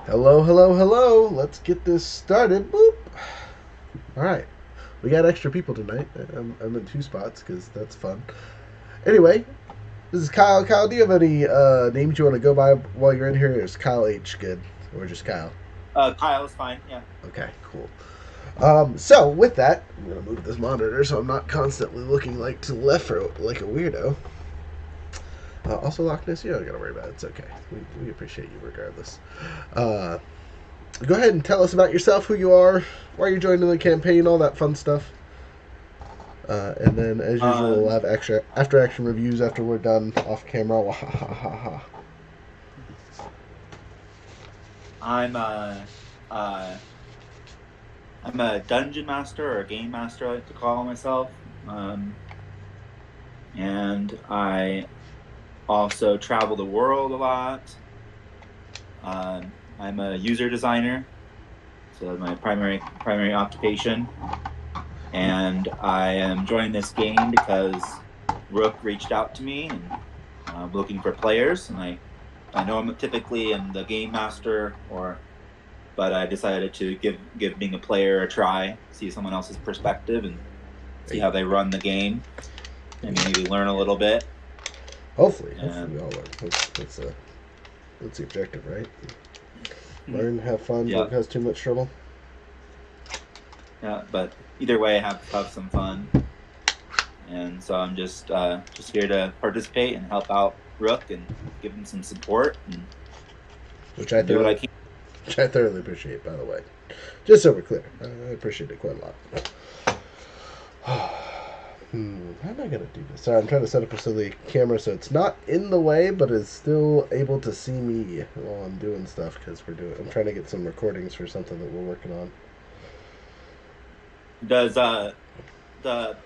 Hello, hello, hello. Let's get this started. Boop. All right. We got extra people tonight. I'm in two spots because that's fun. Anyway, this is Kyle. Kyle, do you have any names you want to go by while you're in here? Is Kyle H good? Or just Kyle? Kyle is fine. Yeah. Okay, cool. So with that, I'm going to move this monitor so I'm not constantly looking like to the left or like a weirdo. Also, Loch Ness, you don't got to worry about it. It's okay. We appreciate you regardless. Uh, Go ahead and tell us about yourself, who you are, why you're joining the campaign, all that fun stuff. And then, as usual, we'll Um, have extra after action reviews after we're done off camera. I'm a uh, I'm a dungeon master or a game master, I like to call myself. And I also travel the world a lot. I'm a user designer, so that's my primary occupation. And I am joining this game because Rook reached out to me and looking for players, and I know I'm typically in the game master but I decided to give being a player a try, see someone else's perspective, and see Hey, how they run the game, and maybe learn a little bit. hopefully we And all learn. That's the objective, right? Learn, have fun, yeah, don't cause too much trouble. yeah. But either way, have some fun. And so I'm just here to participate and help out Rook and give him some support Which I and do what I thoroughly, can. which I thoroughly appreciate, by the way. Just so we're clear, I appreciate it quite a lot. How am I gonna do this? Sorry, I'm trying to set up a silly camera so it's not in the way, but is still able to see me while I'm doing stuff because I'm trying to get some recordings for something that we're working on. Does the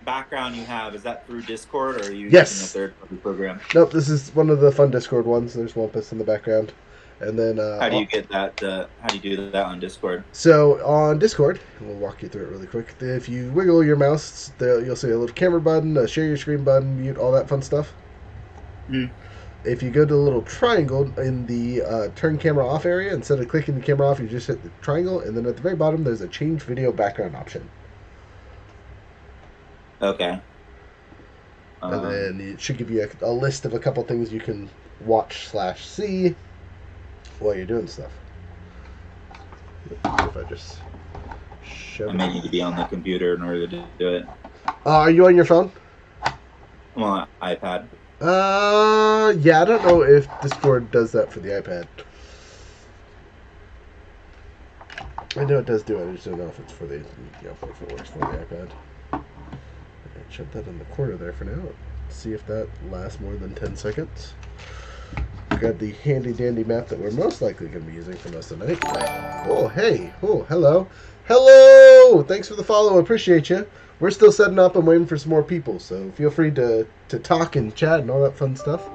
background you have, is that through Discord, or are you using a Yes. third party program? Nope. This is one of the fun Discord ones. There's Wampus in the background, and then How do you get that? How do you do that on Discord? so on Discord, we'll walk you through it really quick. If you wiggle your mouse, you'll see a little camera button, a share your screen button, mute, all that fun stuff. Mm. If you go to the little triangle in the turn camera off area, instead of clicking the camera off, you just hit the triangle, and then at the very bottom, there's a change video background option. Okay. And Um, then it should give you a list of a couple things you can watch/see while you're doing stuff. If I just I shove may it. need to be on the computer in order to do it. Are you on your phone? I'm on iPad. Yeah, I don't know if Discord does that for the iPad. I know it does do it. I just don't know if it's for the, if it works for the iPad. Right, shove that in the corner there for now. See if that lasts more than 10 seconds. Grab the handy dandy map that we're most likely going to be using for most of the night. Oh, hey. Oh, hello. Hello! Thanks for the follow. Appreciate you. We're still setting up and waiting for some more people, so feel free to talk and chat and all that fun stuff.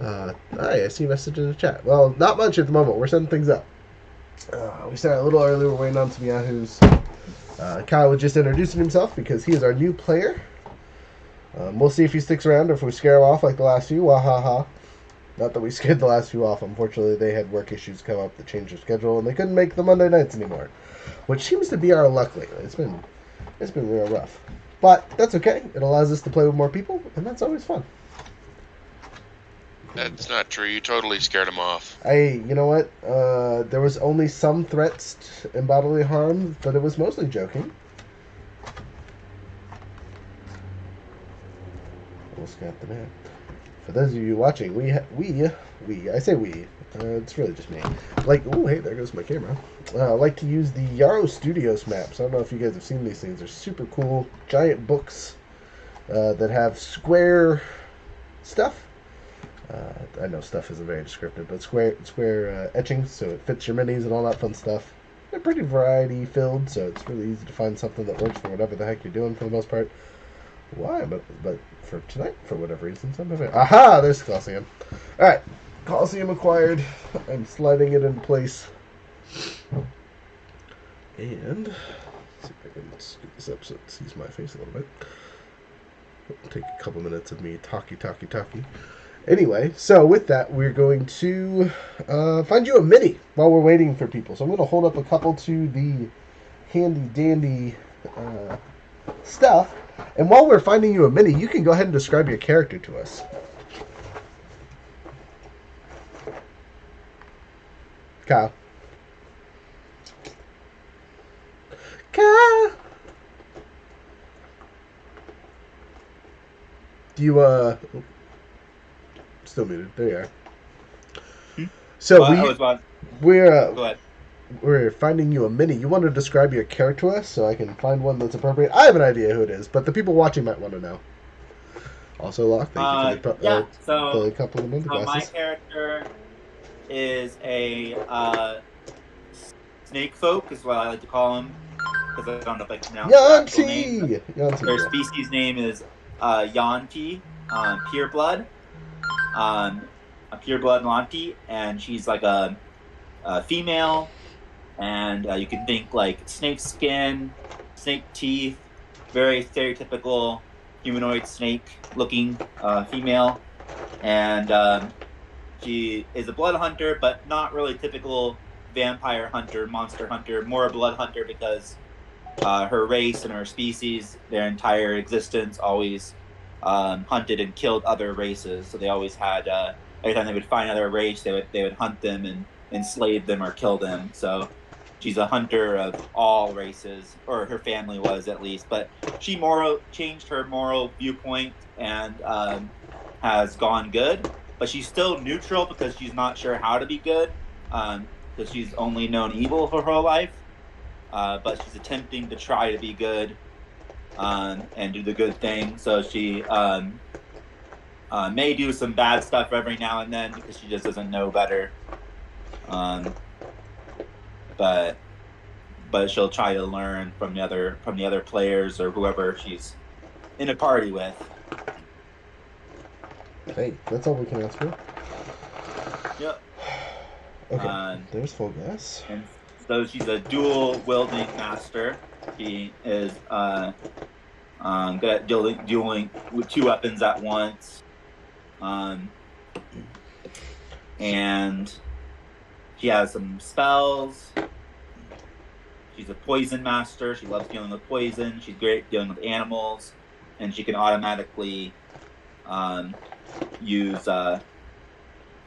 Hi, I see a message in the chat. Well, not much at the moment. We're setting things up. We started a little early. We're waiting on some Yahoos. Kyle was just introducing himself because he is our new player. We'll see if he sticks around or if we scare him off like the last few. Wahaha. Not that we scared the last few off. Unfortunately, they had work issues come up that changed their schedule, and they couldn't make the Monday nights anymore, which seems to be our luck lately. It's been real rough, but that's okay. It allows us to play with more people, and that's always fun. That's not true. You totally scared him off. You know what? There was only some threats and bodily harm, but it was mostly joking. Almost got the map. For those of you watching, I say we, it's really just me. Like, oh, hey, there goes my camera. I like to use the Yarrow Studios maps. I don't know if you guys have seen these things. They're super cool, giant books that have square stuff. I know stuff isn't very descriptive, but square etchings, so it fits your minis and all that fun stuff. They're pretty variety filled, so it's really easy to find something that works for whatever the heck you're doing for the most part. Why? But for tonight, for whatever reason, aha! There's Coliseum. All right, Coliseum acquired. I'm sliding it into place, and let's see if I can scoot this up so it sees my face a little bit. It'll take a couple minutes of me talkie. Anyway, so with that, we're going to find you a mini while we're waiting for people. So I'm going to hold up a couple to the handy-dandy stuff. And while we're finding you a mini, you can go ahead and describe your character to us. Kyle. Kyle! Do you, still muted. There you are. So we're finding you a mini. You want to describe your character to us so I can find one that's appropriate? I have an idea who it is, but the people watching might want to know. Also, Locke, thank you for the compliment. So my character is a snake folk, is what I like to call him, because I don't know if I can pronounce their actual name. Their species name is Yanti, pureblood. A pureblood Lanti, and she's like a female, and you can think like snake skin, snake teeth, very stereotypical humanoid snake-looking female, and she is a blood hunter, but not really typical vampire hunter, monster hunter, more a blood hunter because her race and her species, their entire existence, always hunted and killed other races. So they always had, every time they would find another race, they would hunt them and enslave them or kill them. So she's a hunter of all races, or her family was at least. But she changed her moral viewpoint and has gone good. But she's still neutral because she's not sure how to be good, because she's only known evil for her whole life. But she's attempting to try to be good and do the good thing. So she may do some bad stuff every now and then because she just doesn't know better. But she'll try to learn from the other players or whoever she's in a party with. Hey, that's all we can ask for. Yep. Okay. There's Fulgash. And so she's a dual wielding master. She is good at dueling with two weapons at once. And she has some spells. She's a poison master. She loves dealing with poison. She's great dealing with animals, and she can automatically use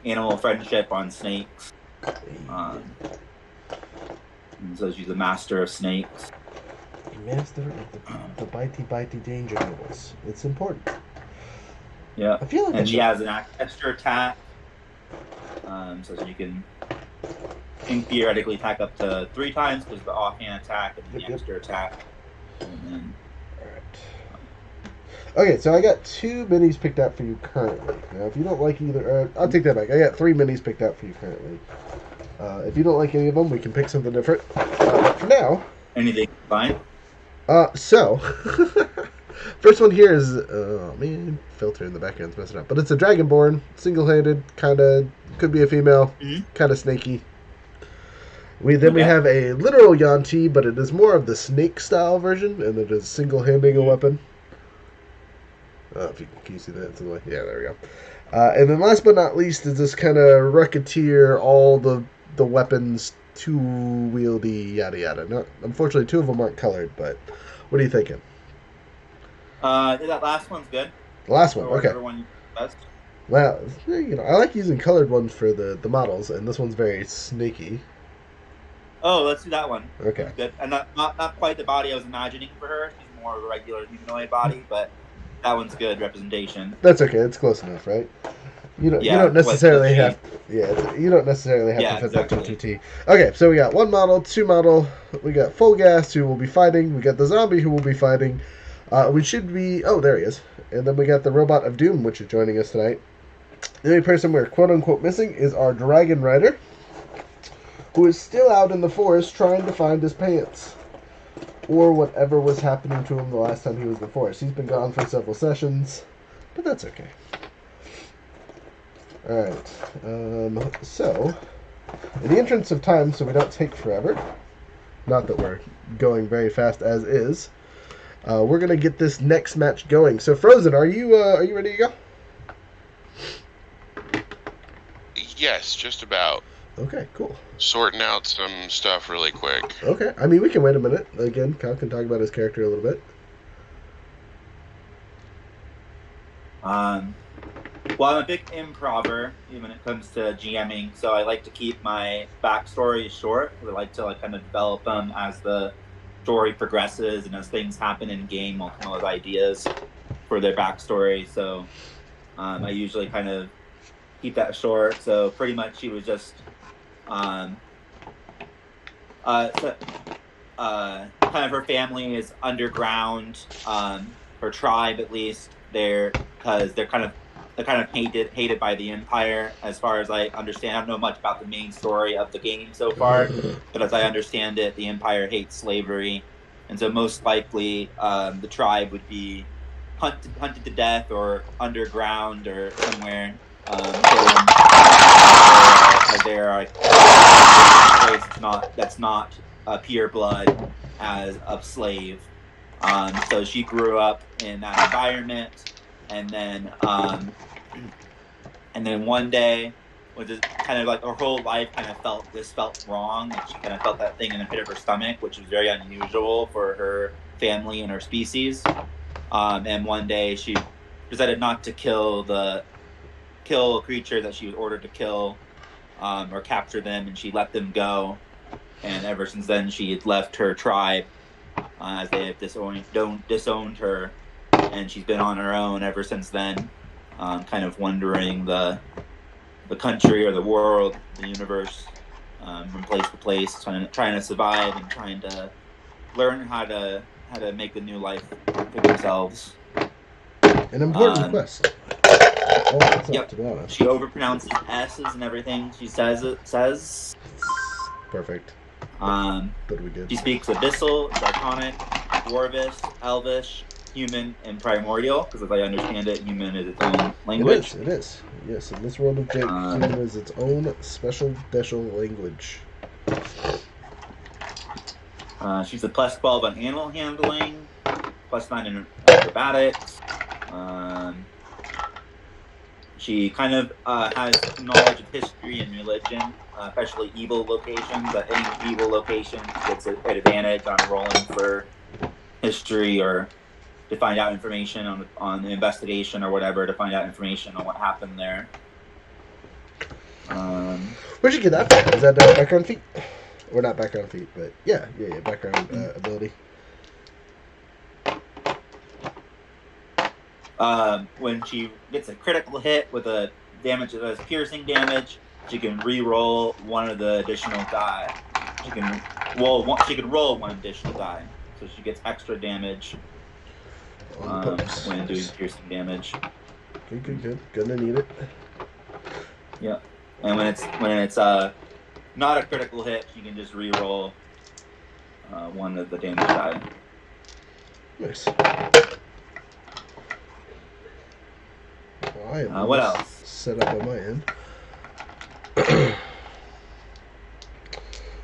animal friendship on snakes. And so she's a master of snakes. Master of the bitey danger nobles. It's important. Yeah. I feel like she has an extra attack, so she can theoretically attack up to 3 times because of the offhand attack and the extra attack. And then... Okay, so I got 2 minis picked out for you currently. Now, if you don't like either, I'll take that back. I got 3 minis picked out for you currently. If you don't like any of them, we can pick something different. But for now, anything fine. So first one here is filter in the background's messing up, but it's a dragonborn, single-handed, kind of could be a female, kind of snaky. We have a literal Yanti, but it is more of the snake style version, and it is single-handing a weapon. Can you see that? Yeah, there we go. And then last but not least is this kind of Rocketeer, all the weapons, two-wieldy, yada yada. No, unfortunately, 2 of them aren't colored, but what are you thinking? That last one's good. The last one, okay. One best. Well, I like using colored ones for the models, and this one's very snaky. Oh, let's do that one. Okay. Good. And not quite the body I was imagining for her. She's more of a regular humanoid body, but that one's good representation. That's okay. It's close enough, right? You don't necessarily have to fit that to 2T. Okay, so we got 1 model, 2 model. We got Fulgash, who will be fighting. We got the zombie, who will be fighting. We should be... Oh, there he is. And then we got the Robot of Doom, which is joining us tonight. The only person we're quote-unquote missing is our Dragon Rider, who is still out in the forest trying to find his pants. Or whatever was happening to him the last time he was in the forest. He's been gone for several sessions, but that's okay. Alright, so, in the entrance of time, so we don't take forever, not that we're going very fast as is, we're going to get this next match going. So, Frozen, are you ready to go? Yes, just about. Okay, cool. Sorting out some stuff really quick. Okay, I mean, we can wait a minute. Again, Kyle can talk about his character a little bit. Well, I'm a big improver when it comes to GMing, so I like to keep my backstories short. I like to kind of develop them as the story progresses and as things happen in game. I'll come up with ideas for their backstory. So I usually kind of keep that short. So pretty much she was just kind of her family is underground. Her tribe, at least, because they're kind of hated by the Empire, as far as I understand. I don't know much about the main story of the game so far, but as I understand it, the Empire hates slavery, and so most likely the tribe would be hunted to death or underground or somewhere. That's not pure blood as a slave. So she grew up in that environment, and then one day, was just kind of like her whole life kind of felt wrong. Like she kind of felt that thing in the pit of her stomach, which was very unusual for her family and her species. And one day she decided not to kill a creature that she was ordered to kill, or capture them, and she let them go. And ever since then, she had left her tribe, as they have disowned her, and she's been on her own ever since then, kind of wandering the country or the world, the universe, from place to place, trying to survive and trying to learn how to make a new life for themselves. An important quest. Yep. To be honest. She overpronounces S's and everything she says. Perfect. That'll be good. She speaks Abyssal, Draconic, Dwarvish, Elvish, Human, and Primordial, because as I understand it, Human is its own language. It is. Yes, in this world of Jake, Human is its own special language. She's a plus 12 on animal handling, plus 9 in acrobatics. She kind of has knowledge of history and religion, especially evil locations. Any evil location gets an advantage on rolling for history or to find out information on the investigation or whatever, to find out information on what happened there. Where'd you get that from? Is that background feat? Or not background feat, but yeah, background ability. When she gets a critical hit with a damage that does piercing damage, she can re-roll one of the additional die. She can roll one additional die, so she gets extra damage when doing piercing damage. Good. Gonna need it. Yeah, and when it's not a critical hit, she can just re-roll one of the damage die. Nice. What else? Set up on my end.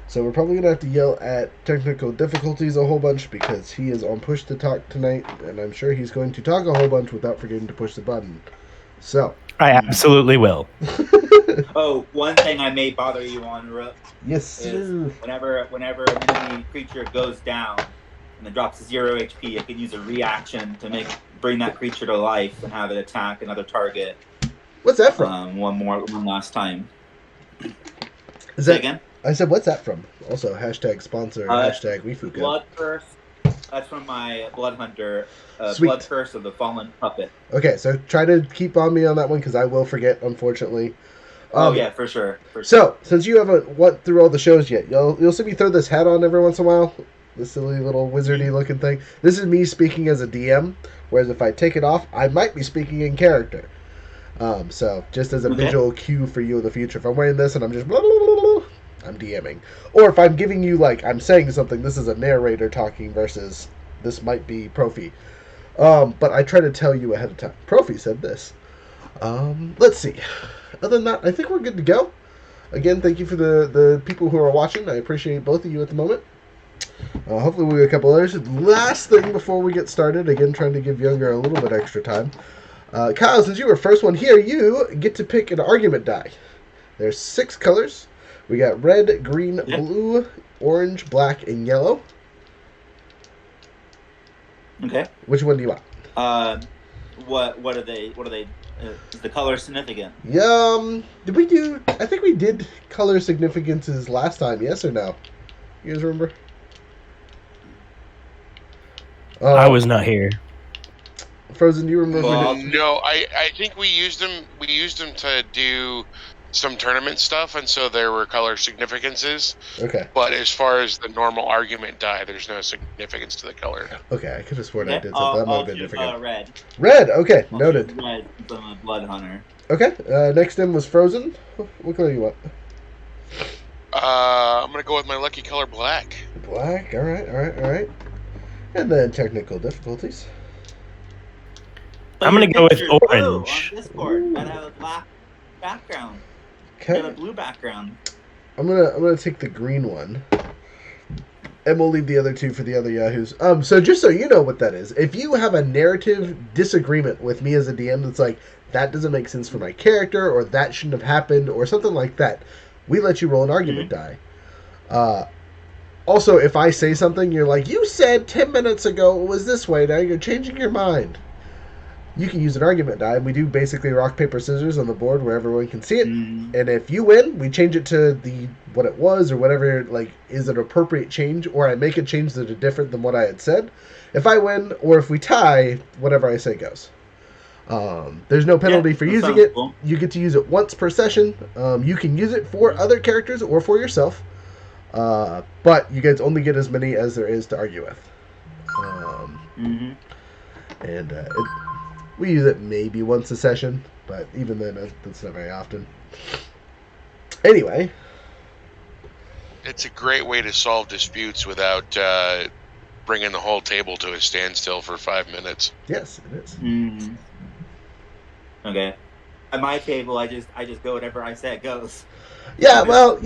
So we're probably going to have to yell at technical difficulties a whole bunch because he is on push to talk tonight, and I'm sure he's going to talk a whole bunch without forgetting to push the button. So I absolutely will. Oh, one thing I may bother you on, Rook. Yes, is whenever an enemy creature goes down and it drops to 0 HP, I can use a reaction to bring that creature to life and have it attack another target. What's that from? One last time. Is that again? I said, what's that from? Also, #sponsor, #WeFuka. Blood Curse. That's from my Blood Hunter. Sweet. Blood Curse of the Fallen Puppet. Okay, so try to keep on me on that one because I will forget, unfortunately. Yeah, for sure. So, since you haven't went through all the shows yet, you'll see me throw this hat on every once in a while. This silly little wizardy looking thing. This is me speaking as a DM, whereas if I take it off, I might be speaking in character. So, just as a visual cue for you in the future, if I'm wearing this and I'm just blah, blah, blah, blah, I'm DMing. Or if I'm giving you, I'm saying something, this is a narrator talking versus this might be Profi. But I try to tell you ahead of time. Profi said this. Let's see. Other than that, I think we're good to go. Again, thank you for the people who are watching. I appreciate both of you at the moment. Hopefully we'll get a couple others. Last thing before we get started, again, trying to give Younger a little bit extra time. Kyle, since you were first one here, you get to pick an argument die. There's 6 colors. We got red, green, Yeah. blue, orange, black, and yellow. Okay. Which one do you want? What are they? Is the color significant? Did we do? I think we did color significances last time. Yes or no? You guys remember? I was not here. Frozen. Do you remember? Well, No, I think we used them. We used them to do some tournament stuff, and so there were color significances. Okay. But as far as the normal argument die, there's no significance to the color. Okay, I could have sworn I okay, did something. That might I'll have been choose, different. red. Red. Okay, I'll noted. choose red since I'm a blood hunter. Okay. Next in was Frozen. What color do you want? I'm gonna go with my lucky color, black. Black. All right. All right. All right. And then technical difficulties. I'm gonna go with Picture's blue orange. on Discord. Ooh. And I have a black background. Okay. And a blue background. I'm gonna take the green one, and we'll leave the other 2 for the other yahoos. So just so you know what that is, if you have a narrative disagreement with me as a DM that's like that doesn't make sense for my character, or that shouldn't have happened, or something like that, we let you roll an argument die. Also, if I say something, you're like, you said 10 minutes ago it was this way, now you're changing your mind. You can use an argument die, and we do basically rock, paper, scissors on the board where everyone can see it. Mm. And if you win, we change it to what it was, or whatever, like, is an appropriate change, or I make a change that is different than what I had said. If I win, or if we tie, whatever I say goes. There's no penalty for that using sounds it. cool. You get to use it once per session. You can use it for other characters or for yourself. But you guys only get as many as there is to argue with. Mm-hmm. And we use it maybe once a session, but even then, that's not very often. Anyway. It's a great way to solve disputes without bringing the whole table to a standstill for 5 minutes. Yes, it is. Mm. Okay. At my table, I just go whatever I say goes. Yeah, well,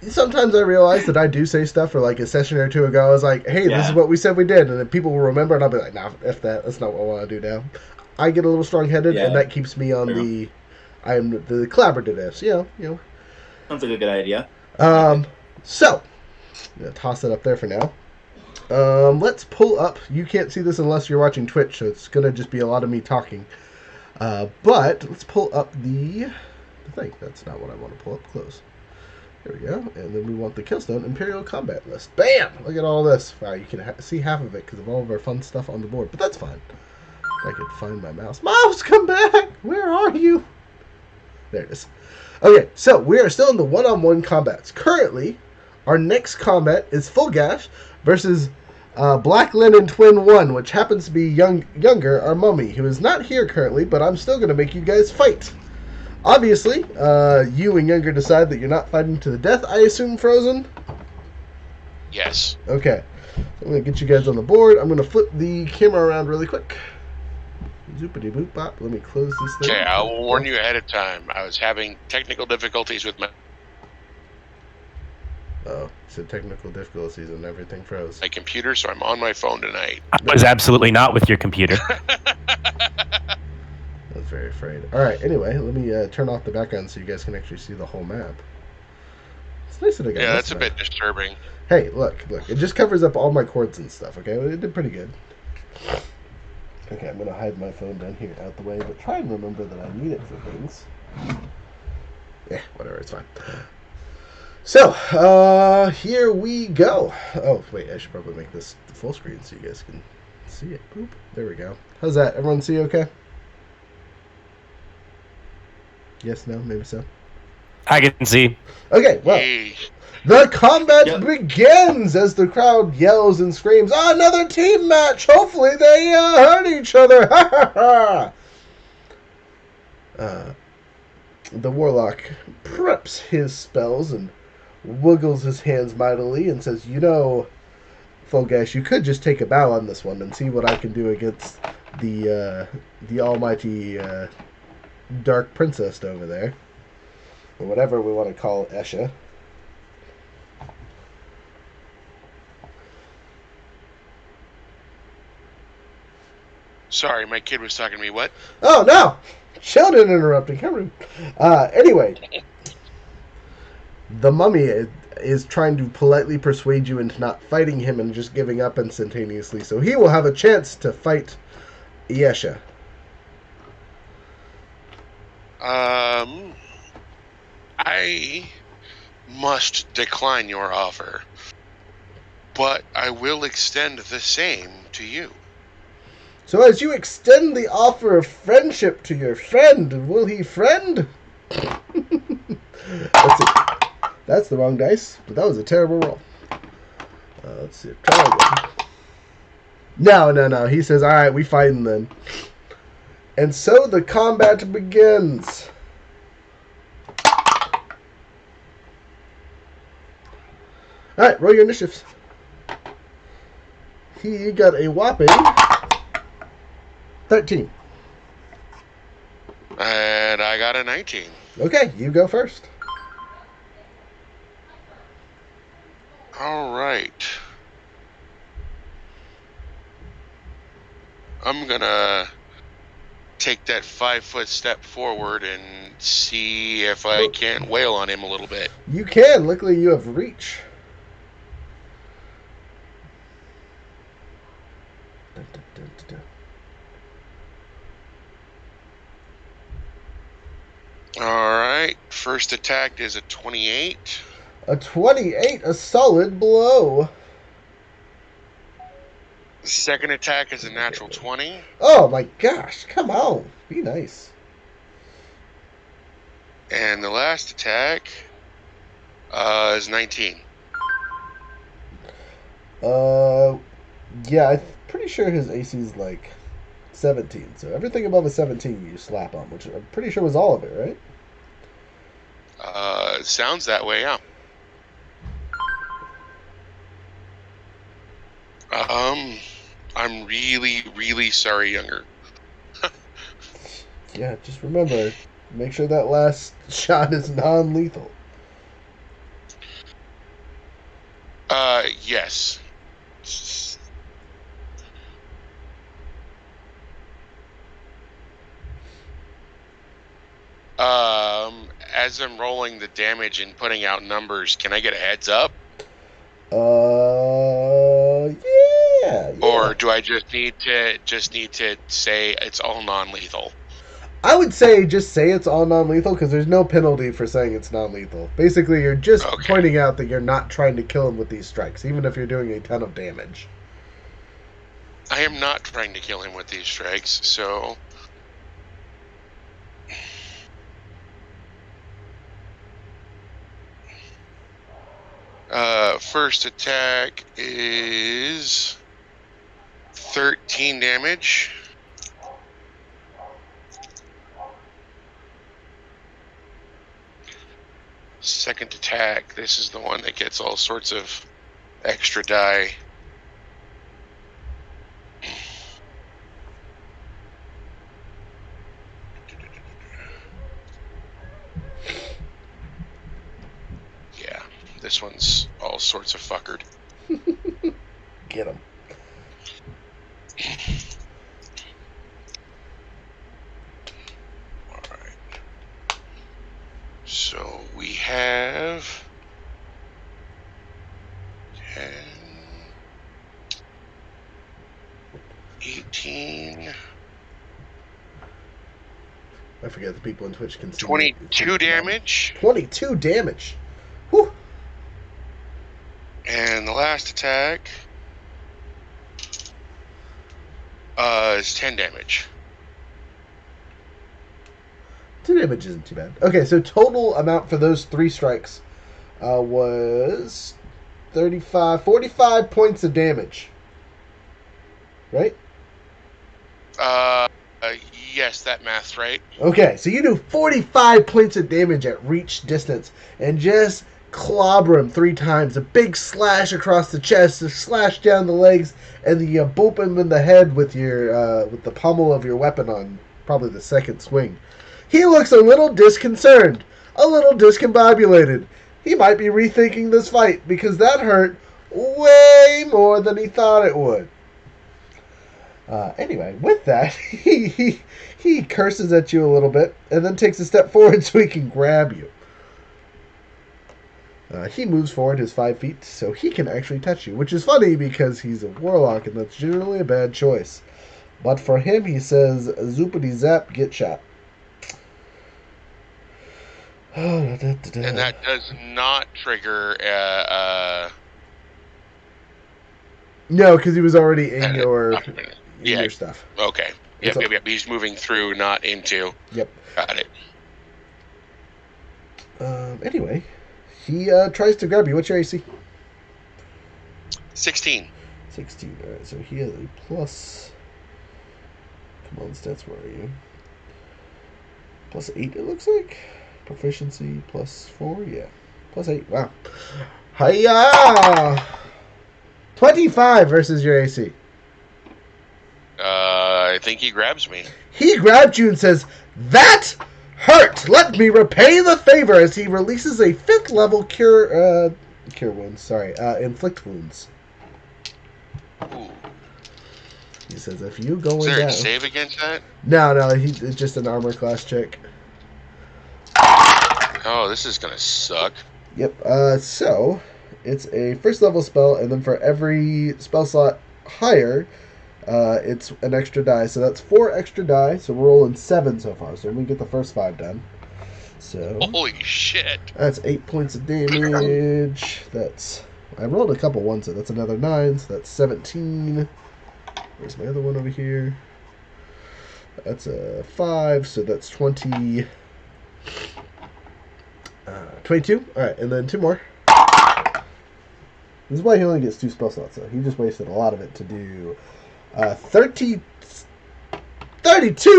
sometimes I realize that I do say stuff for like a session or 2 ago. I was like, hey, this is what we said we did. And then people will remember, and I'll be like, nah, F that. That's not what I want to do now. I get a little strong-headed, and that keeps me on I'm the collaborativeness, Sounds like a good idea. So, I'm going to toss it up there for now. Let's pull up. You can't see this unless you're watching Twitch, so it's going to just be a lot of me talking. But let's pull up the thing. That's not what I want to pull up. Close. There we go. And then we want the Killstone Imperial Combat List. Bam! Look at all this. Wow, you can see half of it because of all of our fun stuff on the board. But that's fine. If I could find my mouse. Mouse, come back! Where are you? There it is. Okay, so we are still in the one-on-one combats. Currently, our next combat is Fulgash versus Black Linen Twin 1, which happens to be younger, our mummy, who is not here currently, but I'm still going to make you guys fight. Obviously, you and Younger decide that you're not fighting to the death, I assume, Frozen? Yes. Okay. I'm going to get you guys on the board. I'm going to flip the camera around really quick. Zoopity boop bop. Let me close this thing. Okay, I will warn you ahead of time. I was having technical difficulties with my So technical difficulties and everything froze. computer, so I'm on my phone tonight. I was absolutely not with your computer. I was very afraid. Alright, anyway, let me turn off the background so you guys can actually see the whole map. It's nice that I got Yeah, this that's a map. bit disturbing. Hey, look. It just covers up all my cords and stuff, okay? It did pretty good. Okay, I'm going to hide my phone down here out the way, but try and remember that I need it for things. Yeah, whatever, it's fine. So, here we go. Oh, wait, I should probably make this full screen so you guys can see it. Boop. There we go. How's that? Everyone see okay? Yes, no, maybe so. I can see. Okay, well, Yay. the combat begins as the crowd yells and screams, another team match! Hopefully they hurt each other! Ha ha ha! The warlock preps his spells and wiggles his hands mightily and says, Fulgash, you could just take a bow on this one and see what I can do against the almighty dark princess over there. Or whatever we want to call Esha. Sorry, my kid was talking to me. What? Oh, no! Children interrupting. How rude. Anyway. The mummy is trying to politely persuade you into not fighting him and just giving up instantaneously, so he will have a chance to fight Yesha. I must decline your offer, but I will extend the same to you. So as you extend the offer of friendship to your friend, will he friend? Let's see. That's the wrong dice, but that was a terrible roll. Let's see. Try again. No. He says, all right, we fighting then. And so the combat begins. All right, roll your initiatives. He got a whopping 13. And I got a 19. Okay, you go first. All right. I'm gonna take that 5-foot step forward and see if I can't wail on him a little bit. You can. Luckily, you have reach. All right. First attack is a 28. A 28, a solid blow. Second attack is a natural 20. Oh my gosh, come on. Be nice. And the last attack is 19. Yeah, I'm pretty sure his AC is like 17. So everything above a 17 you slap on, which I'm pretty sure was all of it, right? Sounds that way, yeah. I'm really, really sorry, Younger. Yeah, just remember, make sure that last shot is non-lethal. Yes. As I'm rolling the damage and putting out numbers, can I get a heads up? Yeah. Or do I just need to say it's all non-lethal? I would say just say it's all non-lethal because there's no penalty for saying it's non-lethal. Basically, you're just pointing out that you're not trying to kill him with these strikes, even if you're doing a ton of damage. I am not trying to kill him with these strikes, so... First attack is 13 damage. Second attack, this is the one that gets all sorts of extra die. Yeah, this one's all sorts of fuckered. Get him. Alright. So we have 10, 18... I forget the people on Twitch can see 22 damage. 22 damage. Whew. And the last attack is 10 damage. 2 damage isn't too bad. Okay, so total amount for those 3 strikes was 45 points of damage. Right? Yes, that math's right. Okay, so you do 45 points of damage at reach distance and just clobber him 3 times. A big slash across the chest, a slash down the legs, and then you boop him in the head with your with the pommel of your weapon on probably the second swing. He looks a little disconcerted, a little discombobulated. He might be rethinking this fight because that hurt way more than he thought it would. Anyway, with that, he curses at you a little bit and then takes a step forward so he can grab you. He moves forward his 5 feet, so he can actually touch you, which is funny because he's a warlock, and that's generally a bad choice. But for him, he says, "Zoopity zap, get shot." And that does not trigger. No, because he was already in your stuff. Okay. Yep. He's moving through, not into. Yep. Got it. Anyway, he tries to grab you. What's your AC? 16. 16. All right, so he has a plus. Come on, stats. Where are you? Plus 8. It looks like. Proficiency plus 4. Yeah. Plus 8. Wow. Hiya! 25 versus your AC. I think he grabs me. He grabbed you and says, "That hurt! Let me repay the favor," as he releases a 5th level cure wounds. Sorry, inflict wounds. Ooh. He says, "If you go Is in there down." a save against that? No, it's just an armor class check. Oh, this is gonna suck. Yep. So it's a 1st level spell, and then for every spell slot higher, it's an extra die. So that's 4 extra die. So we're rolling 7 so far. So we get the first 5 done. So Holy shit! that's 8 points of damage. I rolled a couple ones, so that's another 9. So that's 17. Where's my other one over here? That's a 5. So that's 20. 22. All right, and then 2 more. This is why he only gets 2 spell slots, though. He just wasted a lot of it to do 32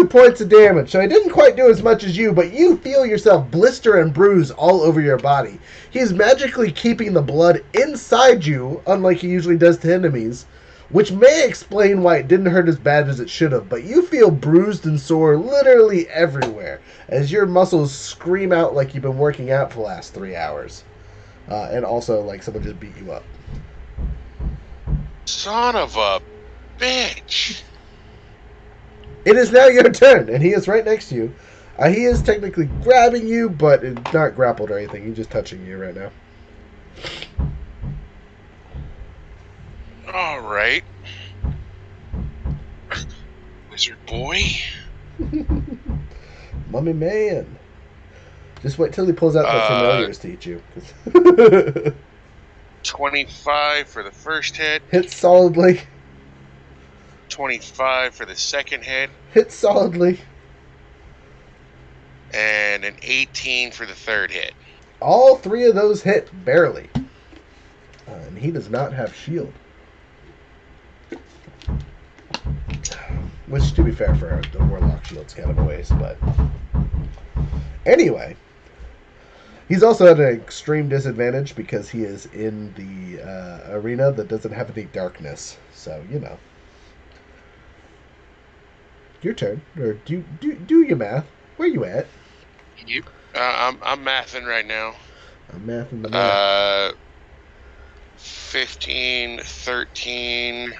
points of damage. So he didn't quite do as much as you, but you feel yourself blister and bruise all over your body. He is magically keeping the blood inside you, unlike he usually does to enemies, which may explain why it didn't hurt as bad as it should have. But you feel bruised and sore literally everywhere, as your muscles scream out like you've been working out for the last 3 hours. And also like someone just beat you up. Son of a bitch! It is now your turn, and he is right next to you. He is technically grabbing you, but it's not grappled or anything. He's just touching you right now. Alright. Wizard boy. Mummy man. Just wait till he pulls out the familiars to eat you. 25 for the first hit. Hit solidly. 25 for the second hit. Hit solidly. And an 18 for the third hit. All 3 of those hit, barely. And he does not have shield. Which, to be fair, for the Warlock shield's kind of a waste, but... Anyway. He's also at an extreme disadvantage because he is in the arena that doesn't have any darkness. So, you know. Your turn. Or do your math. Where you at? Yep. I'm mathing right now. I'm mathing the math. 15, 13...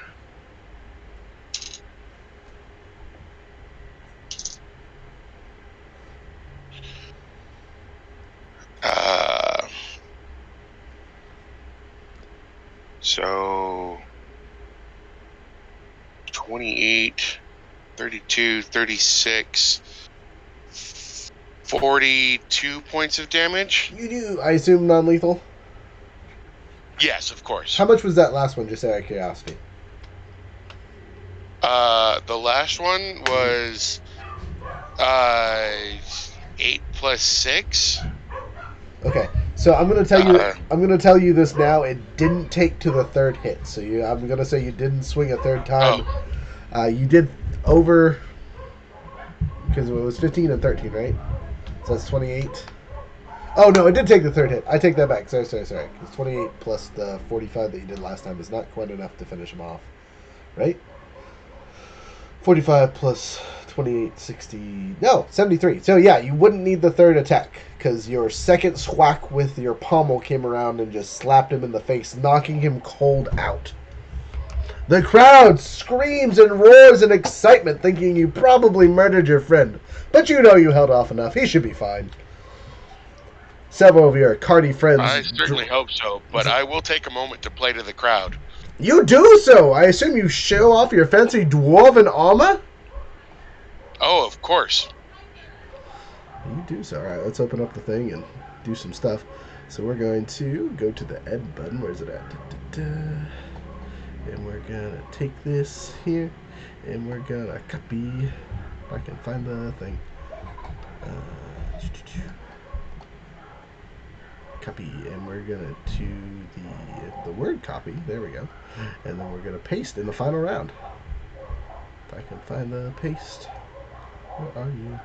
So 28, 32, 36, 42 points of damage. You do, I assume, non-lethal? Yes, of course. How much was that last one, just out of curiosity? The last one was 8 plus 6. Okay, so I'm gonna tell you. I'm gonna tell you this now. It didn't take to the 3rd hit, so I'm gonna say you didn't swing a 3rd time. Oh. You did over because it was 15 and 13, right? So that's 28. Oh no, it did take the 3rd hit. I take that back. Sorry. Because 28 plus the 45 that you did last time is not quite enough to finish him off, right? 45 plus 28, 60... No, 73. So yeah, you wouldn't need the 3rd attack, because your 2nd swack with your pommel came around and just slapped him in the face, knocking him cold out. The crowd screams and roars in excitement, thinking you probably murdered your friend. But you know you held off enough. He should be fine. several of your Cardi friends. I certainly hope so, but I will take a moment to play to the crowd. You do so! I assume you show off your fancy dwarven armor? Oh, of course. You do so. Alright, let's open up the thing and do some stuff. So we're going to go to the Ed button. Where's it at? And we're going to take this here, and we're going to copy. If I can find the thing. Copy, and we're going to do the word copy. There we go. And then we're going to paste in the final round. If I can find the paste. Where are you?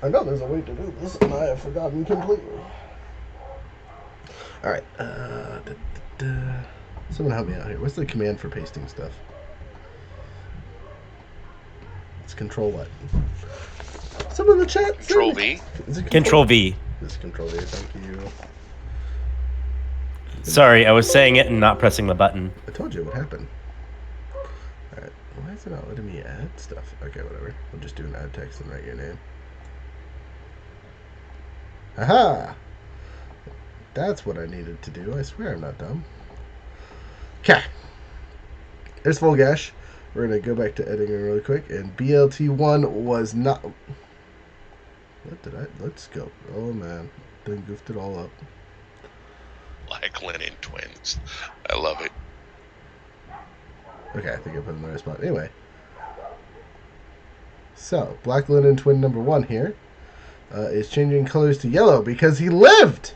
I know there's a way to do this, and I have forgotten completely. Alright, someone help me out here. What's the command for pasting stuff? It's Control what? Someone in the chat? Control V. Is it Control V. It's Control V, thank you. Sorry, I was saying it and not pressing the button. I told you what happened. Alright, why is it not letting me add stuff? Okay, whatever. I'll just do an add text and write your name. Aha! That's what I needed to do. I swear I'm not dumb. Okay. There's Fulgash. We're going to go back to editing really quick. And BLT1 was not... What did I... Let's go. Oh, man. Done goofed it all up. Black Linen Twins. I love it. Okay, I think I put it in the right spot. Anyway. So, Black Linen Twin number 1 here. Is changing colors to yellow because he lived,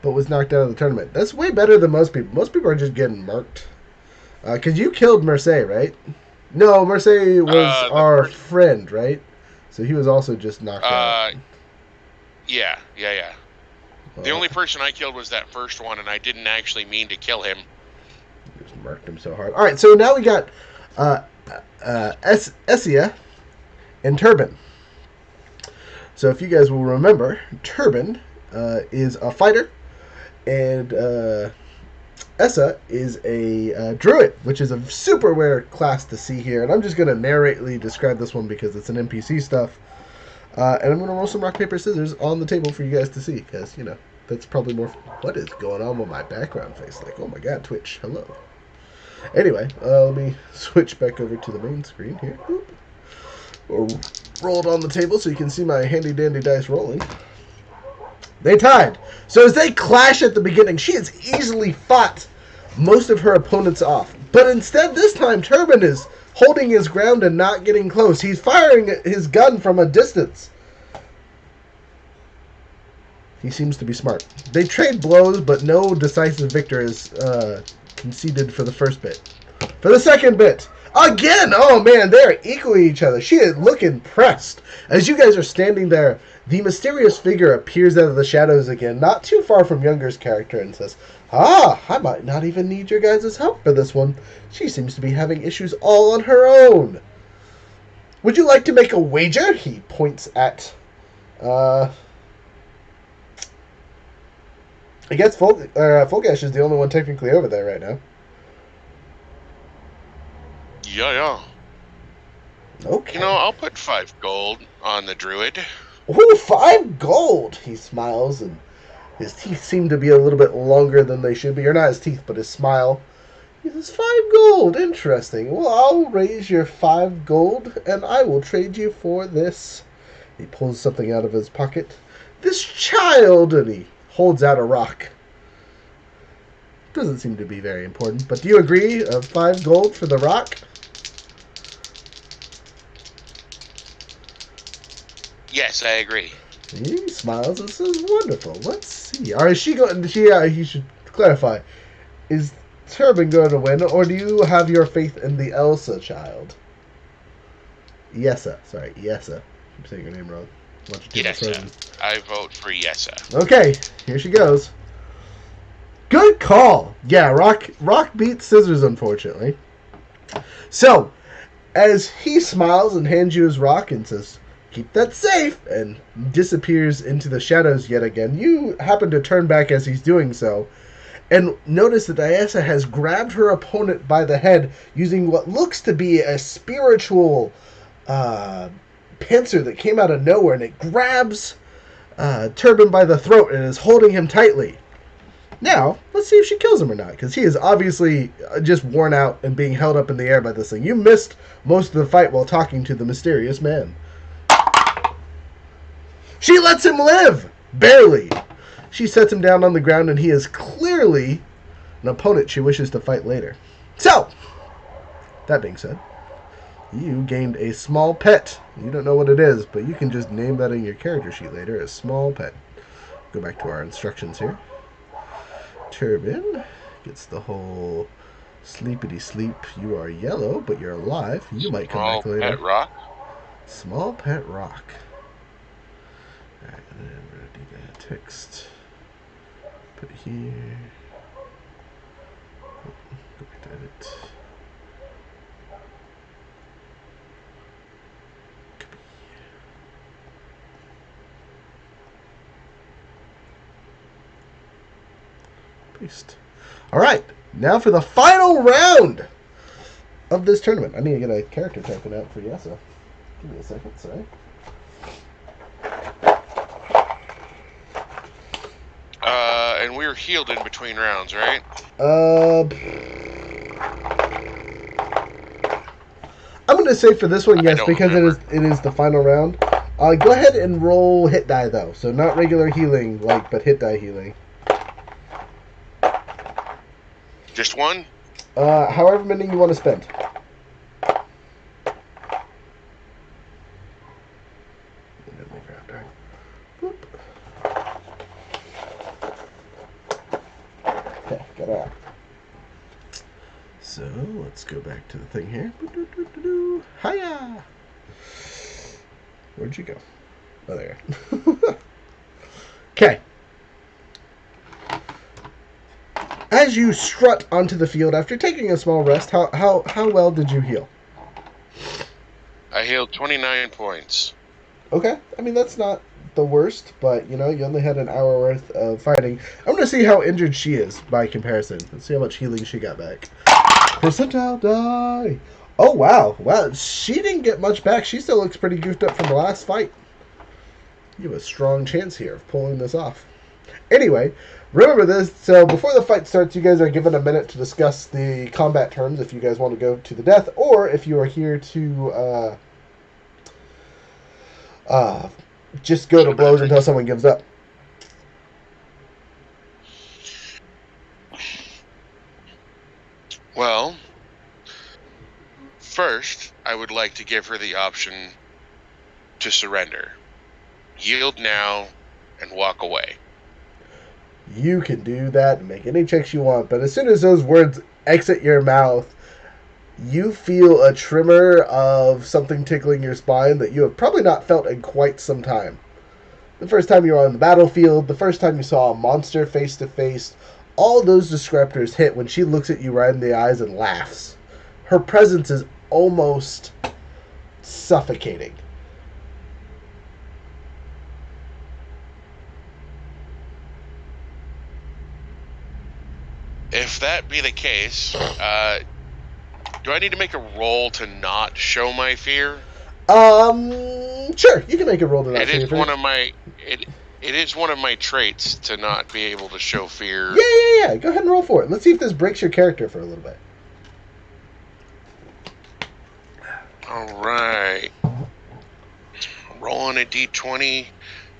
but was knocked out of the tournament. That's way better than most people. Most people are just getting marked. Because you killed Mercedes, right? No, Mercedes was our friend, right? So he was also just knocked out. Yeah. The only person I killed was that first one, and I didn't actually mean to kill him. Just marked him so hard. All right, so now we got Essia and Turban. So if you guys will remember, Turban is a fighter, and Essa is a druid, which is a super rare class to see here. And I'm just going to narrately describe this one because it's an NPC stuff. And I'm going to roll some rock, paper, scissors on the table for you guys to see because, you know, that's probably more... What is going on with my background face? Like, oh my god, Twitch, hello. Anyway, let me switch back over to the main screen here. Oop. Or roll it on the table so you can see my handy-dandy dice rolling. They tied. So as they clash at the beginning, she has easily fought most of her opponents off. But instead, this time, Turban is holding his ground and not getting close. He's firing his gun from a distance. He seems to be smart. They trade blows, but no decisive victor is conceded for the first bit. For the second bit, again, oh man, they're equally each other. She is looking pressed. As you guys are standing there, the mysterious figure appears out of the shadows again, not too far from Younger's character, and says, "Ah, I might not even need your guys' help for this one. She seems to be having issues all on her own. Would you like to make a wager?" He points at, I guess Fulgash is the only one technically over there right now. Yeah. Okay. You know, I'll put 5 gold on the druid. Ooh, 5 gold! He smiles, and his teeth seem to be a little bit longer than they should be. Or not his teeth, but his smile. He says, 5 gold, interesting. Well, I'll raise your 5 gold, and I will trade you for this. He pulls something out of his pocket. This child, and he holds out a rock. Doesn't seem to be very important, but do you agree of 5 gold for the rock? Yes, I agree. He smiles and says, "Wonderful. Let's see. Or is she going? He should clarify. Is Turban going to win, or do you have your faith in the Elsa child?" Yessa. Sorry, Yessa. I'm saying your name wrong. Yessa. I vote for Yessa. Okay, here she goes. Good call. Yeah, Rock beats Scissors, unfortunately. So, as he smiles and hands you his rock and says, "Keep that safe," and disappears into the shadows yet again, you happen to turn back as he's doing so, and notice that Ayesa has grabbed her opponent by the head using what looks to be a spiritual pincer that came out of nowhere, and it grabs Turban by the throat and is holding him tightly. Now, let's see if she kills him or not, because he is obviously just worn out and being held up in the air by this thing. You missed most of the fight while talking to the mysterious man. She lets him live! Barely. She sets him down on the ground, and he is clearly an opponent she wishes to fight later. So, that being said, you gained a small pet. You don't know what it is, but you can just name that in your character sheet later as small pet. Go back to our instructions here. Turban gets the whole sleepity sleep. You are yellow, but you're alive. You might come back later. Pet rock. Small pet rock. Alright, and then we're going to do that text. Put it here. Go back to edit. Paste. Alright, now for the final round of this tournament. I need to get a character token out for Yessa. Give me a second, sorry. And we were healed in between rounds, right? I'm going to say for this one, yes, because remember. it is the final round. Go ahead and roll hit die, though. So not regular healing, but hit die healing. Just one? However many you want to spend. Okay, got it out. So let's go back to the thing here. Hiya! Where'd you go? Oh, there. Okay. As you strut onto the field after taking a small rest, how well did you heal? I healed 29 points. Okay, I mean that's not the worst, but you only had an hour worth of fighting. I'm gonna see how injured she is by comparison. Let's see how much healing she got back. Percentile die. Oh wow, she didn't get much back. She still looks pretty goofed up from the last fight. You have a strong chance here of pulling this off. Anyway, remember this. So before the fight starts, you guys are given a minute to discuss the combat terms if you guys want to go to the death, or if you are here to just go to blows until someone gives up. Well, first, I would like to give her the option to surrender. Yield now and walk away. You can do that and make any checks you want, but as soon as those words exit your mouth, you feel a tremor of something tickling your spine that you have probably not felt in quite some time. The first time you were on the battlefield, the first time you saw a monster face to face, all those descriptors hit when she looks at you right in the eyes and laughs. Her presence is almost suffocating. If that be the case, do I need to make a roll to not show my fear? Sure, you can make a roll to not It show your is fear. one of my it is one of my traits to not be able to show fear. Yeah. Go ahead and roll for it. Let's see if this breaks your character for a little bit. All right. Rolling a d20.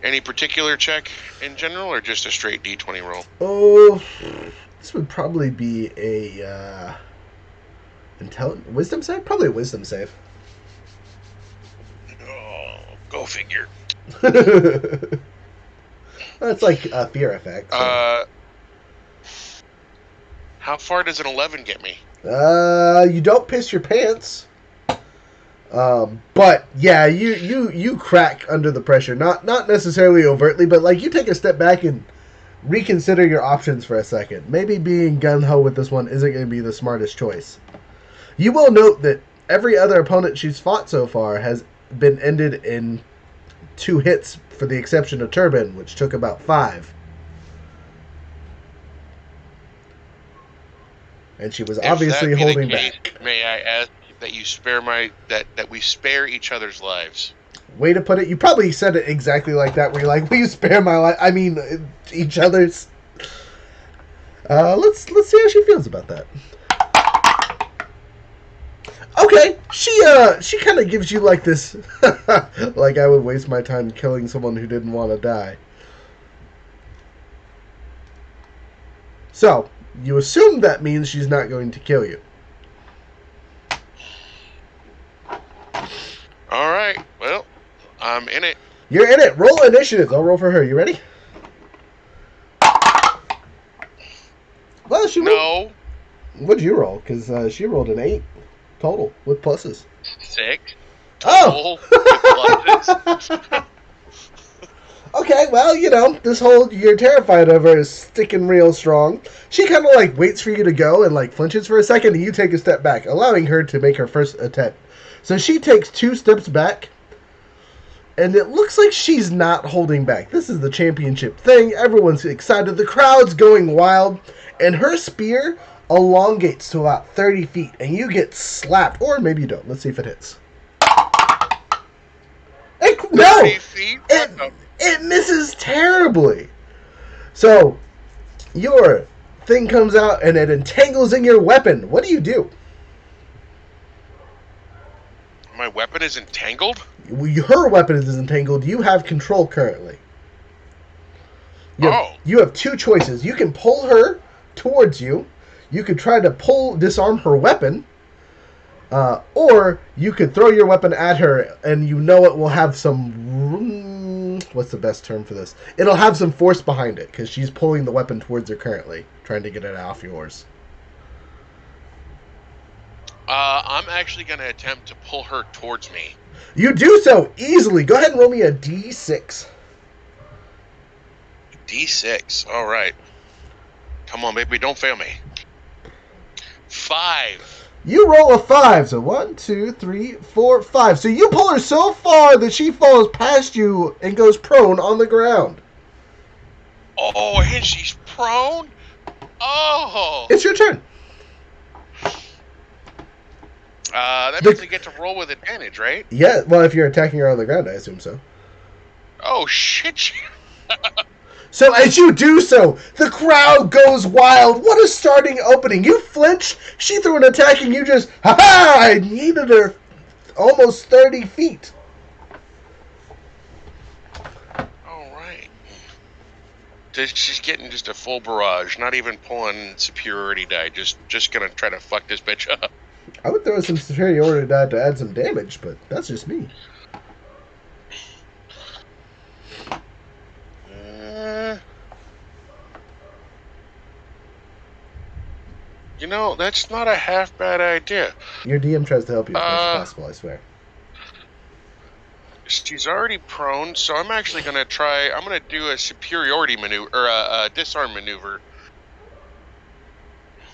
Any particular check in general, or just a straight d20 roll? Oh, this would probably be a wisdom save? Probably a wisdom save. Oh, go figure. That's like a fear effect. So. How far does an 11 get me? You don't piss your pants. But yeah, you crack under the pressure. Not necessarily overtly, but like you take a step back and reconsider your options for a second. Maybe being gung-ho with this one isn't going to be the smartest choice. You will note that every other opponent she's fought so far has been ended in 2 hits, for the exception of Turban, which took about 5. And she was obviously holding back. May I ask that we spare each other's lives. Way to put it. You probably said it exactly like that, where you're like, will you spare my life? I mean, each other's. Let's see how she feels about that. Okay, she kind of gives you like this, like I would waste my time killing someone who didn't want to die. So, you assume that means she's not going to kill you. Alright, well, I'm in it. You're in it. Roll initiative. I'll roll for her. You ready? Well, she rolled. No. What'd you roll? Because she rolled an 8 total with pluses. 6. Oh! Okay, well, you know, this whole you're terrified of her is sticking real strong. She kind of like waits for you to go and like flinches for a second, and you take a step back, allowing her to make her first attempt. So she takes 2 steps back, and it looks like she's not holding back. This is the championship thing. Everyone's excited. The crowd's going wild, and her spear elongates to about 30 feet, and you get slapped, or maybe you don't. Let's see if it hits. No! 30 feet? It misses terribly. So, your thing comes out and it entangles in your weapon. What do you do? My weapon is entangled? Her weapon is entangled. You have control currently. You have 2 choices. You can pull her towards you. You could try to disarm her weapon. Or you could throw your weapon at her and you know it will have some... What's the best term for this? It'll have some force behind it because she's pulling the weapon towards her currently, trying to get it off yours. I'm actually going to attempt to pull her towards me. You do so easily. Go ahead and roll me a D6. D6. All right. Come on, baby. Don't fail me. 5. You roll a 5. So 1, 2, 3, 4, 5. So you pull her so far that she falls past you and goes prone on the ground. Oh, and she's prone? Oh. It's your turn. That means I get to roll with advantage, right? Yeah, well, if you're attacking her on the ground, I assume so. Oh, shit. So as you do so, the crowd goes wild. What a starting opening. You flinch, she threw an attack, and you just, ha-ha, I needed her almost 30 feet. All right. She's getting just a full barrage, not even pulling superiority die, just going to try to fuck this bitch up. I would throw some superiority die to add some damage, but that's just me. You know, that's not a half bad idea. Your DM tries to help you as much as possible, I swear. She's already prone, so I'm actually going to try... I'm going to do a superiority maneuver, or a disarm maneuver.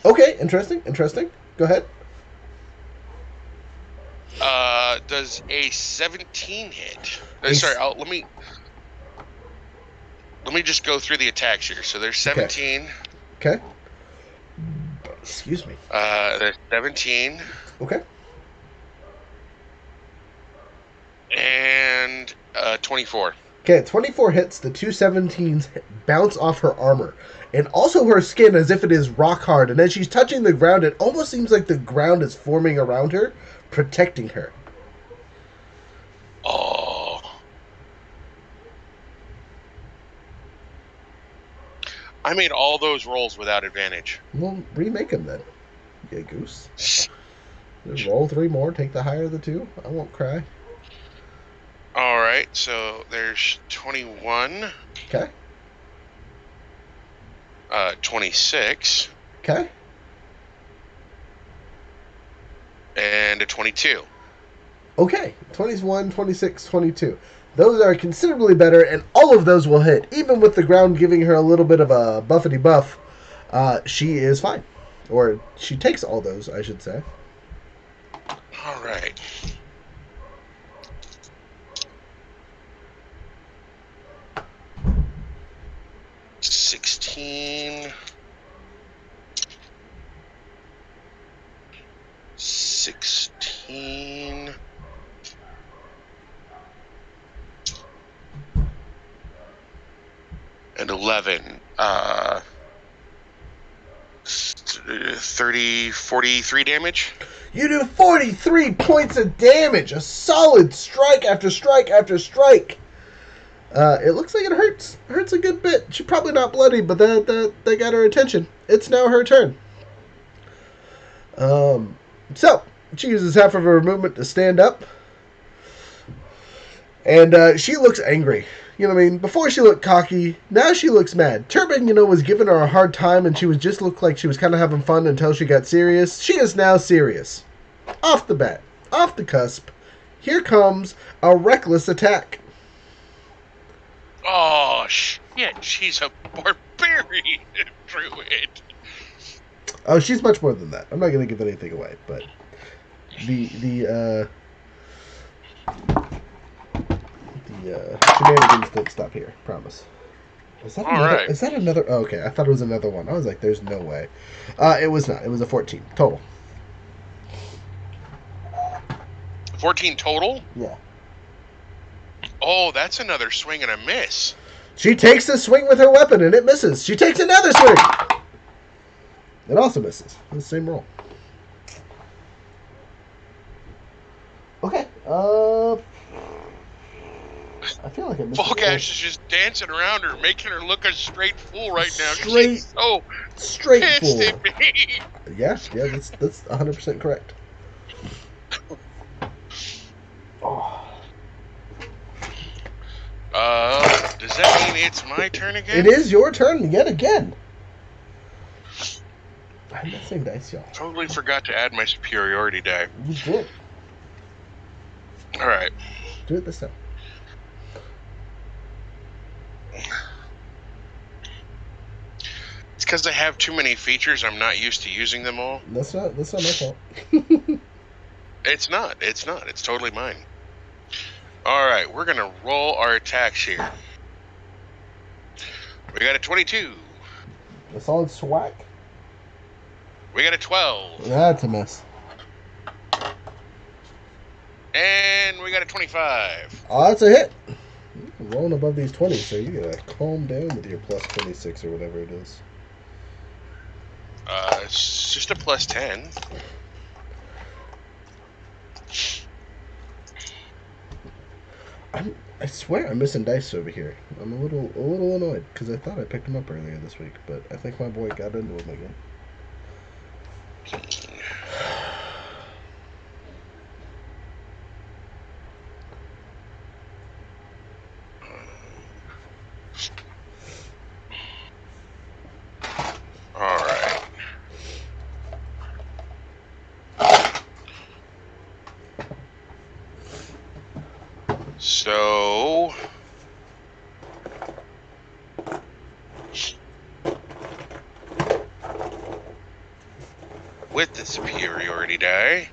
Okay, interesting. Go ahead. Does a 17 hit? Sorry, let me just go through the attacks here. So there's 17. Okay. Excuse me. There's 17. Okay. And 24. Okay, 24 hits. The 2 17s bounce off her armor. And also her skin as if it is rock hard. And as she's touching the ground, it almost seems like the ground is forming around her, protecting her. Oh. I made all those rolls without advantage. Well, remake them then. Yeah, goose. Just roll 3 more. Take the higher of the 2. I won't cry. All right, so there's 21. Okay. 26. Okay. And a 22. Okay. 21, 26, 22. Those are considerably better, and all of those will hit. Even with the ground giving her a little bit of a buffety buff, she is fine. Or she takes all those, I should say. All right. $16. 16. and 11. 43 damage. You do 43 points of damage. A solid strike after strike after strike. It looks like it hurts. Hurts a good bit. She's probably not bloody, but that got her attention. It's now her turn. So she uses half of her movement to stand up, and she looks angry. You know what I mean? Before she looked cocky, now she looks mad. Turpin, was giving her a hard time, and she was just looked like she was kind of having fun until she got serious. She is now serious. Off the bat, off the cusp, here comes a reckless attack. Oh, shit. She's a barbarian druid. Oh, she's much more than that. I'm not going to give anything away, but the shenanigans don't stop here. Promise. Is that another? Right. Is that another? Oh, okay, I thought it was another one. I was like, "There's no way." It was not. It was a 14 total. 14 total? Yeah. Oh, that's another swing and a miss. She takes a swing with her weapon and it misses. She takes another swing. It also misses. It's the same roll. Okay. I feel like I missed Fulgash is just dancing around her, making her look a straight fool right now. Straight Pissed fool. at me. Yeah, that's 100% correct. Oh. Does that mean it's my turn again? It is your turn yet again. I'm missing dice, y'all. Totally forgot to add my superiority die. You did. Alright. Do it this time. It's because I have too many features. I'm not used to using them all. That's not my fault. It's not. It's totally mine. Alright, we're going to roll our attacks here. We got a 22. A solid swack. We got a 12. That's a mess. And we got a 25. Oh, that's a hit. You're rolling above these 20s, so you gotta calm down with your plus 26 or whatever it is. It's just a plus 10. I swear I'm missing dice over here. I'm a little annoyed because I thought I picked them up earlier this week, but I think my boy got into them again. Alright. So... with the superiority die...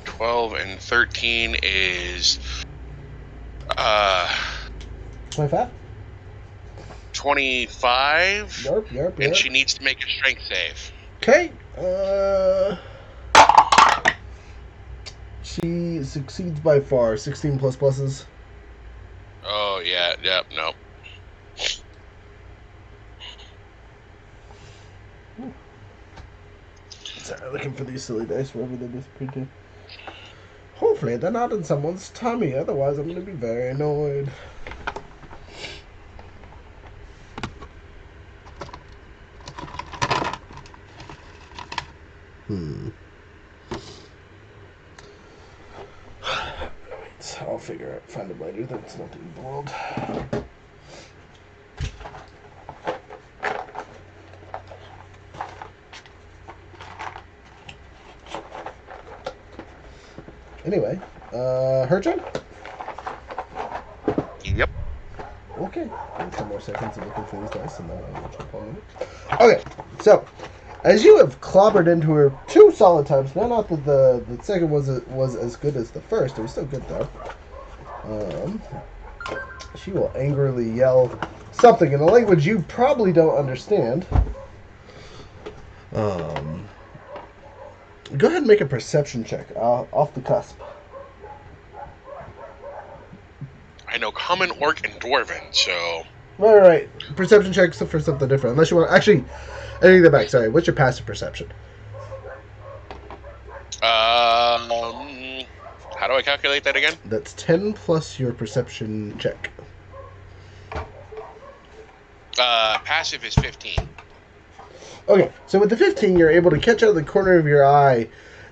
12 and 13 is... 25? 25? Yep. And she needs to make a strength save. Okay. She succeeds by far. 16 plus pluses. Oh, yeah, no. Sorry, looking for these silly dice wherever they disappeared to. Hopefully they're not in someone's tummy, otherwise I'm going to be very annoyed. Wait, I'll find it later. That's not the end of the world. Anyway, her turn? Yep. Okay. 10 more seconds of looking for these dice, and then I'll jump on it. Okay, so as you have clobbered into her 2 solid times, now not that the second was as good as the first, it was still good though. She will angrily yell something in a language you probably don't understand. Go ahead and make a perception check off the cusp. I know Common, Orc, and Dwarven, so... Alright, perception checks for something different. Unless you want... Actually, I take that back. Sorry, what's your passive perception? How do I calculate that again? That's 10 plus your perception check. Passive is 15. Okay, so with the 15, you're able to catch out of the corner of your eye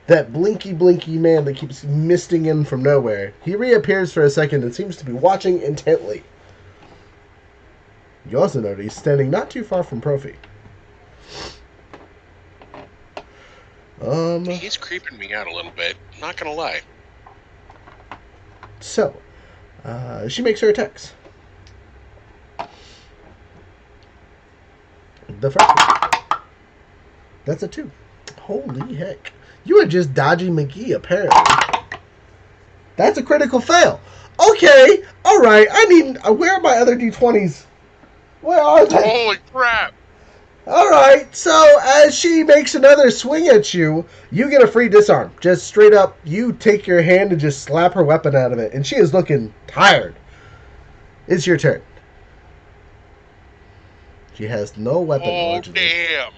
that blinky man that keeps misting in from nowhere. He reappears for a second and seems to be watching intently. You also note he's standing not too far from Profi. He's creeping me out a little bit. Not gonna lie. So, she makes her attacks. The first one. That's a 2. Holy heck. You are just dodgy McGee, apparently. That's a critical fail. Okay, alright, where are my other D20s? Where are they? Holy crap! Alright, so as she makes another swing at you, you get a free disarm. Just straight up, you take your hand and just slap her weapon out of it. And she is looking tired. It's your turn. She has no weapon. Oh, allegedly. damn.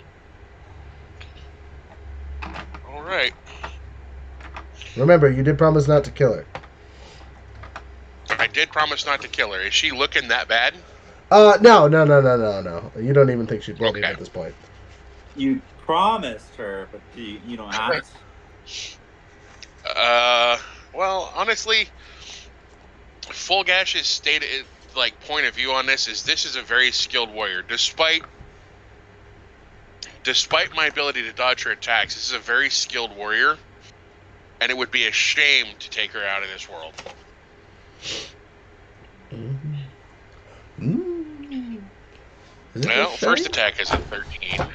Alright. Remember, you did promise not to kill her. I did promise not to kill her. Is she looking that bad? No. You don't even think she'd bloody Okay. at this point. You promised her, but you don't ask. Well, honestly, Fulgash's stated point of view on this is a very skilled warrior. Despite my ability to dodge her attacks, this is a very skilled warrior, and it would be a shame to take her out of this world. Well, first attack is a 13.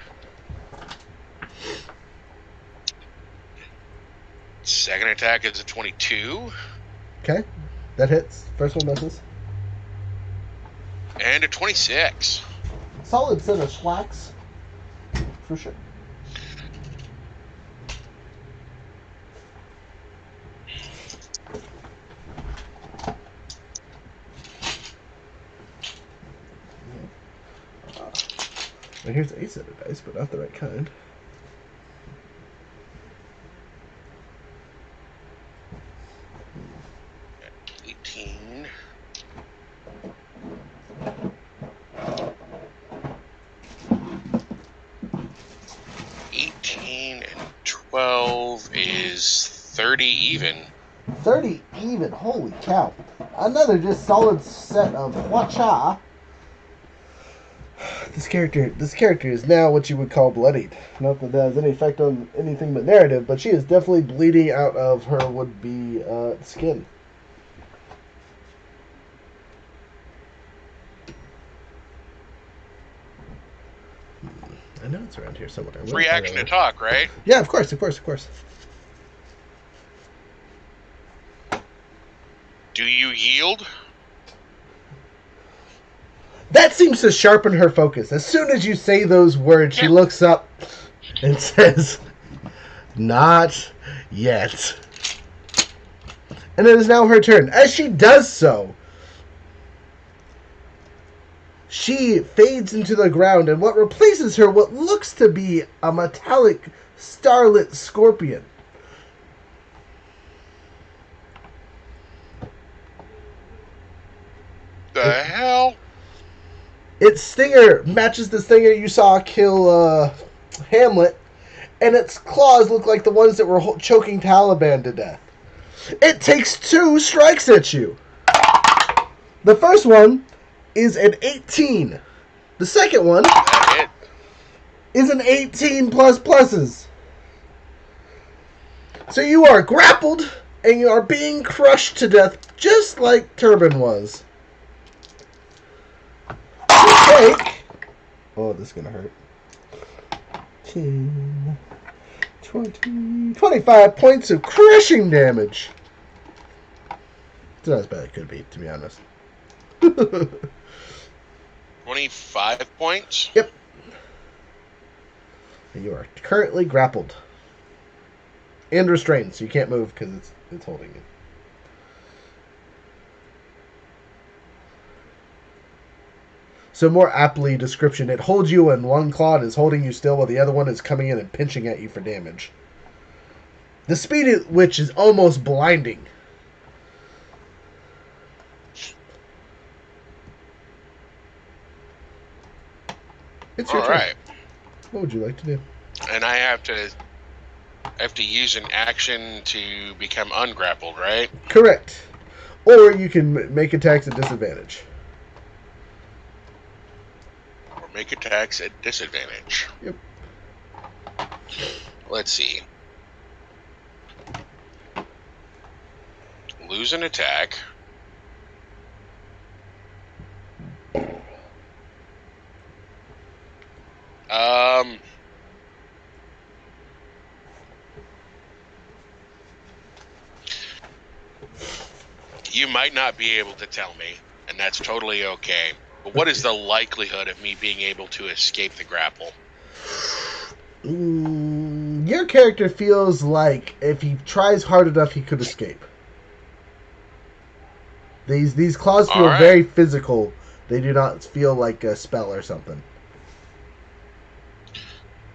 Second attack is a 22. Okay, that hits. First one misses. And a 26. Solid set of slacks, for sure. And here's a set of dice, but not the right kind. $18. And 12 is 30 even. 30 even, holy cow. Another just solid set of hua-cha. This character is now what you would call bloodied. Not that that has any effect on anything but narrative, but she is definitely bleeding out of her would-be skin. I know it's around here somewhere. Free action to talk, right? Yeah, of course. Do you yield? That seems to sharpen her focus. As soon as you say those words, she looks up and says, "Not yet." And it is now her turn. As she does so, she fades into the ground, and what replaces her, what looks to be a metallic, starlit scorpion. The hell? Its stinger matches the stinger you saw kill Hamlet, and its claws look like the ones that were choking Taliban to death. It takes 2 strikes at you. The first one is an 18. The second one is an 18 plus pluses. So you are grappled, and you are being crushed to death, just like Turban was. Take. Oh, this is going to hurt. 10, 20, 25 points of crushing damage. It's not as bad as it could be, to be honest. 25 points? Yep. You are currently grappled. and restrained, so you can't move because it's holding you. So more aptly description, it holds you in one claw and is holding you still while the other one is coming in and pinching at you for damage. The speed at which is almost blinding. It's your All turn. right. What would you like to do? And I have to use an action to become ungrappled, right? Correct. Or you can make attacks at disadvantage. Or make attacks at disadvantage. Yep. Let's see. Lose an attack. You might not be able to tell me, and that's totally okay. But what is the likelihood of me being able to escape the grapple? Your character feels like if he tries hard enough, he could escape. These claws feel very physical. They do not feel like a spell or something.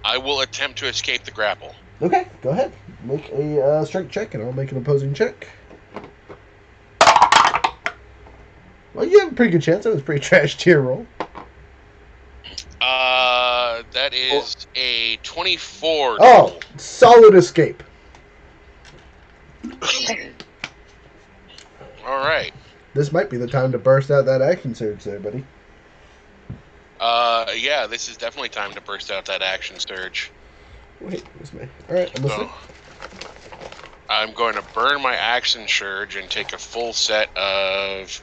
I will attempt to escape the grapple. Okay, go ahead. Make a strength check, and I'll make an opposing check. Well, you have a pretty good chance. That was a pretty trash tier roll. That is a 24. Oh, solid escape. All right. This might be the time to burst out that action surge there, buddy. Yeah, this is definitely time to burst out that action surge. Wait, where's my... Alright, I'm listening. I'm going to burn my action surge and take a full set of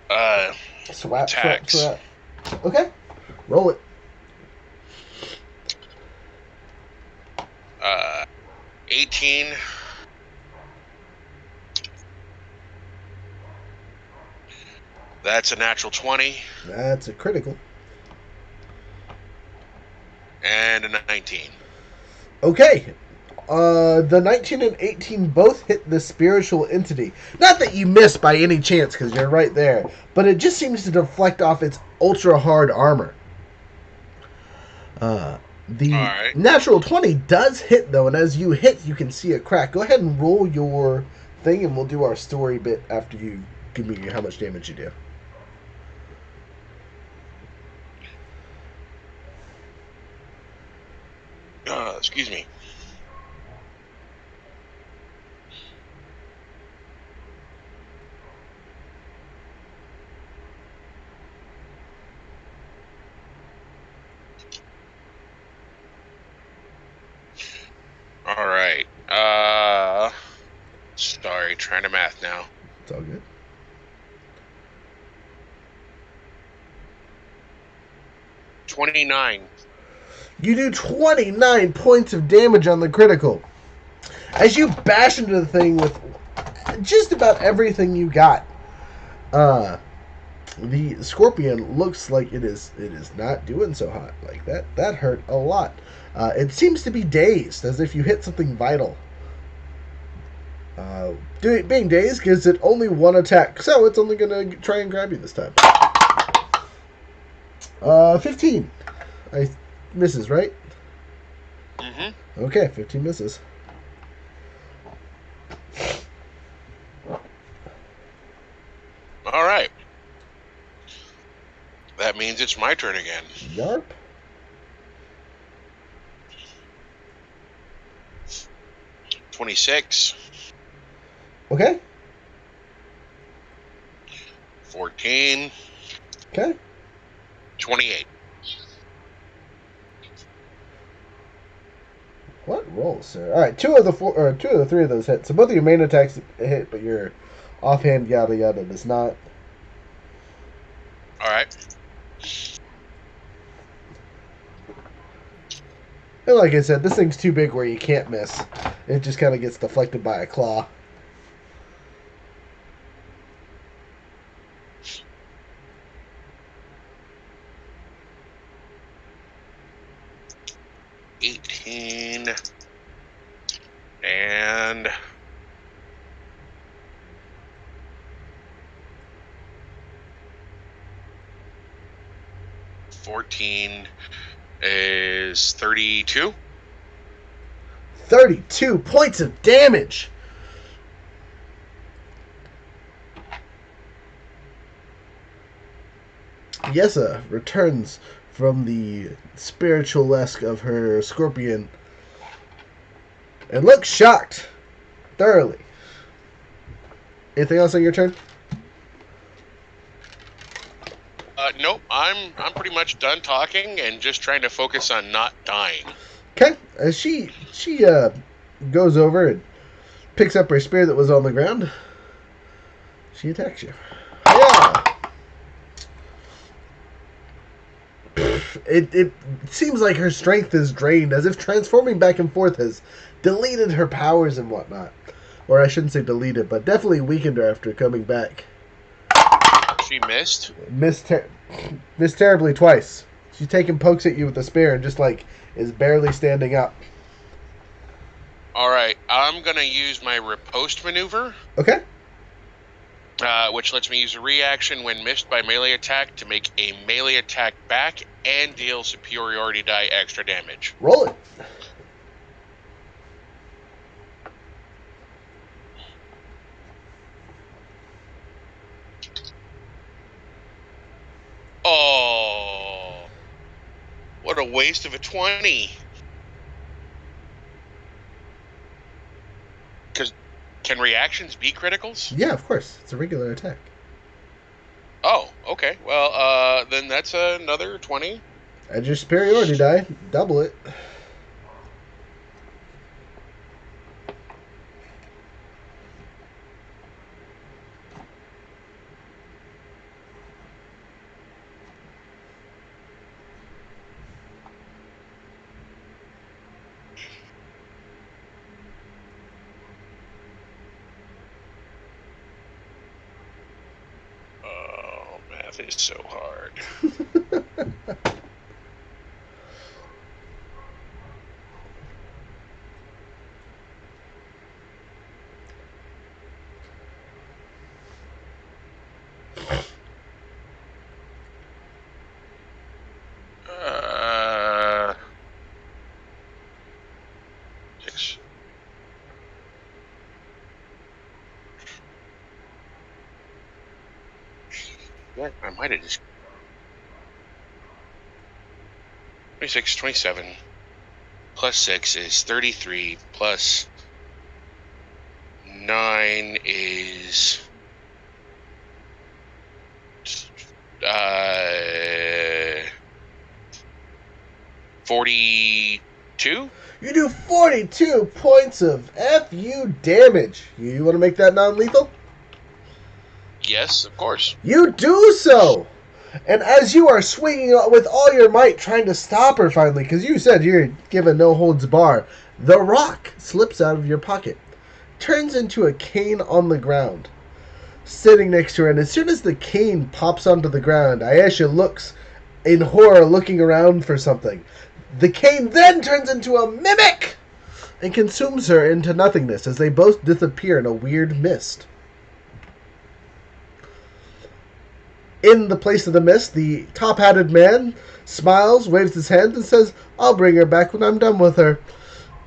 attacks. Swap. Okay, roll it. 18. That's a natural 20. That's a critical. And a 19. Okay. The 19 and 18 both hit the spiritual entity. Not that you miss by any chance, because you're right there, but it just seems to deflect off its ultra hard armor. The natural 20 does hit, though, and as you hit, you can see a crack. Go ahead and roll your thing, and we'll do our story bit after you give me how much damage you do. Excuse me. All right. Sorry, trying to math now. It's all good. $29. You do 29 points of damage on the critical. As you bash into the thing with just about everything you got, the scorpion looks like it is not doing so hot. Like that hurt a lot. It seems to be dazed, as if you hit something vital. Being dazed gives it only one attack, so it's only going to try and grab you this time. 15. Misses, right? Mm-hmm. Okay, 15 misses. All right. That means it's my turn again. Yarp. 26. Okay. 14. Okay. 28. What roll, sir? All right, two of the three of those hit. So both of your main attacks hit, but your offhand yada yada does not. All right. And like I said, this thing's too big where you can't miss. It just kind of gets deflected by a claw. and 14 is 32. 32 points of damage. Yessa returns from the spiritualesque of her scorpion and looks shocked. Thoroughly. Anything else on your turn? Nope. I'm pretty much done talking and just trying to focus on not dying. Okay. As she goes over and picks up her spear that was on the ground, she attacks you. Yeah. It seems like her strength is drained, as if transforming back and forth has deleted her powers and whatnot. Or I shouldn't say deleted, but definitely weakened her after coming back. She missed? Missed terribly twice. She's taking pokes at you with the spear and just is barely standing up. Alright, I'm gonna use my riposte maneuver. Okay. Which lets me use a reaction when missed by melee attack to make a melee attack back and deal superiority die extra damage. Roll it. Oh, what a waste of a 20. Because can reactions be criticals? Yeah, of course. It's a regular attack. Oh, okay. Well, then that's another 20. Add your superiority die. Double it. Oh, math is so hard. Six. Yeah, I might have just 26, 27 plus 6 is 33 plus 9 is 42. You do 42 points of FU damage. You want to make that non-lethal? Yes, of course. You do so! And as you are swinging with all your might, trying to stop her finally, because you said you're given no holds bar, the rock slips out of your pocket, turns into a cane on the ground, sitting next to her, and as soon as the cane pops onto the ground, Ayesha looks in horror, looking around for something. The cane then turns into a mimic and consumes her into nothingness as they both disappear in a weird mist. In the place of the mist, the top-hatted man smiles, waves his hand, and says, "I'll bring her back when I'm done with her,"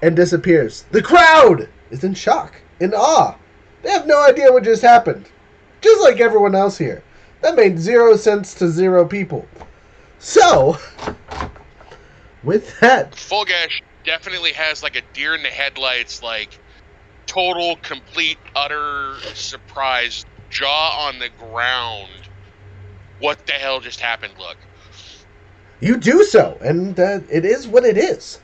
and disappears. The crowd is in shock, in awe. They have no idea what just happened. Just like everyone else here. That made 0 sense to 0 people. So, with that... Fulgash definitely has like a deer in the headlights, like total, complete, utter surprise, jaw on the ground. What the hell just happened, look. You do so, and it is what it is.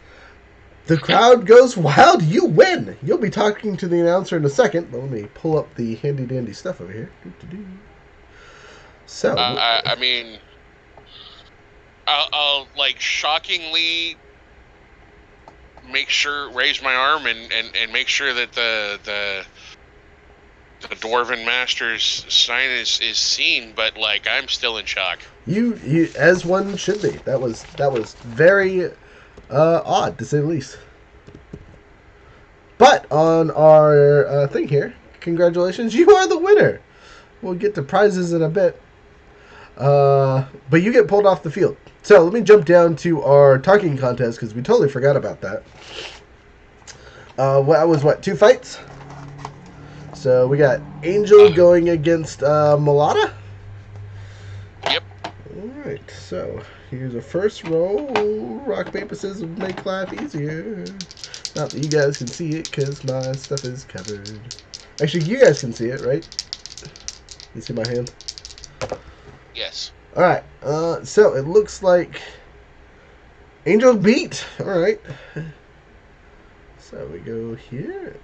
The crowd goes wild, you win! You'll be talking to the announcer in a second, but let me pull up the handy-dandy stuff over here. So... I mean... I'll like shockingly raise my arm and make sure that the Dwarven Master's sign is seen, but like I'm still in shock. You as one should be. That was very odd to say the least. But on our thing here, congratulations, you are the winner. We'll get to prizes in a bit. But you get pulled off the field. So let me jump down to our talking contest because we totally forgot about that. That was what, 2 fights? So we got Angel going against Mulata. Yep. Alright, so here's a first roll. Rock, paper, scissors make life easier. Not that you guys can see it because my stuff is covered. Actually, you guys can see it, right? You see my hand? Yes. Alright, so it looks like Angel beat. Alright. So we go here.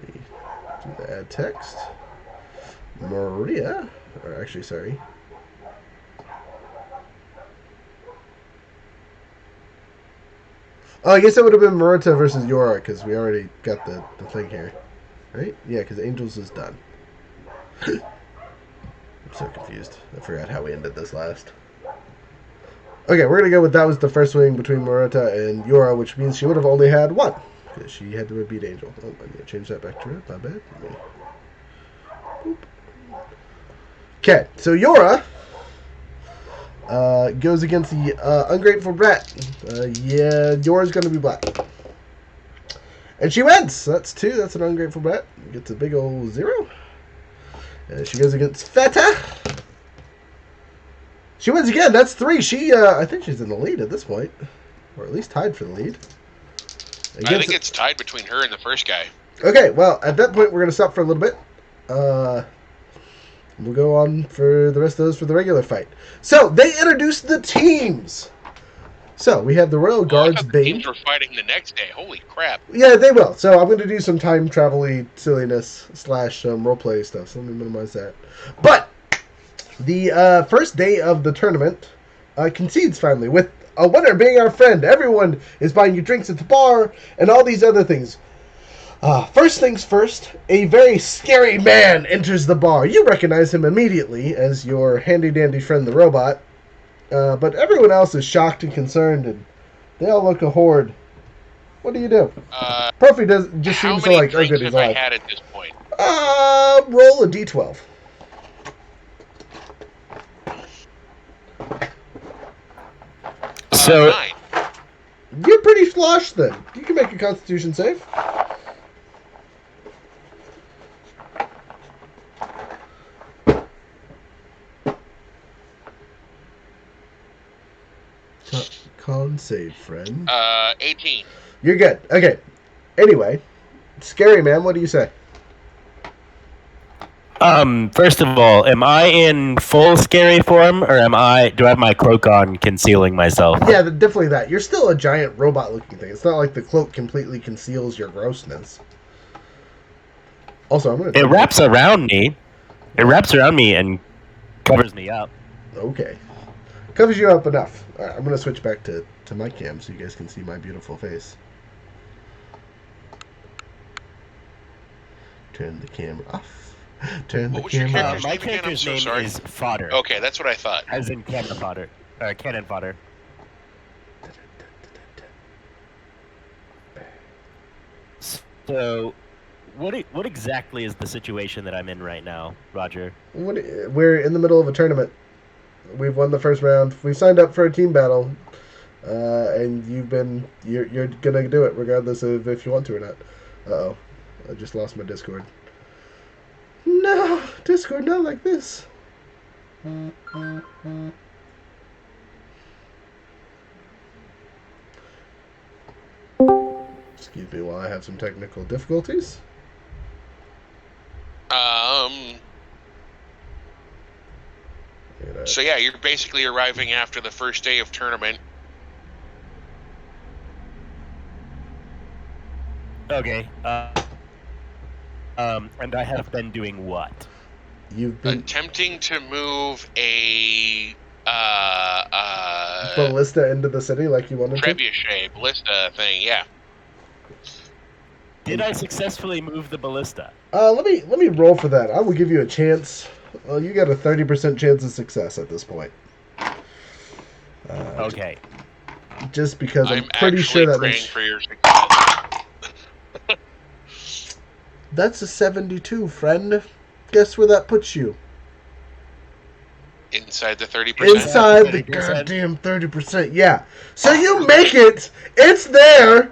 We do the add text. Maria. Or actually, sorry. Oh, I guess that would have been Maruta versus Yora because we already got the thing here. Right? Yeah, because Angels is done. I'm so confused. I forgot how we ended this last. Okay, we're going to go with that was the first swing between Maruta and Yora, which means she would have only had 1. Because she had to beat Angel. Oh, I need to change that back to red. My bad. Boop. Okay, so Yora goes against the Ungrateful Brat. Yeah, Yora's going to be black. And she wins. So that's 2. That's an Ungrateful Brat. Gets a big old 0. She goes against Feta. She wins again. That's 3. She, I think she's in the lead at this point. Or at least tied for the lead. I think it's tied between her and the first guy. Okay, well, at that point, we're going to stop for a little bit. We'll go on for the rest of those for the regular fight. So, they introduced the teams. So, we have the Royal Guards the Bane. teams were fighting the next day. Holy crap. Yeah, they will. So, I'm going to do some time travel-y silliness / roleplay stuff. So, let me minimize that. But, the first day of the tournament concedes finally, with a winner being our friend. Everyone is buying you drinks at the bar and all these other things. First things first, a very scary man enters the bar. You recognize him immediately as your handy-dandy friend, the robot. But everyone else is shocked and concerned, and they all look a horde. What do you do? Perfect just seems to like, oh good, he's alive. How many drinks have I had at this point? Roll a d12. So 9. You're pretty sloshed then. You can make a Constitution save. Con save, friend. 18. You're good. Okay. Anyway, scary man, what do you say? First of all, am I in full scary form, or do I have my cloak on concealing myself? Yeah, definitely that. You're still a giant robot-looking thing. It's not like the cloak completely conceals your grossness. Also, I'm gonna. It wraps around me. It wraps around me and covers me up. Okay. Covers you up enough. All right, I'm gonna switch back to my cam so you guys can see my beautiful face. Turn the camera off. Turn the What was your camera character's off. My name again? I'm character's so name sorry. is Fodder. Okay, that's what I thought. As in cannon fodder. Cannon fodder. So, what exactly is the situation that I'm in right now, Roger? We're in the middle of a tournament. We've won the first round. We've signed up for a team battle, and you're gonna do it regardless of if you want to or not. Uh-oh, I just lost my Discord. No, Discord, not like this. Excuse me while I have some technical difficulties. So yeah, you're basically arriving after the first day of tournament. Okay. And I have been doing what? You've been Attempting to move a ballista into the city like you wanted to. trebuchet ballista thing, yeah. Did I successfully move the ballista? Let me roll for that. I will give you a chance. Well, you got a 30% chance of success at this point. Okay. Just because I'm pretty actually sure that praying makes. for your success. That's a 72, friend. Guess where that puts you? Inside the 30%. Inside the 30%. goddamn 30%. Yeah. So you make it. It's there.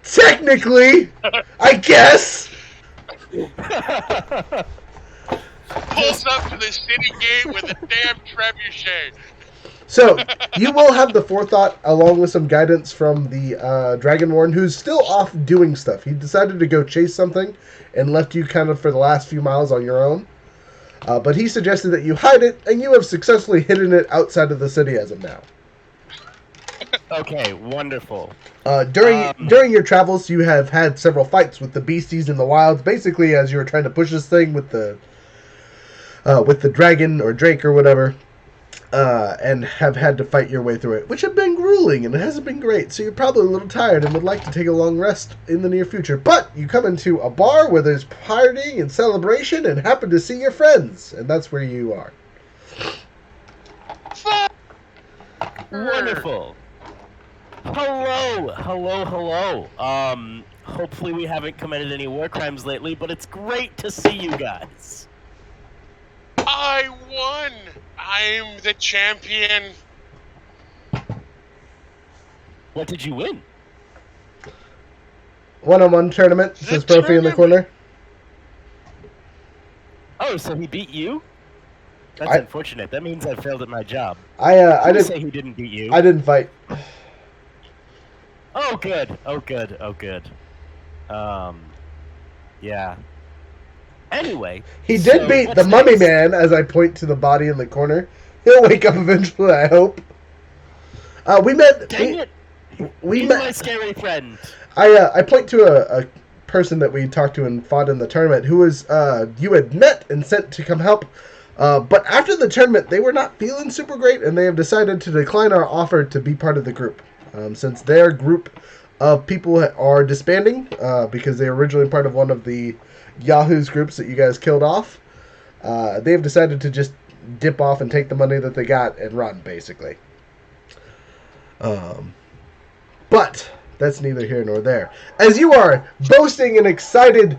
Technically, I guess. Pulls up to the city gate with a damn trebuchet. So you will have the forethought, along with some guidance from the Dragonborn, who's still off doing stuff. He decided to go chase something and left you kind of for the last few miles on your own. But he suggested that you hide it, and you have successfully hidden it outside of the city as of now. Okay, wonderful. During your travels, you have had several fights with the beasties in the wilds. Basically, as you were trying to push this thing with the dragon or drake or whatever, and have had to fight your way through it, which have been grueling and it hasn't been great. So you're probably a little tired and would like to take a long rest in the near future. But you come into a bar where there's partying and celebration, and happen to see your friends, and that's where you are. Wonderful. Hello. Hopefully we haven't committed any war crimes lately, but it's great to see you guys. I won. I'm the champion. What did you win? One-on-one tournament, says Profi in the corner. Oh, so he beat you? That's unfortunate. That means I failed at my job. I didn't say he didn't beat you. I didn't fight. Oh, good. Yeah. Anyway. He did beat the mummy man, as I point to the body in the corner. He'll wake up eventually, I hope. We met... Dang it! We met my scary friend. I point to a person that we talked to and fought in the tournament who was you had met and sent to come help. But after the tournament, they were not feeling super great, and they have decided to decline our offer to be part of the group. Since their group of people are disbanding, because they were originally part of one of the Yahoo's groups that you guys killed off, they have decided to just dip off and take the money that they got and run, basically. But that's neither here nor there. As you are boasting and excited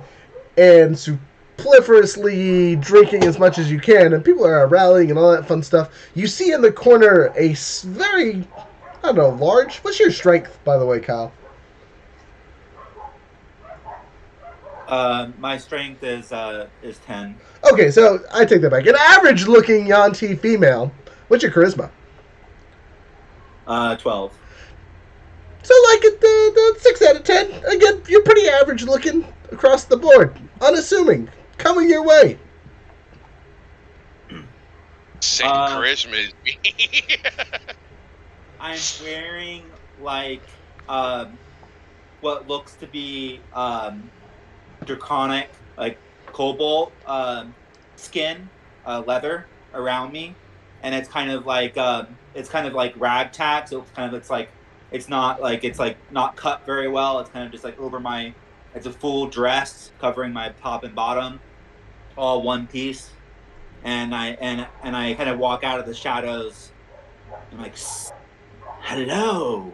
and superfluously drinking as much as you can, and people are rallying and all that fun stuff, you see in the corner a very, I don't know, large... What's your strength, by the way, Kyle? My strength is 10. Okay, so I take that back. An average-looking Yanti female. What's your charisma? 12. So, like, the 6 out of 10. Again, you're pretty average-looking across the board. Unassuming. Coming your way. Same charisma as me. I'm wearing, like, what looks to be draconic, like, cobalt skin, leather around me. And it's kind of like ragtag, so it's not cut very well. It's kind of just like over my, it's a full dress covering my top and bottom, all one piece. And I kind of walk out of the shadows. I'm like, hello,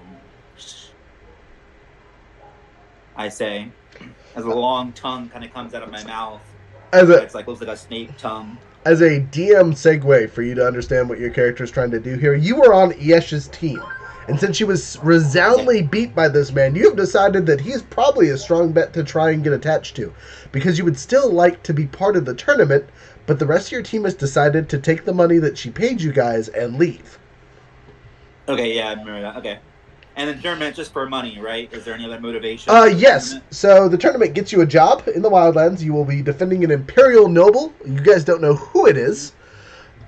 I say, as a long tongue kind of comes out of my mouth. Looks like a snake tongue. As a DM segue for you to understand what your character is trying to do here, you were on Iesh's team. And since she was resoundingly beat by this man, you have decided that he's probably a strong bet to try and get attached to. Because you would still like to be part of the tournament, but the rest of your team has decided to take the money that she paid you guys and leave. Okay, yeah, I remember that. Okay. And the tournament just for money, right? Is there any other motivation? Yes. So the tournament gets you a job in the Wildlands. You will be defending an Imperial noble. You guys don't know who it is.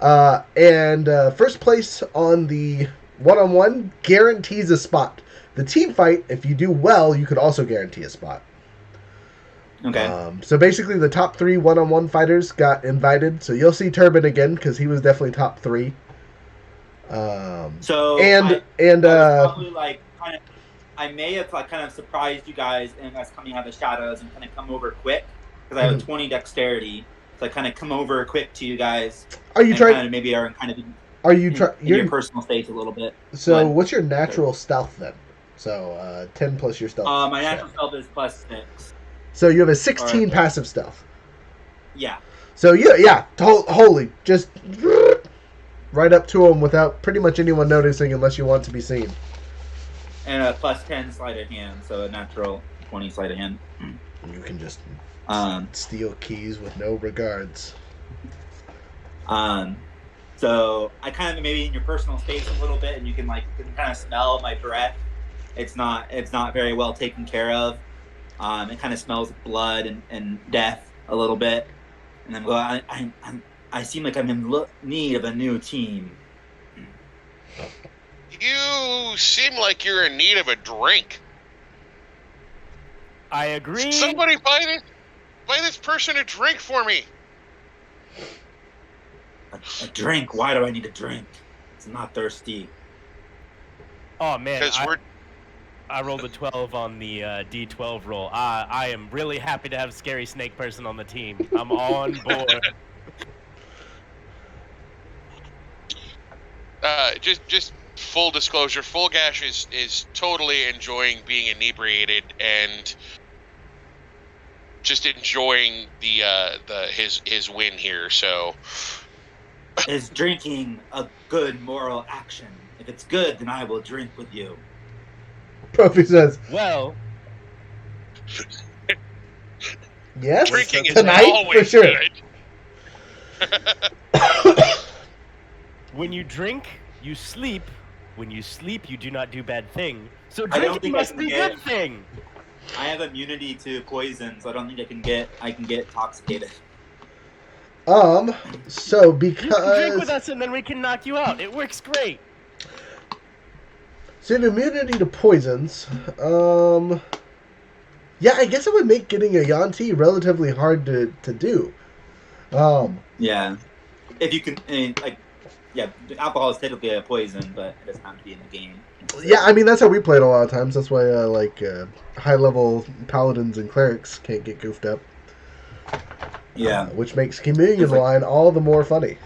And first place on the one-on-one guarantees a spot. The team fight, if you do well, you could also guarantee a spot. Okay. So basically the top 3 one-on-one fighters got invited. So you'll see Turbin again, because he was definitely top 3. I may have kind of surprised you guys and us coming out of the shadows and kind of come over quick because I have a 20 dexterity, so I kind of come over quick to you guys. Are you trying? Kind of maybe are kind of. Are you trying? Your personal space a little bit. So what's your natural stealth then? So 10 plus your stealth. My natural stealth is +6. So you have a 16 passive stealth. Yeah. So holy, just right up to him without pretty much anyone noticing unless you want to be seen. And a +10 sleight of hand, so a natural 20 sleight of hand. You can just steal keys with no regards. So I kind of maybe in your personal space a little bit, and you can kind of smell my breath. It's not very well taken care of. It kind of smells of blood and death a little bit. And I'm going, I seem like I'm in need of a new team. You seem like you're in need of a drink. I agree. Somebody buy this person a drink for me. A drink? Why do I need a drink? I'm not thirsty. Oh man, Because I rolled a 12 on the D12 roll. I am really happy to have Scary Snake Person on the team. I'm on board. Just full disclosure, Fulgash is totally enjoying being inebriated and just enjoying his win here. So, Is drinking a good moral action? If it's good, then I will drink with you. Profi says, Well, yes, drinking is tonight always for sure. good. when you drink, you sleep. When you sleep, you do not do bad thing. So I don't drinking think I must can be get- good thing. I have immunity to poison, so I don't think I can get intoxicated. So You can drink with because us and then we can knock you out. It works great. so you have immunity to poisons. Yeah, I guess it would make getting a Yanti relatively hard to do. Yeah. If you can, alcohol is typically a poison, but it doesn't have to be in the game. Yeah, I mean that's how we played a lot of times. That's why high level paladins and clerics can't get goofed up. Yeah. Which makes Communion It's like- line all the more funny.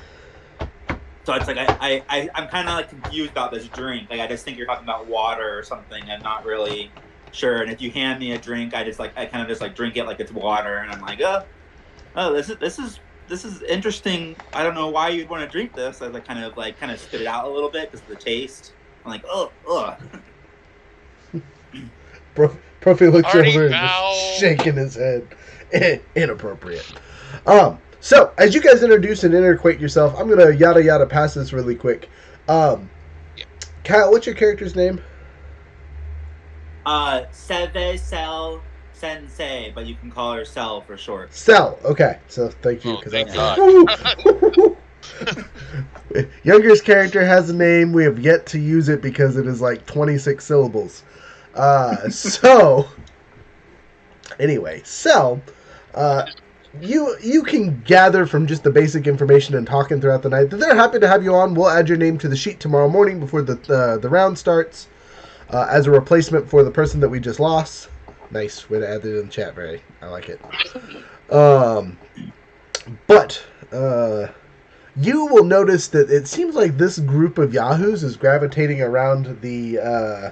So it's like I'm kind of confused about this drink. I just think you're talking about water or something. I'm not really sure. And if you hand me a drink, I kind of just drink it like it's water, and I'm like, oh, this is interesting. I don't know why you'd want to drink this. I kind of spit it out a little bit because of the taste. I'm like, ugh. Profi looks Artie over and Val. just shaking his head. Inappropriate. So as you guys introduce and interquate yourself, I'm gonna yada pass this really quick. Kyle, what's your character's name? Seve Cell Sensei, but you can call her Cell for short. Cell. Okay, so thank you. Oh, thank God. Younger's character has a name. We have yet to use it because it is 26 syllables. So anyway, Cell. You can gather from just the basic information and talking throughout the night that they're happy to have you on. We'll add your name to the sheet tomorrow morning before the round starts as a replacement for the person that we just lost. Nice way to add it in the chat, Barry. I like it. But you will notice that it seems like this group of yahoos is gravitating around the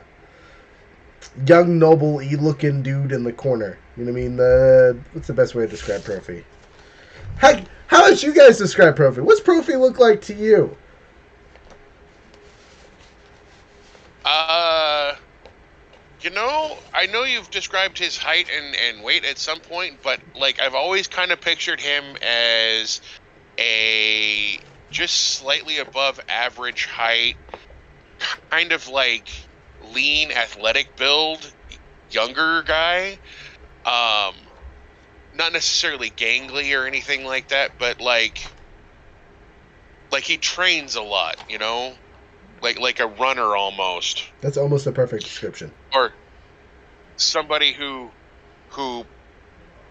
young, noble-y looking dude in the corner. You know what I mean? What's the best way to describe Profi? How would you guys describe Profi? What's Profi look like to you? I know you've described his height and weight at some point, but I've always kind of pictured him as a just slightly above average height, kind of lean, athletic build, younger guy. Not necessarily gangly or anything like that, but he trains a lot, you know? Like a runner almost. That's almost a perfect description. Or somebody who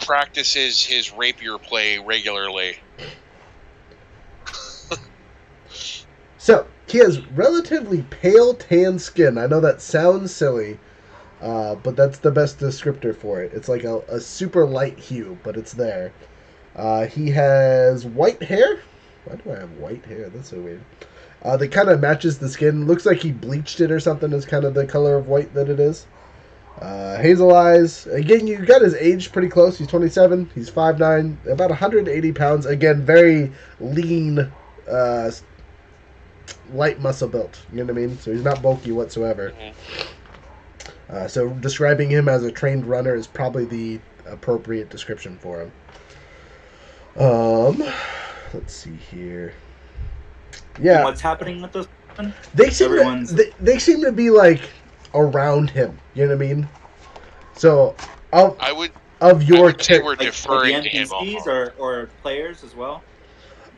practices his rapier play regularly. So, he has relatively pale tan skin. I know that sounds silly, but that's the best descriptor for it. It's like a super light hue, but it's there. He has white hair. Why do I have white hair? That's so weird. That kind of matches the skin. Looks like he bleached it or something is kind of the color of white that it is. Hazel eyes. Again, you got his age pretty close. He's 27. He's 5'9", about 180 pounds. Again, very lean, light muscle built. You know what I mean? So he's not bulky whatsoever. So describing him as a trained runner is probably the appropriate description for him. Let's see here. Yeah. And what's happening with this person? They seem to be like around him. You know what I mean? So of I would your say we're Like the deferring to him. NPCs almost. or players as well?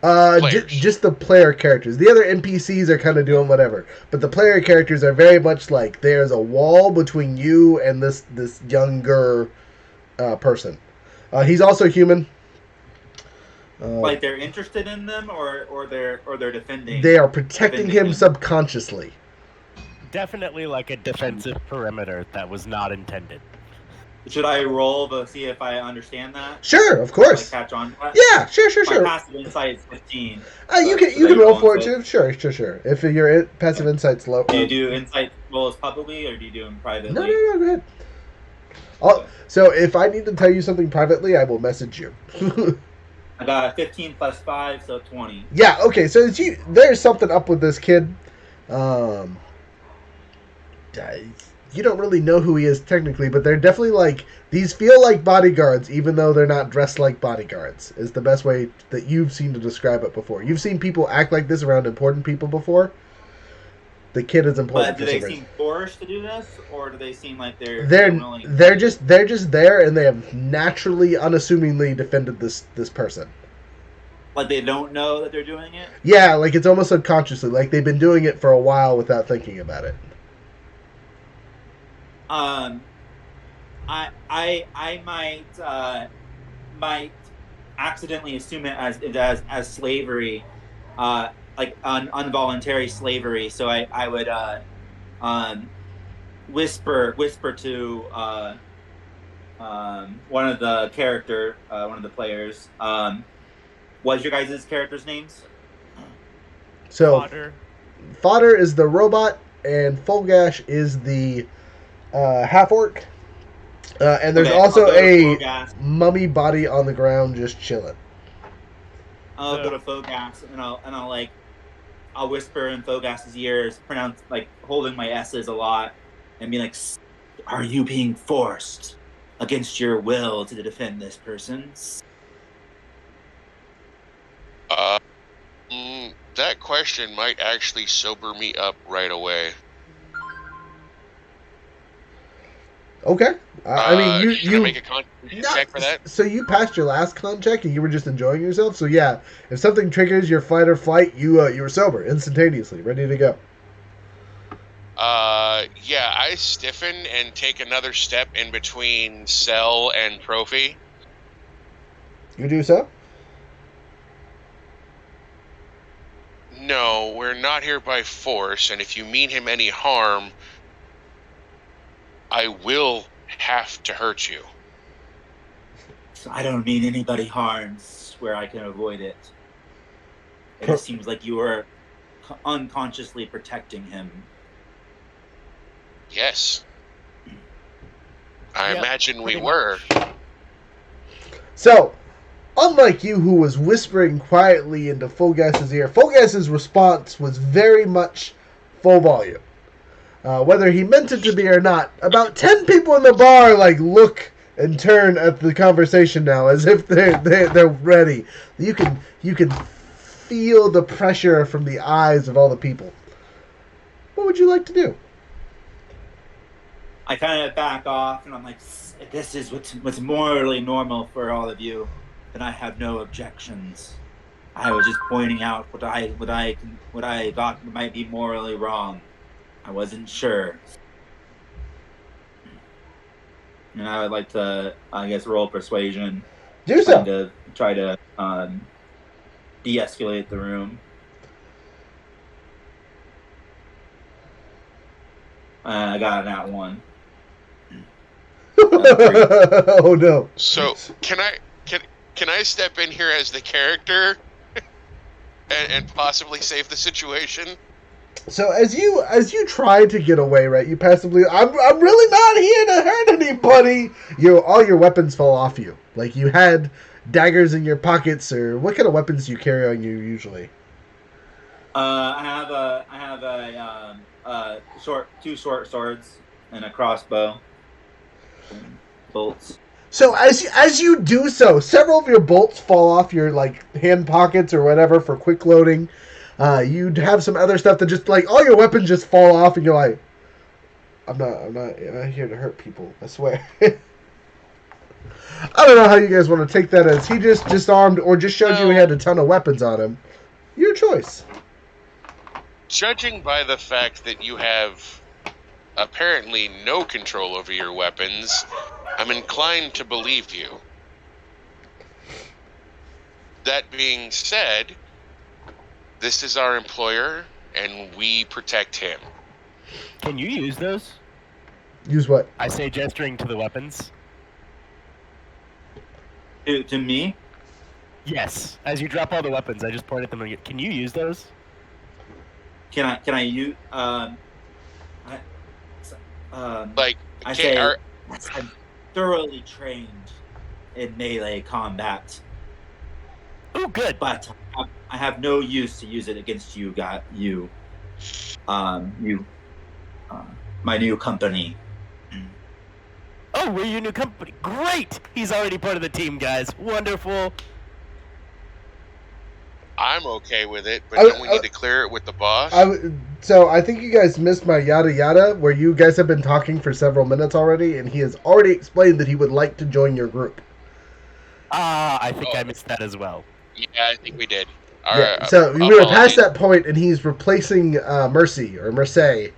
Players. Just the player characters. The other NPCs are kind of doing whatever, but the player characters are very much like there's a wall between you and this younger person. He's also human. Like they're interested in them, or they're defending. They are protecting him subconsciously. Definitely like a defensive perimeter that was not intended. Should I roll to see if I understand that? Sure, of course. Like catch on to that? Yeah, sure. My passive insight is 15. You can roll for it too. Sure. If your passive insight's low. Do you do insight rolls publicly, or do you do them privately? No, go ahead. So if I need to tell you something privately, I will message you. I got a 15 plus 5, so 20. Yeah, okay, so there's something up with this kid. You don't really know who he is technically, but they're definitely like, these feel like bodyguards, even though they're not dressed like bodyguards, is the best way that you've seen to describe it before. You've seen people act like this around important people before. The kid is important. But do they seem forced to do this, or do they seem like they're just there, and they have naturally, unassumingly defended this person. Like they don't know that they're doing it? Yeah, like it's almost subconsciously, like they've been doing it for a while without thinking about it. I might accidentally assume it as slavery, like involuntary slavery. So I would whisper to one of the players. What's your guys' characters' names? So Fodder is the robot, and Fulgash is the half orc. And there's also a mummy body on the ground just chilling. I'll go to Fulgash and I'll whisper in Fulgash's ears, pronounce like holding my S's a lot, and be like, "Are you being forced against your will to defend this person?" That question might actually sober me up right away. Okay. I mean, you make a constitution check for that. So you passed your last con check and you were just enjoying yourself. So yeah, if something triggers your fight or flight, you were sober instantaneously, ready to go. Yeah, I stiffen and take another step in between Cell and Trophy. You do so? No, we're not here by force, and if you mean him any harm, I will have to hurt you. So I don't mean anybody harms where I can avoid it. It just seems like you are unconsciously protecting him. Yes. I imagine we were. So, unlike you who was whispering quietly into Fulgash's ear, Fulgash's response was very much full volume. Whether he meant it to be or not, about 10 people in the bar look and turn at the conversation now as if they're ready. You can feel the pressure from the eyes of all the people. What would you like to do? I kind of back off and I'm like, if this is what's morally normal for all of you, then I have no objections. I was just pointing out what I thought might be morally wrong. I wasn't sure. And I would like to, I guess, roll persuasion. Do so. To try to de-escalate the room. I got an at 1. Oh no. So can I step in here as the character and possibly save the situation? So as you try to get away, right? You passively, I'm really not here to hurt anybody. All your weapons fall off you. Like you had daggers in your pockets, or what kind of weapons do you carry on you usually? I have two short swords and a crossbow and bolts. So as you do so, several of your bolts fall off your like hand pockets or whatever for quick loading. You'd have some other stuff that just like all your weapons just fall off, and you're like, I'm not here to hurt people. I swear. I don't know how you guys want to take that as he just disarmed or just showed you he had a ton of weapons on him. Your choice. Judging by the fact that you have apparently no control over your weapons, I'm inclined to believe you. That being said, this is our employer, and we protect him. Can you use those? Use what? I say gesturing to the weapons. To me? Yes. As you drop all the weapons, I just point at them and can you use those? Can I use I say I'm thoroughly trained in melee combat. Oh, good. But I have no use to use it against you, my new company. Oh, we're your new company. Great! He's already part of the team, guys. Wonderful. I'm okay with it, but don't we need to clear it with the boss? So I think you guys missed my yada yada, where you guys have been talking for several minutes already, and he has already explained that he would like to join your group. I think I missed that as well. Yeah, I think we did. So we were past that point, and he's replacing Mercy or Mercedes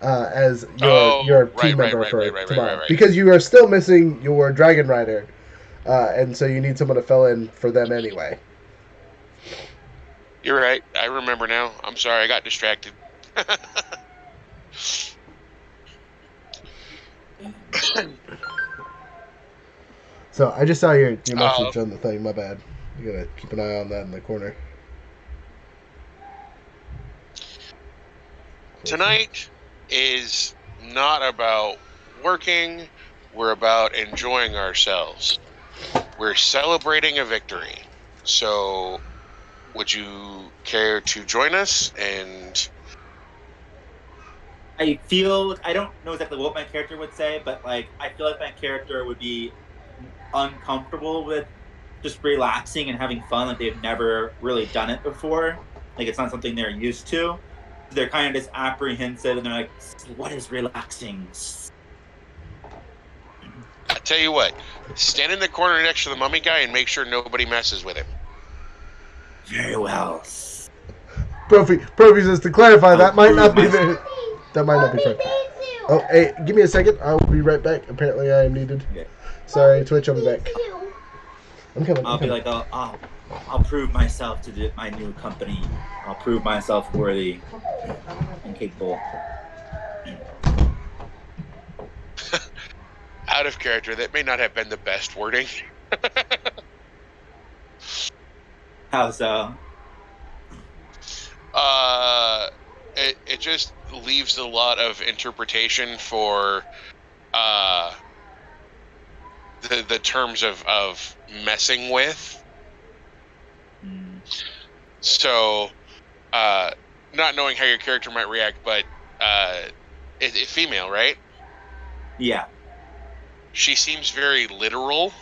as your team member for tomorrow, because you are still missing your Dragon Rider, and so you need someone to fill in for them anyway. You're right. I remember now. I'm sorry. I got distracted. So I just saw your message on the thing. My bad. You gotta keep an eye on that in the corner. Tonight is not about working. We're about enjoying ourselves. We're celebrating a victory. So, would you care to join us? And I don't know exactly what my character would say, but like I feel like my character would be uncomfortable with just relaxing and having fun. Like they've never really done it before. Like it's not something they're used to. They're kind of just apprehensive, and they're like, "What is relaxing?" I tell you what, stand in the corner next to the mummy guy and make sure nobody messes with him. Very well. Profi says to clarify that might not be fair. Oh, hey, give me a second. I'll be right back. Apparently, I am needed. Okay. Sorry, Twitch. I'll be back. I'm coming. I'll be like, I'll prove myself to my new company. I'll prove myself worthy and capable. Out of character, that may not have been the best wording. How so? It just leaves a lot of interpretation for the terms of messing with. So, not knowing how your character might react, but it's female, right? Yeah. She seems very literal.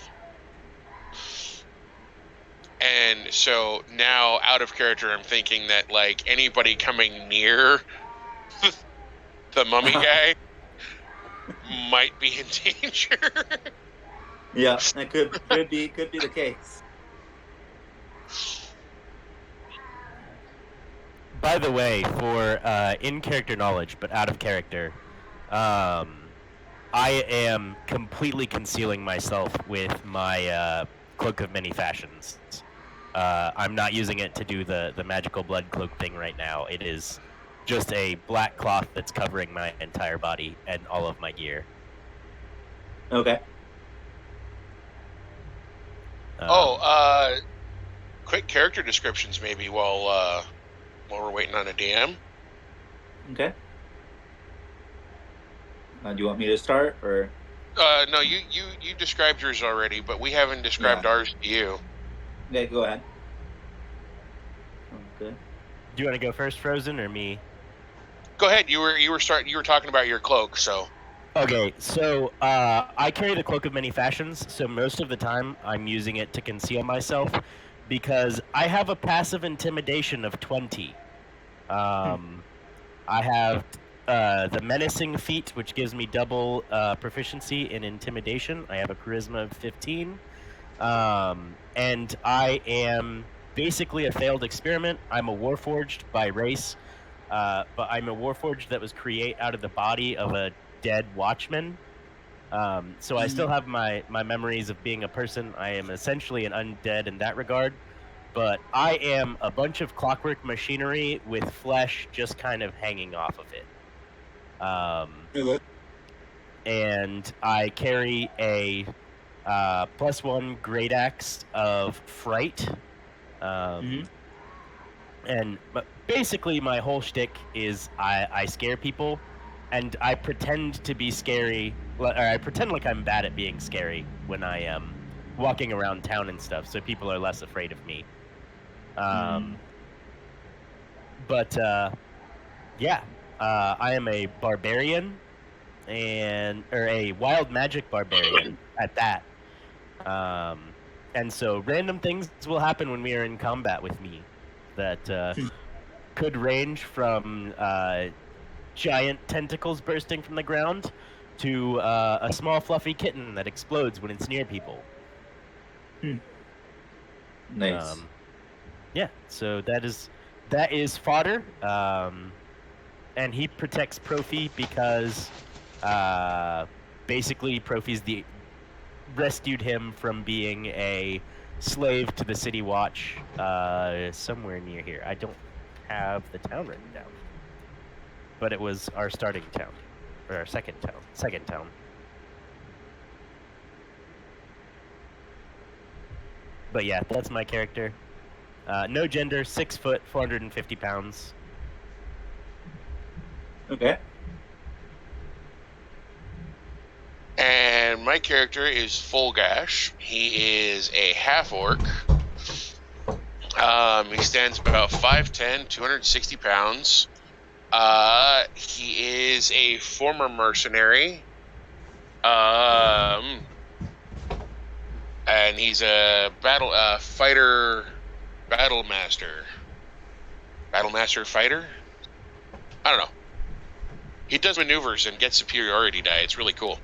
And so now, out of character, I'm thinking that, like, anybody coming near the mummy guy might be in danger. Yeah, that could be the case. By the way, for in-character knowledge, but out of character, I am completely concealing myself with my Cloak of Many Fashions. I'm not using it to do the magical blood cloak thing right now. It is just a black cloth that's covering my entire body and all of my gear. Okay. Quick character descriptions maybe while we're waiting on a DM. Okay. Do you want me to start, or? No, you described yours already, but we haven't described ours to you. Okay, go ahead. Okay. Do you want to go first, Frozen, or me? Go ahead. You were talking about your cloak, so. Okay, so I carry the Cloak of Many Fashions, so most of the time I'm using it to conceal myself because I have a passive intimidation of 20. I have the Menacing feat, which gives me double proficiency in intimidation. I have a charisma of 15. And I am basically a failed experiment. I'm a Warforged by race, but I'm a Warforged that was created out of the body of a dead Watchman. So I still have my memories of being a person. I am essentially an undead in that regard, but I am a bunch of clockwork machinery with flesh just kind of hanging off of it. And I carry a +1 great axe of fright. And basically my whole shtick is I scare people, and I pretend to be scary, or I pretend like I'm bad at being scary when I am walking around town and stuff, so people are less afraid of me. But yeah, I am a barbarian, or a wild magic barbarian at that. And so random things will happen when we are in combat with me that could range from giant tentacles bursting from the ground to a small fluffy kitten that explodes when it's near people. Nice. Yeah, so that is fodder. And he protects Profi because basically Profi's rescued him from being a slave to the City Watch somewhere near here. I don't have the town written down, but it was our starting town, or our second town. But yeah, that's my character. No gender, 6 foot, 450 pounds. Okay. And my character is Fulgash. He is a half-orc. He stands about 5'10", 260 pounds. He is a former mercenary. And he's a fighter, battle master fighter. I don't know. He does maneuvers and gets superiority die. It's really cool.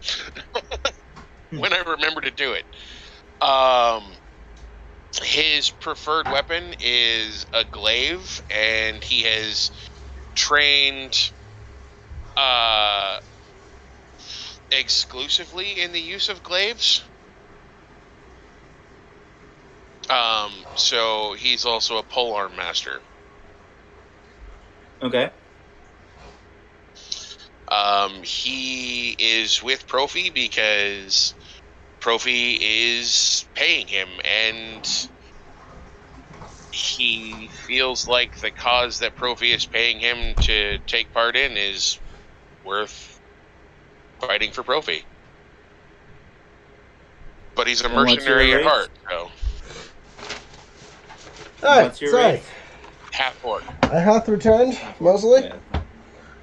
When I remember to do it. His preferred weapon is a glaive, and he has trained exclusively in the use of glaives. So he's also a polearm master. Okay. He is with Profi because Profi is paying him, and he feels like the cause that Profi is paying him to take part in is worth fighting for Profi. But he's a mercenary at heart, so. Alright, What's your sorry. race? Half-orc. I hath returned, mostly. Yeah.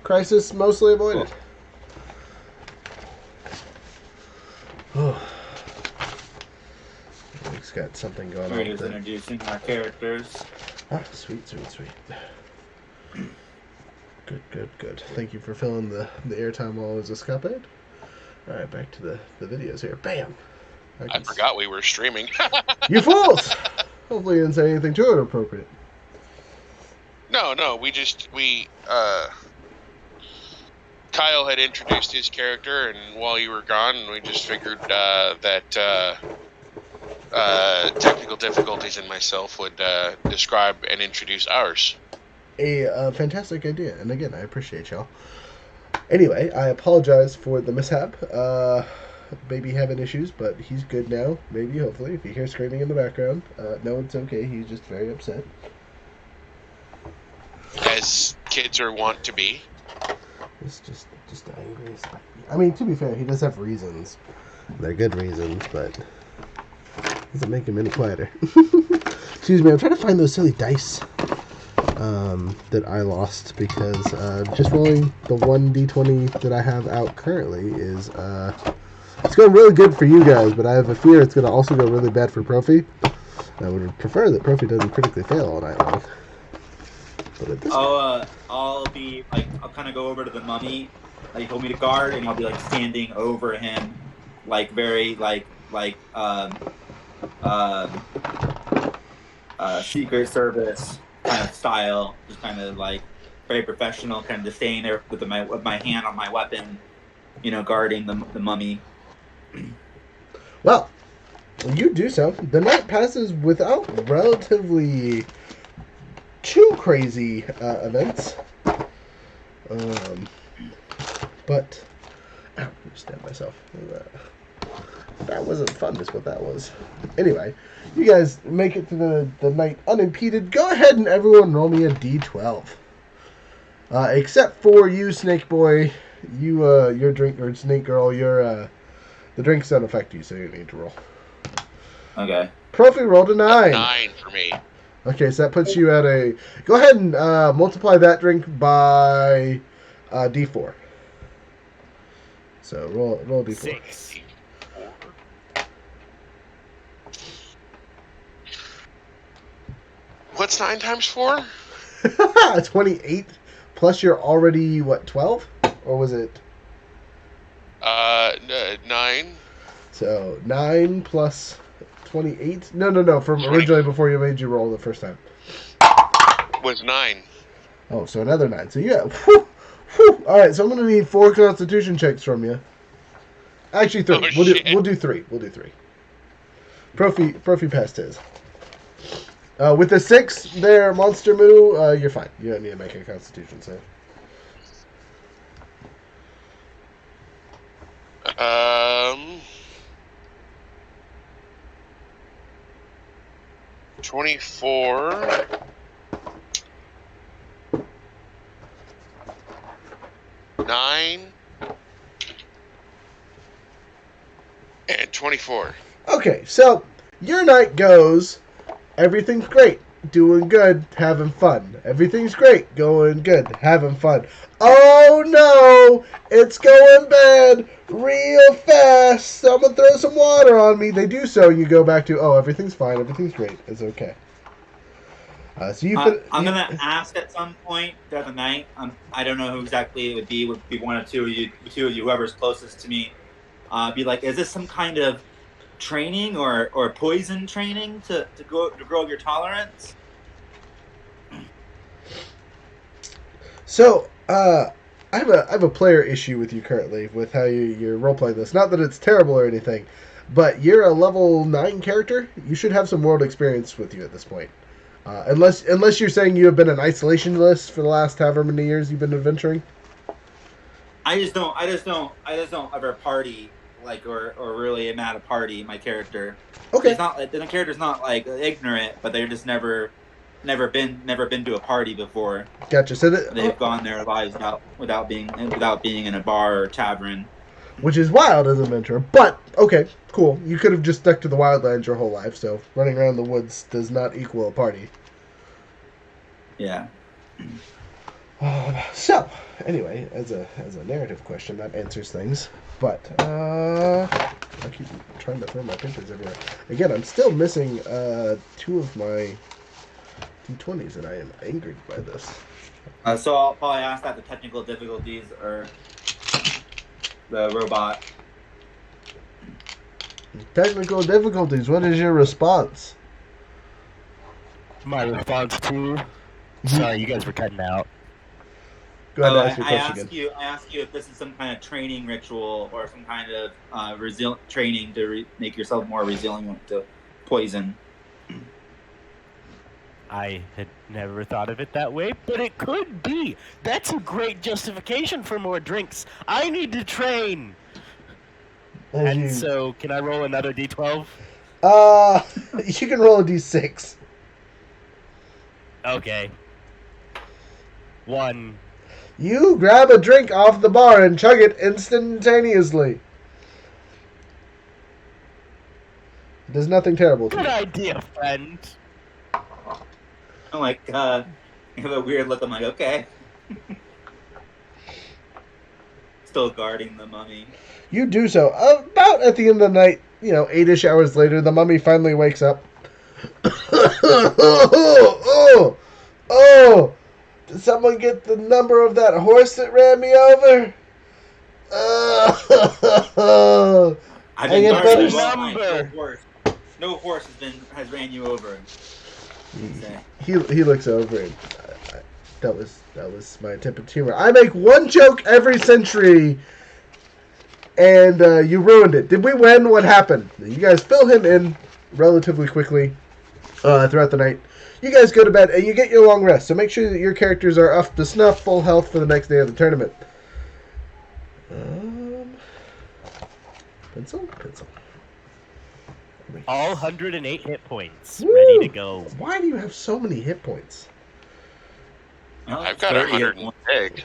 Crisis mostly avoided. Luke's got something going on. He was introducing our characters. Ah, sweet. Good. Thank you for filling the airtime while I was escapade. Alright, back to the videos here. Bam! I forgot we were streaming. You fools! Hopefully you didn't say anything too inappropriate. No, Kyle had introduced his character, and while you were gone, we just figured that technical difficulties and myself would describe and introduce ours. A fantastic idea, and again, I appreciate y'all. Anyway, I apologize for the mishap. Baby having issues, but he's good now. Maybe, hopefully. If you hear screaming in the background, no, it's okay. He's just very upset. As kids are wont to be. It's just angry. I mean, to be fair, he does have reasons. They're good reasons, but doesn't make him any quieter. Excuse me, I'm trying to find those silly dice that I lost because just rolling the 1d20 that I have out currently is it's going really good for you guys, but I have a fear it's going to also go really bad for Profi. I would prefer that Profi doesn't critically fail all night long. But at this I'll be like, I'll kind of go over to the mummy that he told me to guard, and I'll be like standing over him, like very Secret Service kind of style, just kind of like very professional, kind of just staying there with my hand on my weapon, guarding the mummy. Well, you do so. The night passes without relatively too crazy events. But I stabbed myself. That wasn't fun, is what that was. Anyway, you guys make it to the night unimpeded. Go ahead and everyone roll me a d12. Except for you, Snake Boy. Your drink, or Snake Girl, the drinks don't affect you, so you need to roll. Okay. Profi rolled a 9. 9 for me. Okay, so that puts you at a... Go ahead and multiply that drink by d4. So roll d4. 6. What's 9 times 4? 28 plus you're already, 12? Or was it... 9. So 9 plus 28? No, from originally before you made your roll the first time. Was 9. Oh, so another 9. So yeah, whew. Alright, so I'm going to need 4 constitution checks from you. Actually 3. Oh, we'll do 3. Profi passed his. With the 6 there, Monster Moo, you're fine. You don't need to make a constitution save. 24. 9. And 24. Okay, so your night goes, everything's great, doing good, having fun. Everything's great, going good, having fun. Oh no, it's going bad real fast. Someone throw some water on me. They do so, and you go back to, everything's fine, everything's great, it's okay. I'm gonna ask at some point throughout the night. I don't know who exactly it would be. Would be one or two of you, whoever's closest to me. Be like, is this some kind of training or poison training to grow your tolerance? So, I have a player issue with you currently with how you're role playing this. Not that it's terrible or anything, but you're a level 9 character. You should have some world experience with you at this point. Unless you're saying you have been an isolationist for the last however many years you've been adventuring. I just don't ever party or really am at a party. My character. Okay. It's not the character's not ignorant, but they're just never been to a party before. Gotcha. So they've gone their lives without being in a bar or tavern. Which is wild as an adventurer, but okay, cool. You could have just stuck to the wildlands your whole life, so running around the woods does not equal a party. Yeah. So, anyway, as a narrative question, that answers things. But I keep trying to throw my papers everywhere. Again, I'm still missing 2 of my d20s, and I am angered by this. So I'll probably ask that the technical difficulties are the robot. Technical difficulties. What is your response? My response to... Sorry, you guys were cutting out. Go ahead and ask your question again. I ask you if this is some kind of training ritual or some kind of training to make yourself more resilient to poison. I had never thought of it that way, but it could be. That's a great justification for more drinks. I need to train. So, can I roll another d12? You can roll a d6. Okay. 1. You grab a drink off the bar and chug it instantaneously. It does nothing terrible to Good you. idea, friend. I'm like, I have a weird look. I'm like, okay. Still guarding the mummy. You do so. About at the end of the night, 8-ish hours later, the mummy finally wakes up. Oh! Did someone get the number of that horse that ran me over? I've I been get guarding better. you all night. Number. No horse has ran you over. He looks over and that was my attempt at humor. I make one joke every century, and you ruined it. Did we win? What happened? You guys fill him in relatively quickly throughout the night. You guys go to bed and you get your long rest. So make sure that your characters are up to snuff, full health for the next day of the tournament. Pencil. All 108 hit points, Woo! ready to go. Why do you have so many hit points? I've got 100 egg.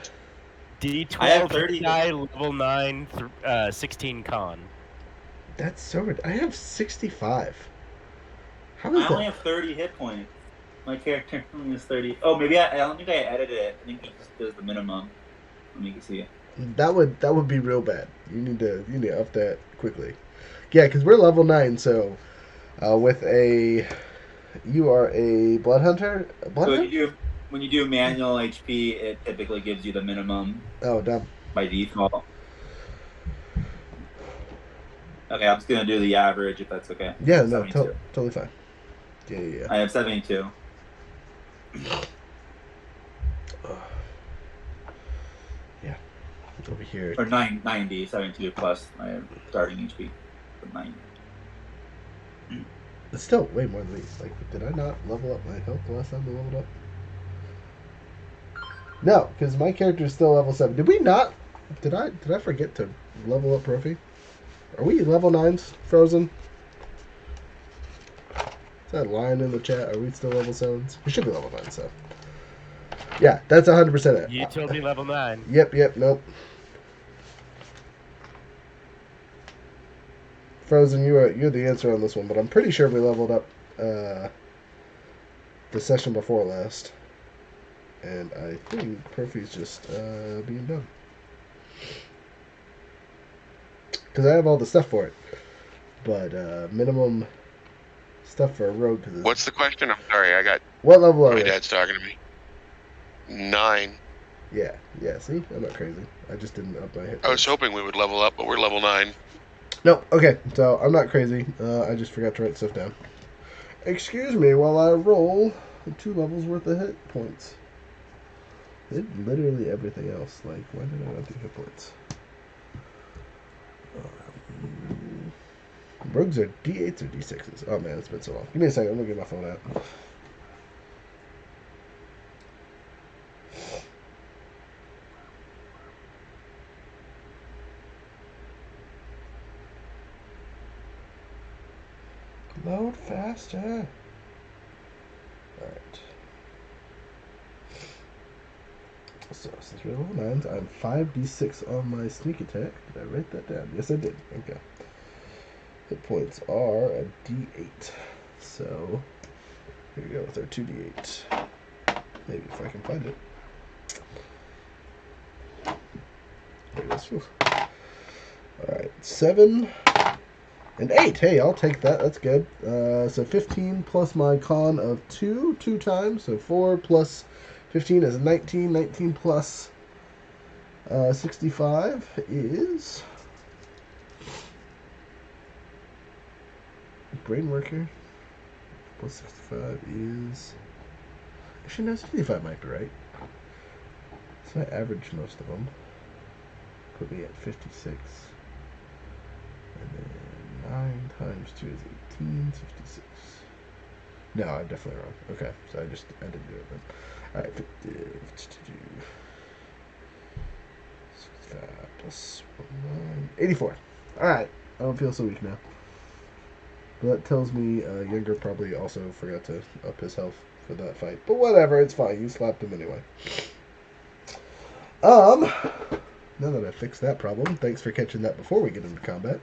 I have D12 30. die, level 9, 16 con. That's so weird. I have 65. How is I that? only have 30 hit points. My character only has 30. Oh, maybe I don't think I edited it. I think he just does the minimum. Let me see it. That would be real bad. You need to up that quickly. Yeah, because we're level 9, so you are a blood hunter. When you do manual HP, it typically gives you the minimum. Oh, dumb. By default. Okay, I'm just gonna do the average if that's okay. Yeah, no, totally fine. Yeah. I have 72. Yeah. Over here. Or 90, 72 plus my starting HP. 90. It's still way more than me. Like, did I not level up my health the last time we leveled up? No, because my character is still level 7. Did we not? Did I forget to level up Profi? Are we level 9s, Frozen? Is that line in the chat? Are we still level 7s? We should be level 9, so. Yeah, that's 100% it. You told me level 9. Yep, nope. Frozen, you're the answer on this one, but I'm pretty sure we leveled up the session before last. And I think Profi's just being done. Because I have all the stuff for it. But minimum stuff for a rogue. What's the question? I'm sorry, I got. What level are My you? dad's talking to me. 9. Yeah, see? I'm not crazy. I just didn't up my hit. I was hoping we would level up, but we're level 9. Nope, okay, so I'm not crazy. I just forgot to write stuff down. Excuse me while I roll 2 levels worth of hit points. Did literally everything else. Like, why did I not do hit points? Rogues are D8s or D6s? Oh man, it's been so long. Give me a second, I'm gonna get my phone out. Load faster. Alright. So, since we're level 9s, I'm 5d6 on my sneak attack. Did I write that down? Yes, I did. Okay. Hit points are a d8. So, here we go with our 2d8. Maybe if I can find it. There it is. Alright, 7 and 8. Hey, I'll take that. That's good. So 15 plus my con of 2 times. So 4 plus 15 is 19. 19 plus 65 is... Brain worker. Plus 65 is... Actually, no, 65 might be right. So I average most of them. Put me at 56. And then 9 times 2 is 18, 56. No, I'm definitely wrong. Okay, so I didn't do it then. Alright, 65 plus 9, 84. Alright, I don't feel so weak now. But that tells me Younger probably also forgot to up his health for that fight. But whatever, it's fine. You slapped him anyway. Now that I fixed that problem, thanks for catching that before we get into combat.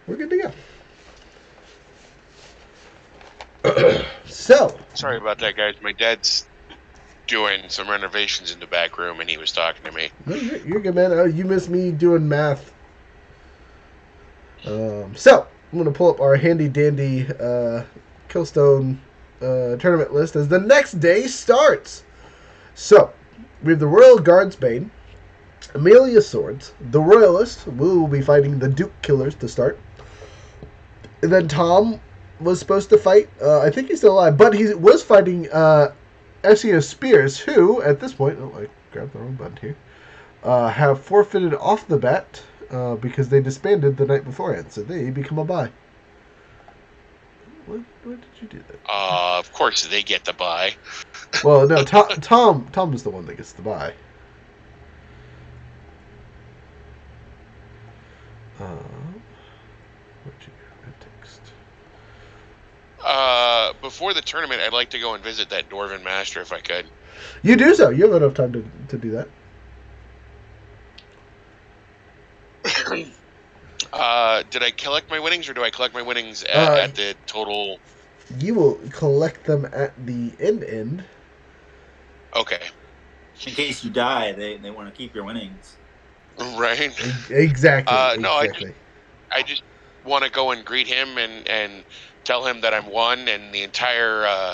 We're good to go. So. Sorry about that, guys. My dad's doing some renovations in the back room, and he was talking to me. No, you're good, man. Oh, you missed me doing math. So, I'm going to pull up our handy-dandy Killstone tournament list as the next day starts. So, we have the Royal Guardsbane, Amelia Swords, the Royalists. We will be fighting the Duke Killers to start. And then Tom was supposed to fight. I think he's still alive, but he was fighting SEO Spears, who, at this point, oh, I grabbed the wrong button here, have forfeited off the bat because they disbanded the night beforehand, so they become a bye. What did you do there? Of course they get the bye. Well, no, Tom is the one that gets the bye. Where'd you go? Text. Before the tournament, I'd like to go and visit that Dwarven Master if I could. You do so. You have enough time to do that. Did I collect my winnings, or do I collect my winnings at the total? You will collect them at the end. Okay. In case you die, they want to keep your winnings. Right. Exactly. No, exactly. I just want to go and greet him and tell him that I'm one, and the entire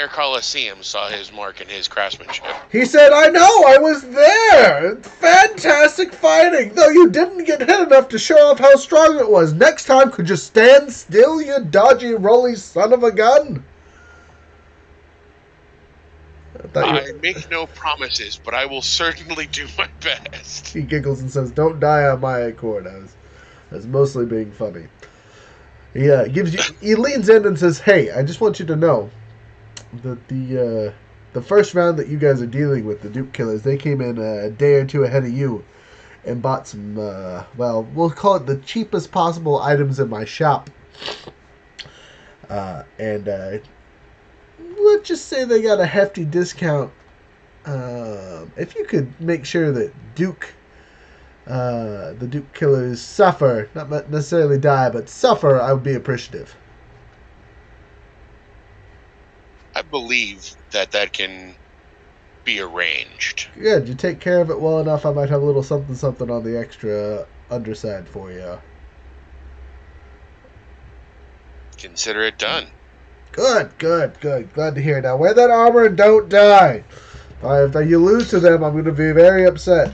Coliseum saw his mark and his craftsmanship. He said, "I know, I was there. Fantastic fighting. Though you didn't get hit enough to show off how strong it was. Next time, could you stand still, you dodgy, rolly son of a gun?" I make no promises, but I will certainly do my best. He giggles and says, "Don't die on my accord." I was mostly being funny. He leans in and says, "Hey, I just want you to know that the first round that you guys are dealing with, the Duke Killers, they came in a day or two ahead of you and bought some, we'll call it the cheapest possible items in my shop. And let's just say they got a hefty discount. If you could make sure that the Duke Killers suffer, not necessarily die, but suffer, I would be appreciative." I believe that can be arranged. Good, you take care of it well enough, I might have a little something on the extra underside for you. Consider it done. Good. Glad to hear. Now wear that armor and don't die. If you lose to them, I'm going to be very upset.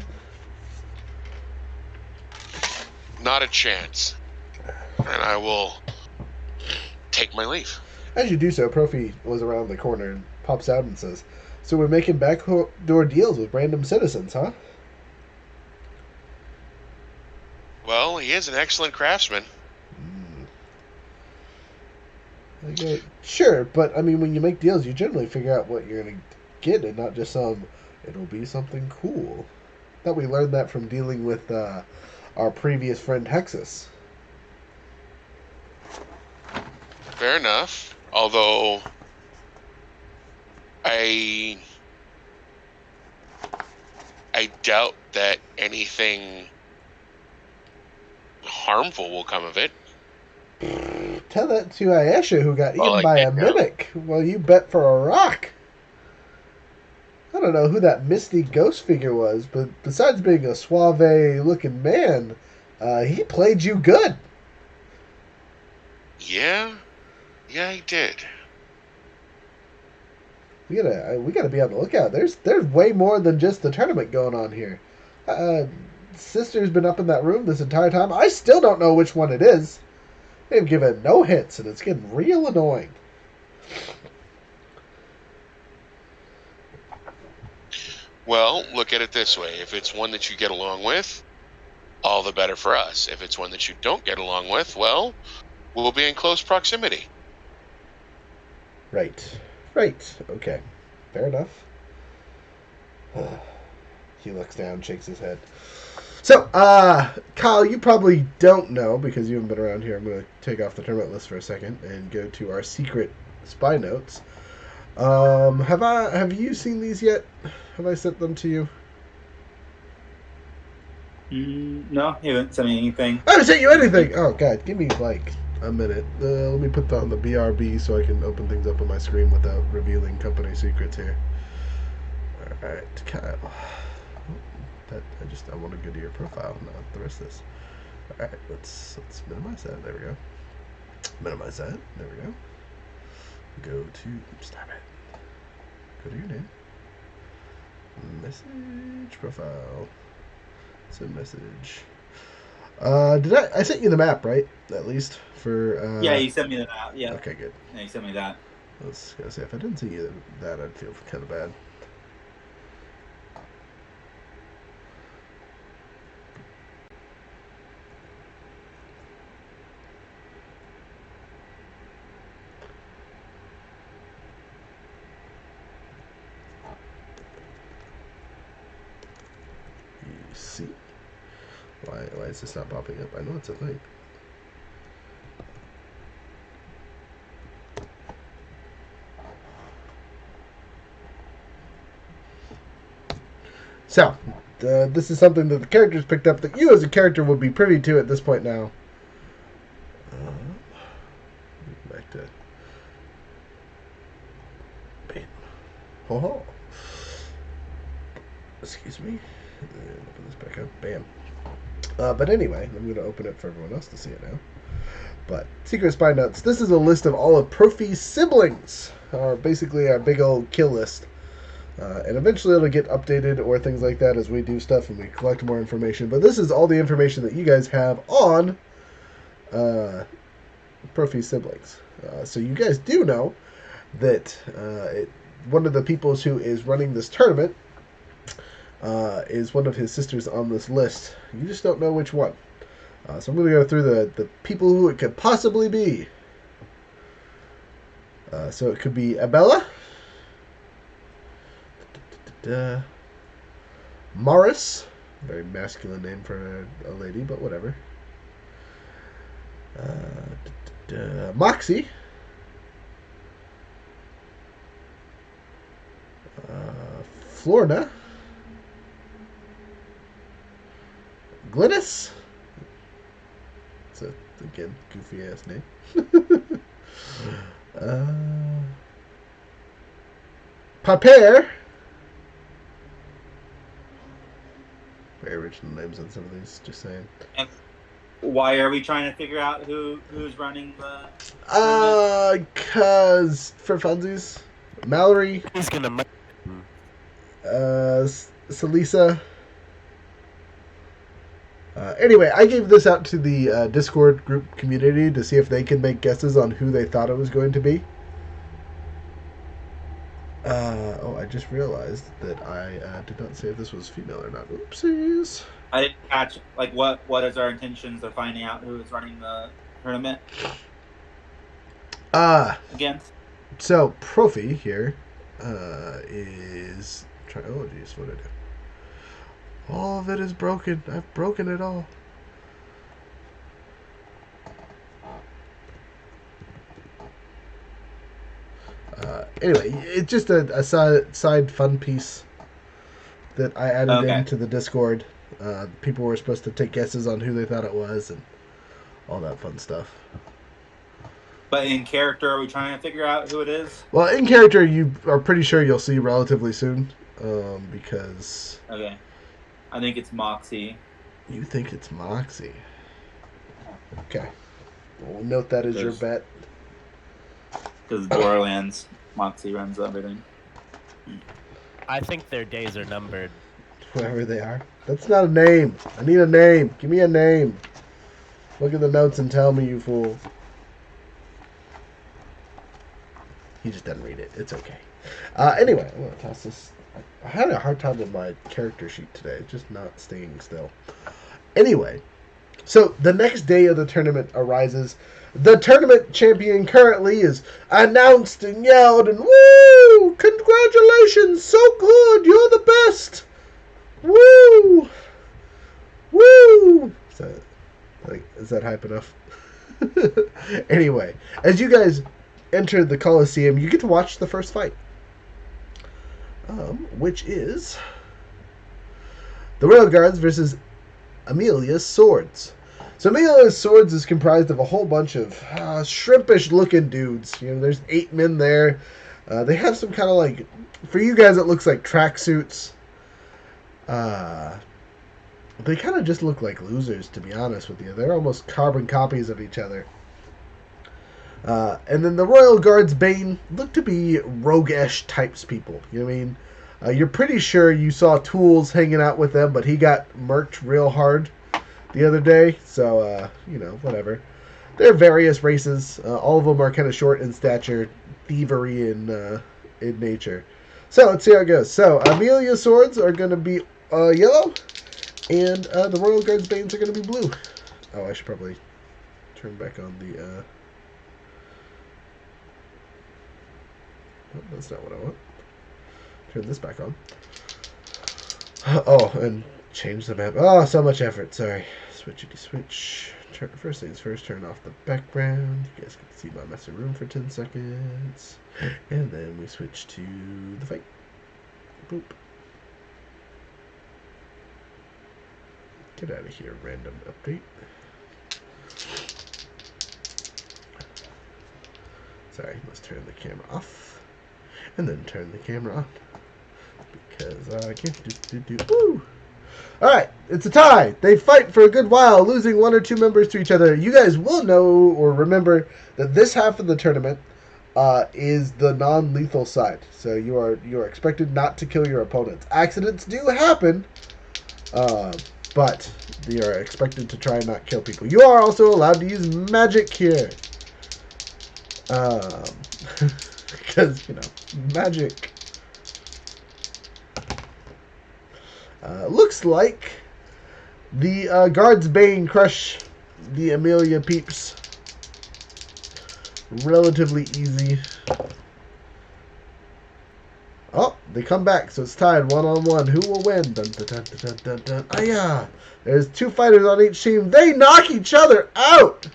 Not a chance. And I will take my leave. As you do so, Profi was around the corner and pops out and says, "So we're making backdoor deals with random citizens, huh?" Well, he is an excellent craftsman. Okay, sure, but I mean, when you make deals, you generally figure out what you're going to get and not just it'll be something cool. Thought we learned that from dealing with our previous friend Hexus. Fair enough. Although I doubt that anything harmful will come of it. Tell that to Ayesha, who got eaten by a know. mimic. Well, you bet for a rock. I don't know who that misty ghost figure was, but besides being a suave-looking man, he played you good. Yeah, he did. We gotta be on the lookout. There's way more than just the tournament going on here. Sister's been up in that room this entire time. I still don't know which one it is. They've given no hits, and it's getting real annoying. Well, look at it this way. If it's one that you get along with, all the better for us. If it's one that you don't get along with, well, we'll be in close proximity. Right. Okay. Fair enough. He looks down, shakes his head. So, Kyle, you probably don't know, because you haven't been around here. I'm going to take off the tournament list for a second and go to our secret spy notes. Have you seen these yet? Have I sent them to you? No, he haven't sent me anything. I haven't sent you anything! Oh, God, give me, like, a minute. Let me put that on the BRB so I can open things up on my screen without revealing company secrets here. Alright, Kyle. I want to go to your profile, not the rest of this. Alright, let's minimize that. There we go. Minimize that. There we go. Go to... Stop it. Go to your name. Message profile. Send message. I sent you the map, right? At least for. Yeah, you sent me that. Yeah. Okay, good. Yeah, you sent me that. I was gonna say if I didn't send you that, I'd feel kind of bad. You see? Why is this not popping up? I know it's a thing. So, this is something that the characters picked up that you as a character would be privy to at this point now. Back to... Bam. Ho ho. Excuse me. Open this back up. Bam. But anyway, I'm going to open it for everyone else to see it now. But, Secret Spy Notes. This is a list of all of Profi's siblings. Or basically our big old kill list. And eventually it'll get updated or things like that as we do stuff and we collect more information. But this is all the information that you guys have on Profi's siblings. So you guys do know that one of the people who is running this tournament is one of his sisters on this list. You just don't know which one. So I'm going to go through the people who it could possibly be. So it could be Abella. Morris, very masculine name for a lady, but whatever. Moxie, Florida, Glynis. It's again goofy ass name. Paper. Very original names on some of these, just saying. And why are we trying to figure out who's running the... Cause for funsies. Mallory. He's gonna... Salisa. Anyway, I gave this out to the Discord group community to see if they can make guesses on who they thought it was going to be. I just realized that I did not say if this was female or not. Oopsies. I didn't catch, like, what is our intentions of finding out who is running the tournament? Again? So, Profi here is... Oh, geez, what did I do? All of it is broken. I've broken it all. Anyway, it's just a side fun piece that I added into the Discord. People were supposed to take guesses on who they thought it was and all that fun stuff. But in character, are we trying to figure out who it is? Well, in character, you are pretty sure you'll see relatively soon, because... Okay. I think it's Moxie. You think it's Moxie. Okay. We'll note that as your bet. Because Borderlands, Moxie runs everything. I think their days are numbered. Whoever they are. That's not a name. I need a name. Give me a name. Look at the notes and tell me, you fool. He just doesn't read it. It's okay. Anyway, I'm going to toss this. I had a hard time with my character sheet today. It's just not staying still. Anyway, so the next day of the tournament arises. The tournament champion currently is announced and yelled and, woo! Congratulations! So good! You're the best! Woo! Woo! Is that hype enough? Anyway, as you guys enter the Coliseum, you get to watch the first fight. Which is the Royal Guards versus Amelia's Swords. So Amelia's Swords is comprised of a whole bunch of shrimpish-looking dudes. There's 8 men there. They have some kind of like, for you guys, it looks like tracksuits. They kind of just look like losers, to be honest with you. They're almost carbon copies of each other. And then the Royal Guard's Bane look to be roguish types people. You know what I mean? You're pretty sure you saw Tools hanging out with them, but he got murked real hard the other day. So, whatever. They're various races. All of them are kind of short in stature, thievery in nature. So, let's see how it goes. So, Amelia's Swords are going to be yellow, and the Royal Guard's Banes are going to be blue. Oh, I should probably turn back on the... Oh, that's not what I want. Turn this back on. Oh, and change the map. Oh, so much effort. Sorry. Switchity switch. First things first, turn off the background. You guys can see my messy room for 10 seconds. And then we switch to the fight. Boop. Get out of here, random update. Sorry, let's turn the camera off. And then turn the camera on. Because I can't Woo! Alright, it's a tie. They fight for a good while, losing 1 or 2 members to each other. You guys will know or remember that this half of the tournament is the non-lethal side. So you are expected not to kill your opponents. Accidents do happen, but you are expected to try and not kill people. You are also allowed to use magic here. Because, magic. Looks like the Guard's Bane crush the Amelia peeps relatively easy. Oh, they come back, so it's tied 1-on-1. Who will win? Dun, dun, dun, dun, dun, dun. Ah, yeah. There's 2 fighters on each team. They knock each other out.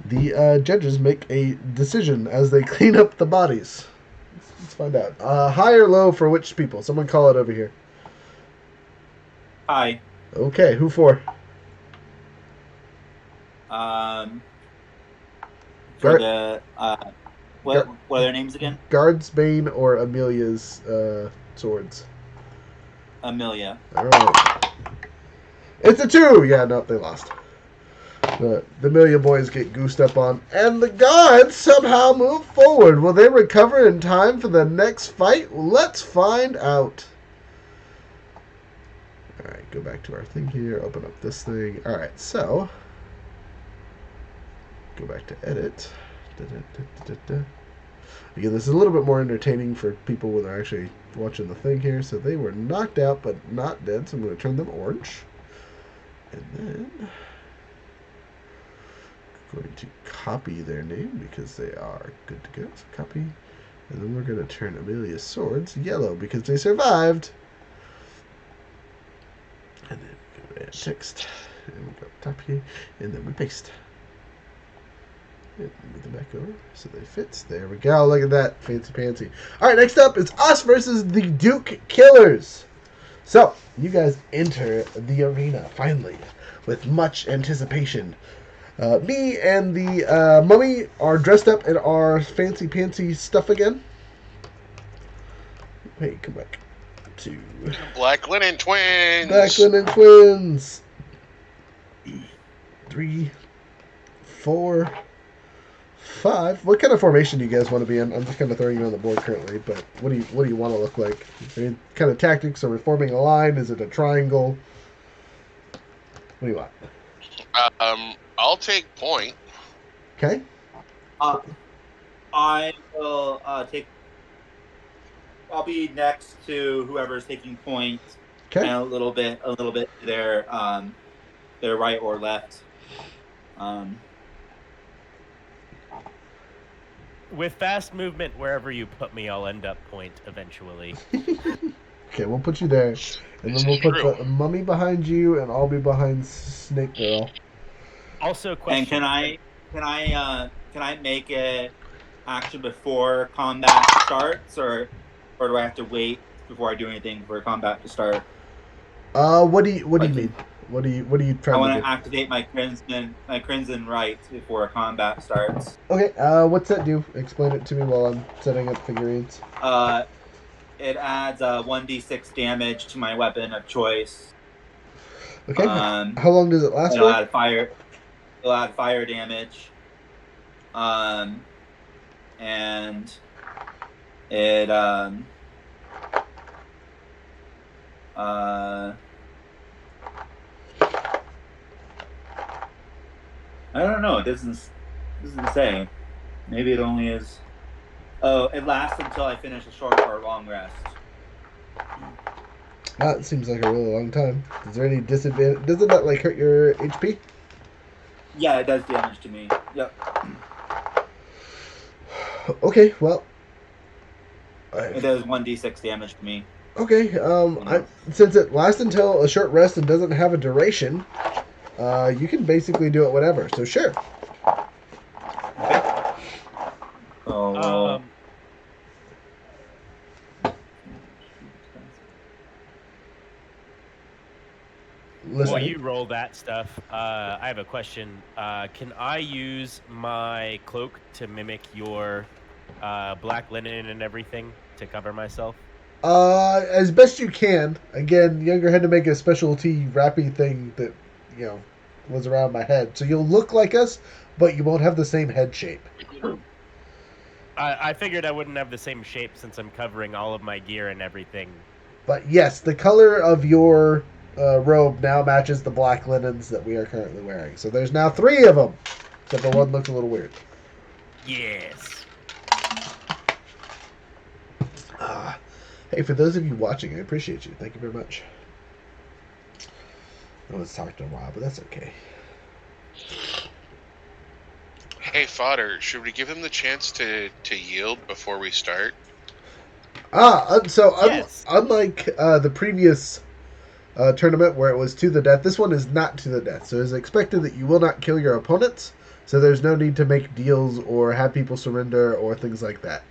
The judges make a decision as they clean up the bodies. Let's find out. High or low for which people? Someone call it over here. Hi. Okay, who for? For the what are their names again? Guard's Bane or Amelia's Swords? Amelia. All right. It's a 2. Yeah, no, they lost. The Amelia boys get goosed up on, and the Guards somehow move forward. Will they recover in time for the next fight? Let's find out. Alright, go back to our thing here, open up this thing. Alright, so go back to edit. Again, this is a little bit more entertaining for people when they're actually watching the thing here. So they were knocked out but not dead, so I'm going to turn them orange. And then going to copy their name because they are good to go. So copy. And then we're going to turn Amelia's Swords yellow because they survived. And then we go to add text. And we go top here. And then we paste. And move them back over so they fit. There we go. Look at that. Fancy pantsy. Alright, next up is us versus the Duke Killers. So, you guys enter the arena, finally, with much anticipation. Me and the mummy are dressed up in our fancy pantsy stuff again. Hey, come back to Black Linen Twins. Black Linen Twins. 3, 4, 5. What kind of formation do you guys want to be in? I'm just kind of throwing you on the board currently, but what do you want to look like? Any kind of tactics? Are we forming a line? Is it a triangle? What do you want? I'll take point. Okay. I will take. I'll be next to whoever's taking point. Okay. And a little bit to their right or left. With fast movement, wherever you put me, I'll end up point eventually. Okay, we'll put you there, and then we'll put the mummy behind you, and I'll be behind Snake Girl. Also, question. And can I make it action before combat starts, or do I have to wait before I do anything for combat to start? What do you Like, mean? What are you I trying want to to do? activate my crimson right before combat starts. Okay, what's that do? Explain it to me while I'm setting up figurines. Uh, it adds 1d6 damage to my weapon of choice. Okay, Um, how long does it last it'll for? add fire. It'll add fire damage. And it I don't know. It doesn't say. Maybe it only is. Oh, it lasts until I finish a short or a long rest. That seems like a really long time. Is there any disadvantage? Doesn't that like hurt your HP? Yeah, it does damage to me. Yep. Okay, well, It does 1d6 damage to me. okay. Since it lasts until a short rest and doesn't have a duration, you can basically do it whenever. So sure. Oh. Listen. While you roll that stuff, I have a question. Can I use my cloak to mimic your black linen and everything to cover myself? As best you can. Again, Younger had to make a specialty wrappy thing that, you know, was around my head. So you'll look like us, but you won't have the same head shape. I figured I wouldn't have the same shape since I'm covering all of my gear and everything. But yes, the color of your robe now matches the black linens that we are currently wearing. So there's now 3 of them. Except for one looks a little weird. Yes. Hey, for those of you watching, I appreciate you. Thank you very much. I know it's talked a while, but that's okay. Hey, Fodder, should we give him the chance to yield before we start? Yes. Unlike the previous tournament where it was to the death, this one is not to the death. So it's expected that you will not kill your opponents. So there's no need to make deals or have people surrender or things like that.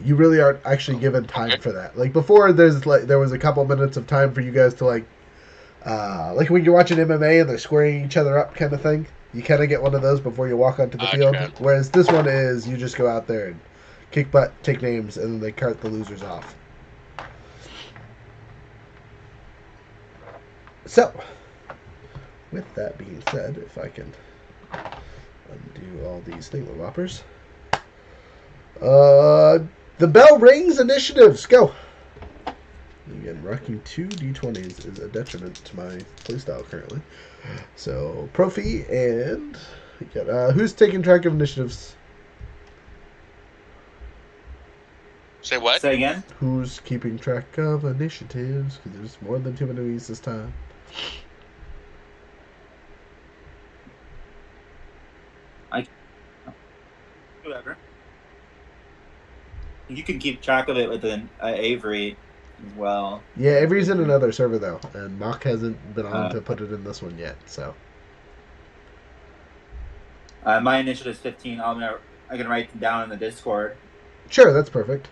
You really aren't actually given time for that. Like before, there was a couple minutes of time for you guys to like when you're watching MMA and they're squaring each other up kind of thing. You kind of get one of those before you walk onto the field. Whereas this one is you just go out there and kick butt, take names, and then they cart the losers off. So, with that being said, if I can undo all these thingamaboppers. The bell rings, initiatives, go! Again, rocking 2 d20s is a detriment to my playstyle currently. So, Profi and... who's taking track of initiatives? Say what? Say again? Who's keeping track of initiatives? Because there's more than 2 enemies this time. Whoever. You can keep track of it with Avery as well. Yeah, Avery's in another server though, and Mock hasn't been on to put it in this one yet. So my initiative is 15. I can write them down in the Discord. Sure, that's perfect.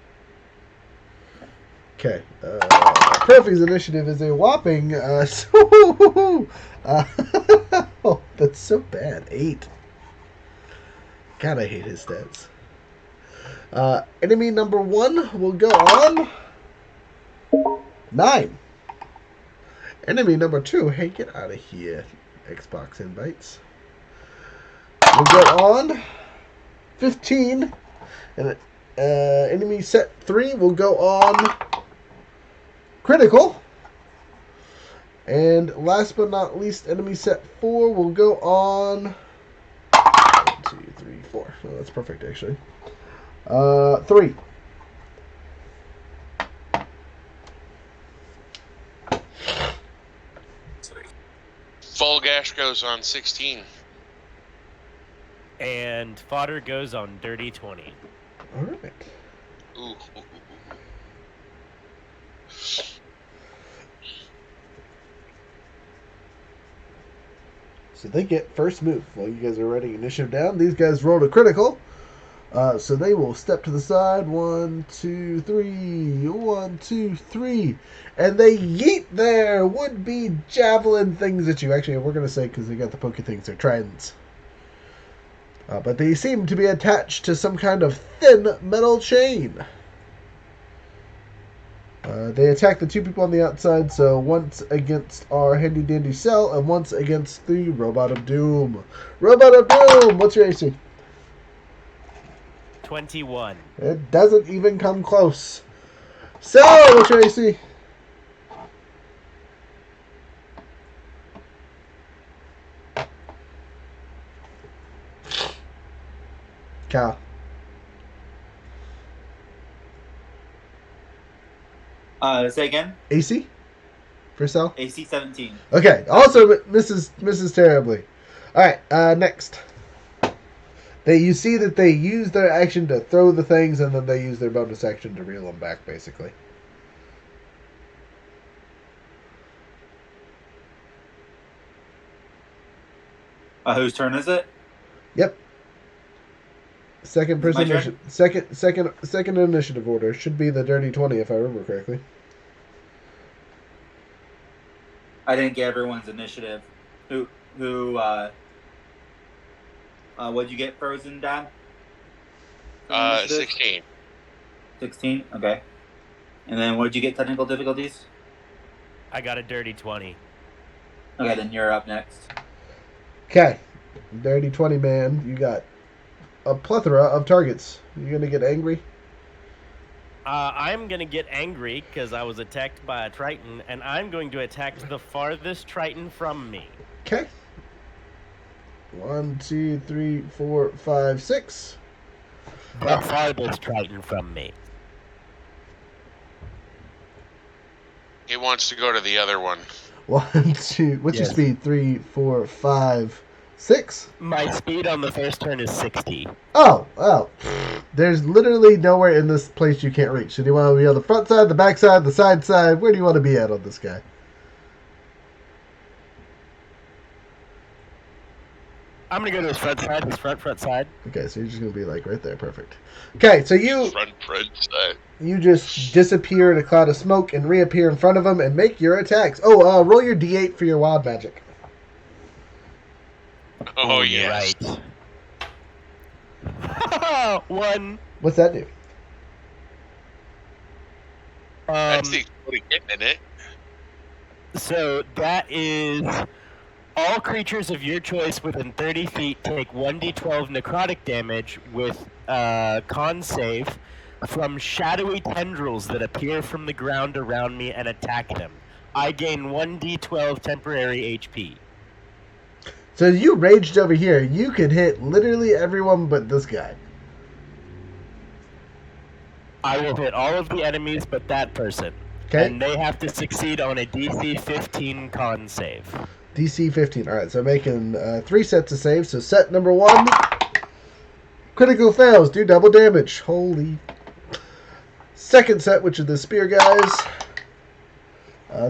Okay, Profi's initiative is a whopping. Oh, that's so bad. 8. God, I hate his stats. Enemy number 1 will go on 9. Enemy number 2, hey, get out of here, Xbox invites. Will go on 15. And enemy set 3 will go on critical. And last but not least, enemy set 4 will go on 1, 2, 3, 4. Oh, that's perfect, actually. 3. Fulgash goes on 16. And Fodder goes on dirty 20. All right. Ooh. So they get first move while you guys are writing initiative down. These guys rolled a critical. So they will step to the side. 1, 2, 3. 1, 2, 3. And they yeet their would-be javelin things at you. Actually, we're going to say, because they got the pokey things, they're tridents. But they seem to be attached to some kind of thin metal chain. They attack the 2 people on the outside, so once against our handy-dandy cell, and once against the Robot of Doom. Robot of Doom! What's your AC? 21. It doesn't even come close. So, what's your AC? Cal. Say again? AC? For Cell? AC 17. Okay, also Mrs. Terribly. Alright, next. You see that they use their action to throw the things, and then they use their bonus action to reel them back, basically. Whose turn is it? Yep. Second person, My turn? second initiative order should be the dirty 20, if I remember correctly. I didn't get everyone's initiative. What'd you get, Frozen, Dad? 16. 16? Okay. And then what'd you get, technical difficulties? I got a dirty 20. Okay, then you're up next. Okay. Dirty 20, man. You got a plethora of targets. You gonna get angry? I'm going to get angry because I was attacked by a Triton, and I'm going to attack the farthest Triton from me. Okay. 1, 2, 3, 4, 5, 6. The farthest Triton from me. He wants to go to the other one. 1, 2. What's your Yes. speed? 3, 4, 5, 6. My speed on the first turn is 60. Oh. There's literally nowhere in this place you can't reach. So do you want to be on the front side, the back side, the side side? Where do you want to be at on this guy? I'm going to go to his front side. Okay, so you're just going to be like right there. Perfect. Okay, so you Front side. just disappear in a cloud of smoke and reappear in front of him and make your attacks. Oh, roll your D8 for your wild magic. Oh, You're yes. right. 1. What's that do? That's the exploding kitten in it. So that is all creatures of your choice within 30 feet take 1d12 necrotic damage with con save from shadowy tendrils that appear from the ground around me and attack them. I gain 1d12 temporary HP. So you raged over here. You can hit literally everyone but this guy. I will hit all of the enemies but that person. Okay. And they have to succeed on a DC 15 con save. DC 15. Alright, so making 3 sets of saves. So set number 1. Critical fails. Do double damage. Holy. Second set, which are the spear guys.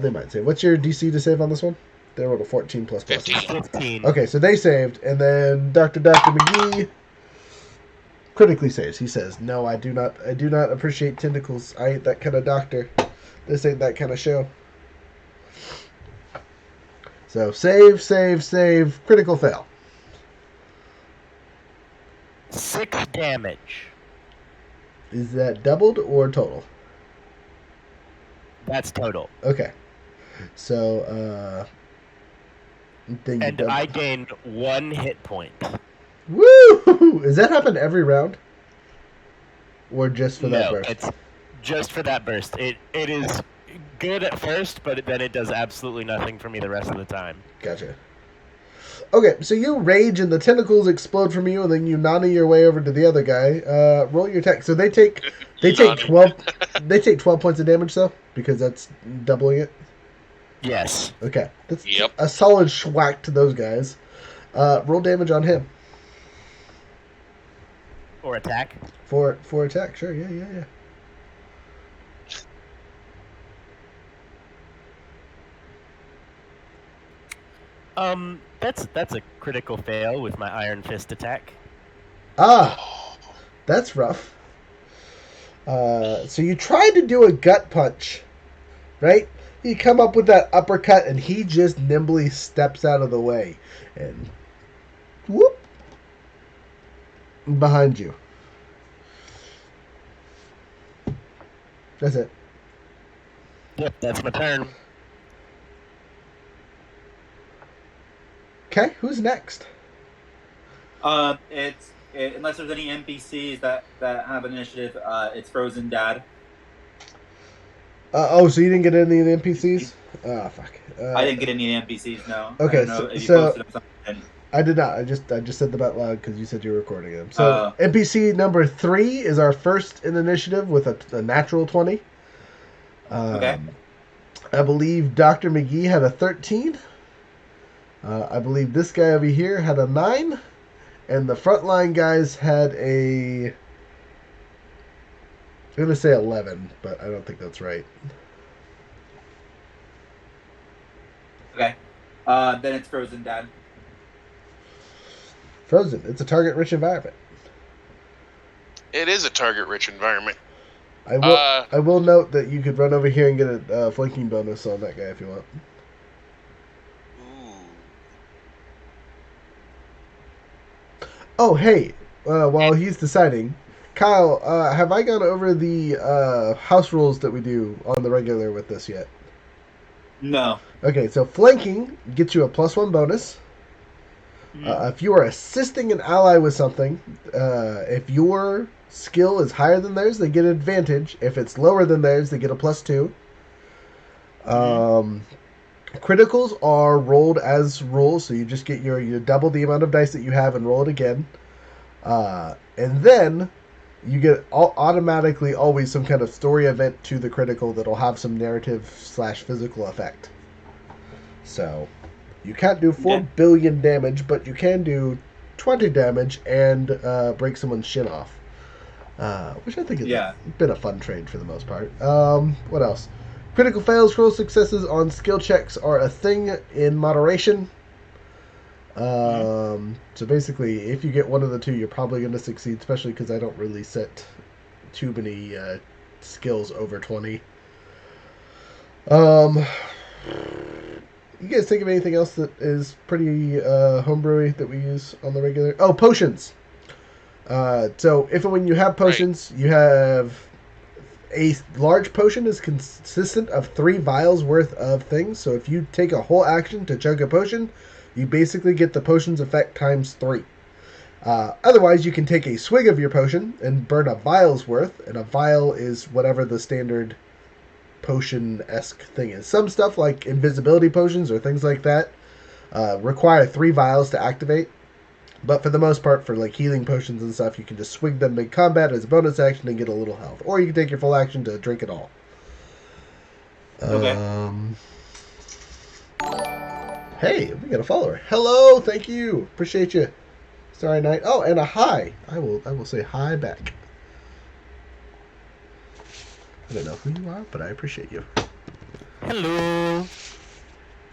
They might save. What's your DC to save on this one? They rolled a 14 plus. 15. Okay, so they saved. And then Dr. McGee critically saves. He says, "No, I do not appreciate tentacles. I ain't that kind of doctor. This ain't that kind of show." So save, critical fail. 6 damage. Is that doubled or total? That's total. Okay. So then you And I gained 1 hit point. Woo! Does that happen every round? Or just for that burst? It's just for that burst. It is good at first, but then it does absolutely nothing for me the rest of the time. Gotcha. Okay, so you rage and the tentacles explode from you, and then you nani your way over to the other guy. Roll your attack. So they take 12. They take 12 points of damage, though, because that's doubling it. Yes. Okay, that's Yep. a solid schwack to those guys. Roll damage on him Or attack. for attack. Sure, yeah. That's a critical fail with my Iron Fist attack. Ah, That's rough. So you tried to do a gut punch, right? You come up with that uppercut, and he just nimbly steps out of the way, and whoop, behind you. That's it. Yep, that's my turn. Okay, who's next? Unless there's any NPCs that have initiative, it's Frozen Dad. So you didn't get any of the NPCs? Oh, fuck. I didn't get any NPCs. No. Okay, I don't know if you posted them something. I did not. I just said them out loud because you said you were recording them. So NPC number 3 is our first in initiative with a natural 20. Okay. I believe Dr. McGee had a 13. I believe this guy over here had a 9. And the frontline guys had a... I'm going to say 11, but I don't think that's right. Okay. Then it's Frozen Dad. Frozen. It's a target-rich environment. It is a target-rich environment. I will note that you could run over here and get a flanking bonus on that guy if you want. Ooh. Oh, hey, while he's deciding, Kyle, have I gone over the house rules that we do on the regular with this yet? No. Okay, so flanking gets you a +1 bonus. If you are assisting an ally with something, if your skill is higher than theirs, they get an advantage. If it's lower than theirs, they get a +2. Criticals are rolled as rules, so you just get you double the amount of dice that you have and roll it again. And then you get automatically always some kind of story event to the critical that'll have some narrative/physical effect. So you can't do 4 billion damage, but you can do 20 damage and break someone's shin off. Which I think has been a fun trade for the most part. What else? Critical fails, critical successes on skill checks are a thing in moderation. So basically, if you get one of the two, you're probably going to succeed, especially because I don't really set too many skills over 20. You guys think of anything else that is pretty homebrewy that we use on the regular? Oh, potions! So if and when you have potions, you have... A large potion is consistent of 3 vials worth of things. So if you take a whole action to chug a potion, you basically get the potion's effect times 3. Otherwise, you can take a swig of your potion and burn a vial's worth. And a vial is whatever the standard potion-esque thing is. Some stuff like invisibility potions or things like that require 3 vials to activate. But for the most part, for like healing potions and stuff, you can just swig them mid-combat as a bonus action and get a little health. Or you can take your full action to drink it all. Okay. Hey, we got a follower. Hello, thank you. Appreciate you. Sorry, night. Oh, and a hi. I will say hi back. I don't know who you are, but I appreciate you. Hello.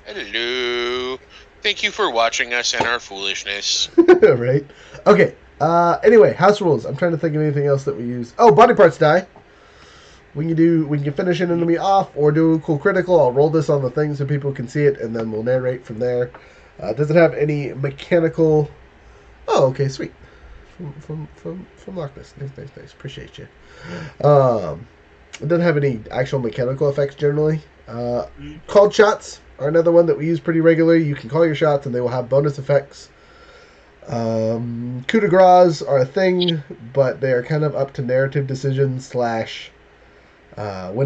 Hello. Thank you for watching us and our foolishness. Right. Okay. Anyway, house rules. I'm trying to think of anything else that we use. Oh, body parts die. We can finish an enemy off or do a cool critical. I'll roll this on the thing so people can see it, and then we'll narrate from there. Does it have any mechanical? Oh, okay, sweet. From Loch Ness. Nice. Appreciate you. It doesn't have any actual mechanical effects generally. Called shots are another one that we use pretty regularly. You can call your shots and they will have bonus effects. Coup de grace are a thing, but they are kind of up to narrative decisions / when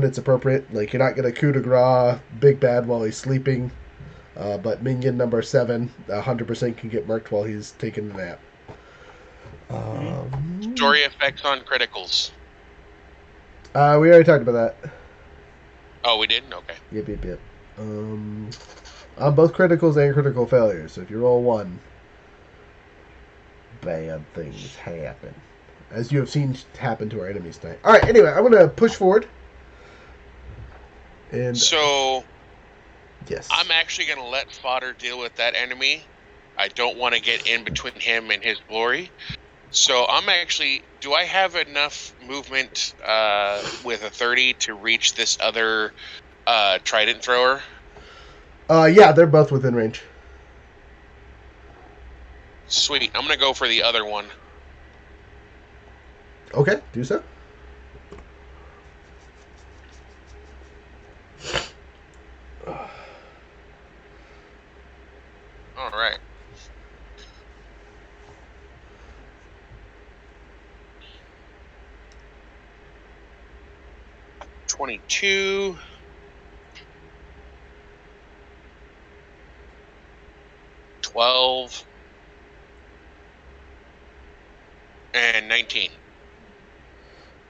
it's appropriate. Like, you're not going to coup de grace Big Bad while he's sleeping, but minion number 7 100% can get murked while he's taking a nap. Story effects on criticals. We already talked about that. Oh, we did? Okay. Yep. On both criticals and critical failures. So if you roll 1, bad things happen. As you have seen happen to our enemies tonight. Alright, anyway, I'm going to push forward. And so, yes. I'm actually going to let Fodder deal with that enemy. I don't want to get in between him and his glory. So I'm actually. Do I have enough movement with a 30 to reach this other trident thrower? Yeah, they're both within range. Sweet. I'm gonna go for the other one. Okay, do so. All right. $22. 12 and 19.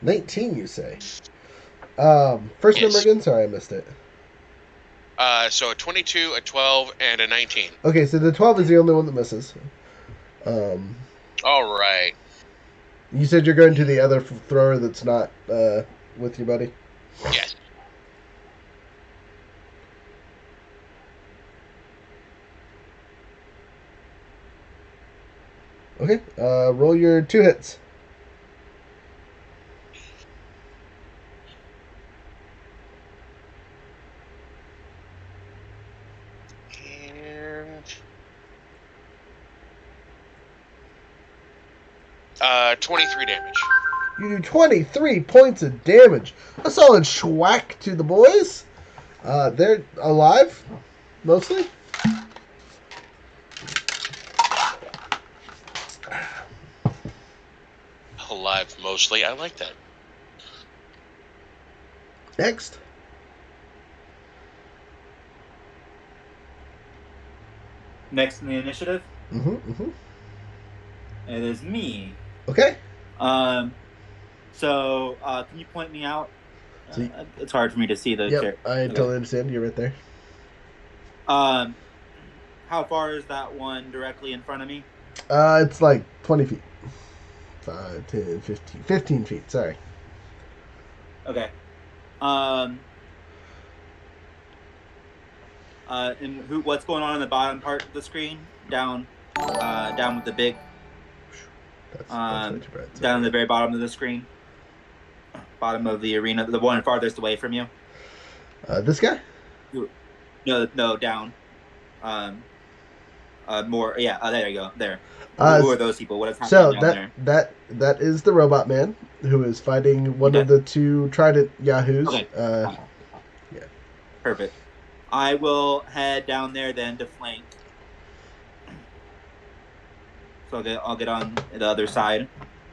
19, you say? First number Yes. again? Sorry, I missed it. So a 22, a 12, and a 19. Okay, so the 12 is the only one that misses. Um, All right. you said you're going to the other thrower that's not with you, buddy? Yes. Okay, roll your 2 hits. And 23 damage. You do 23 points of damage. A solid schwack to the boys. They're alive, mostly. Alive mostly. I like that. Next. Next in the initiative, Mm-hmm. it is me. Okay. So can you point me out? So It's hard for me to see the Yep, character. I totally understand. You're right there. How far is that one directly in front of me? It's like 20 feet. 5, 10, 15. 15 feet, sorry. Okay. And what's going on in the bottom part of the screen? Down with the big. That's way too bright. Down in the very bottom of the screen. Bottom of the arena, the one farthest away from you. This guy? No, down. More. Yeah. There you go. There. Uh, Who are those people? What is happening down there? that is the robot man who is fighting one of the 2 trident yahoos. Okay. Yeah. Perfect. I will head down there then to flank. So I'll get on the other side.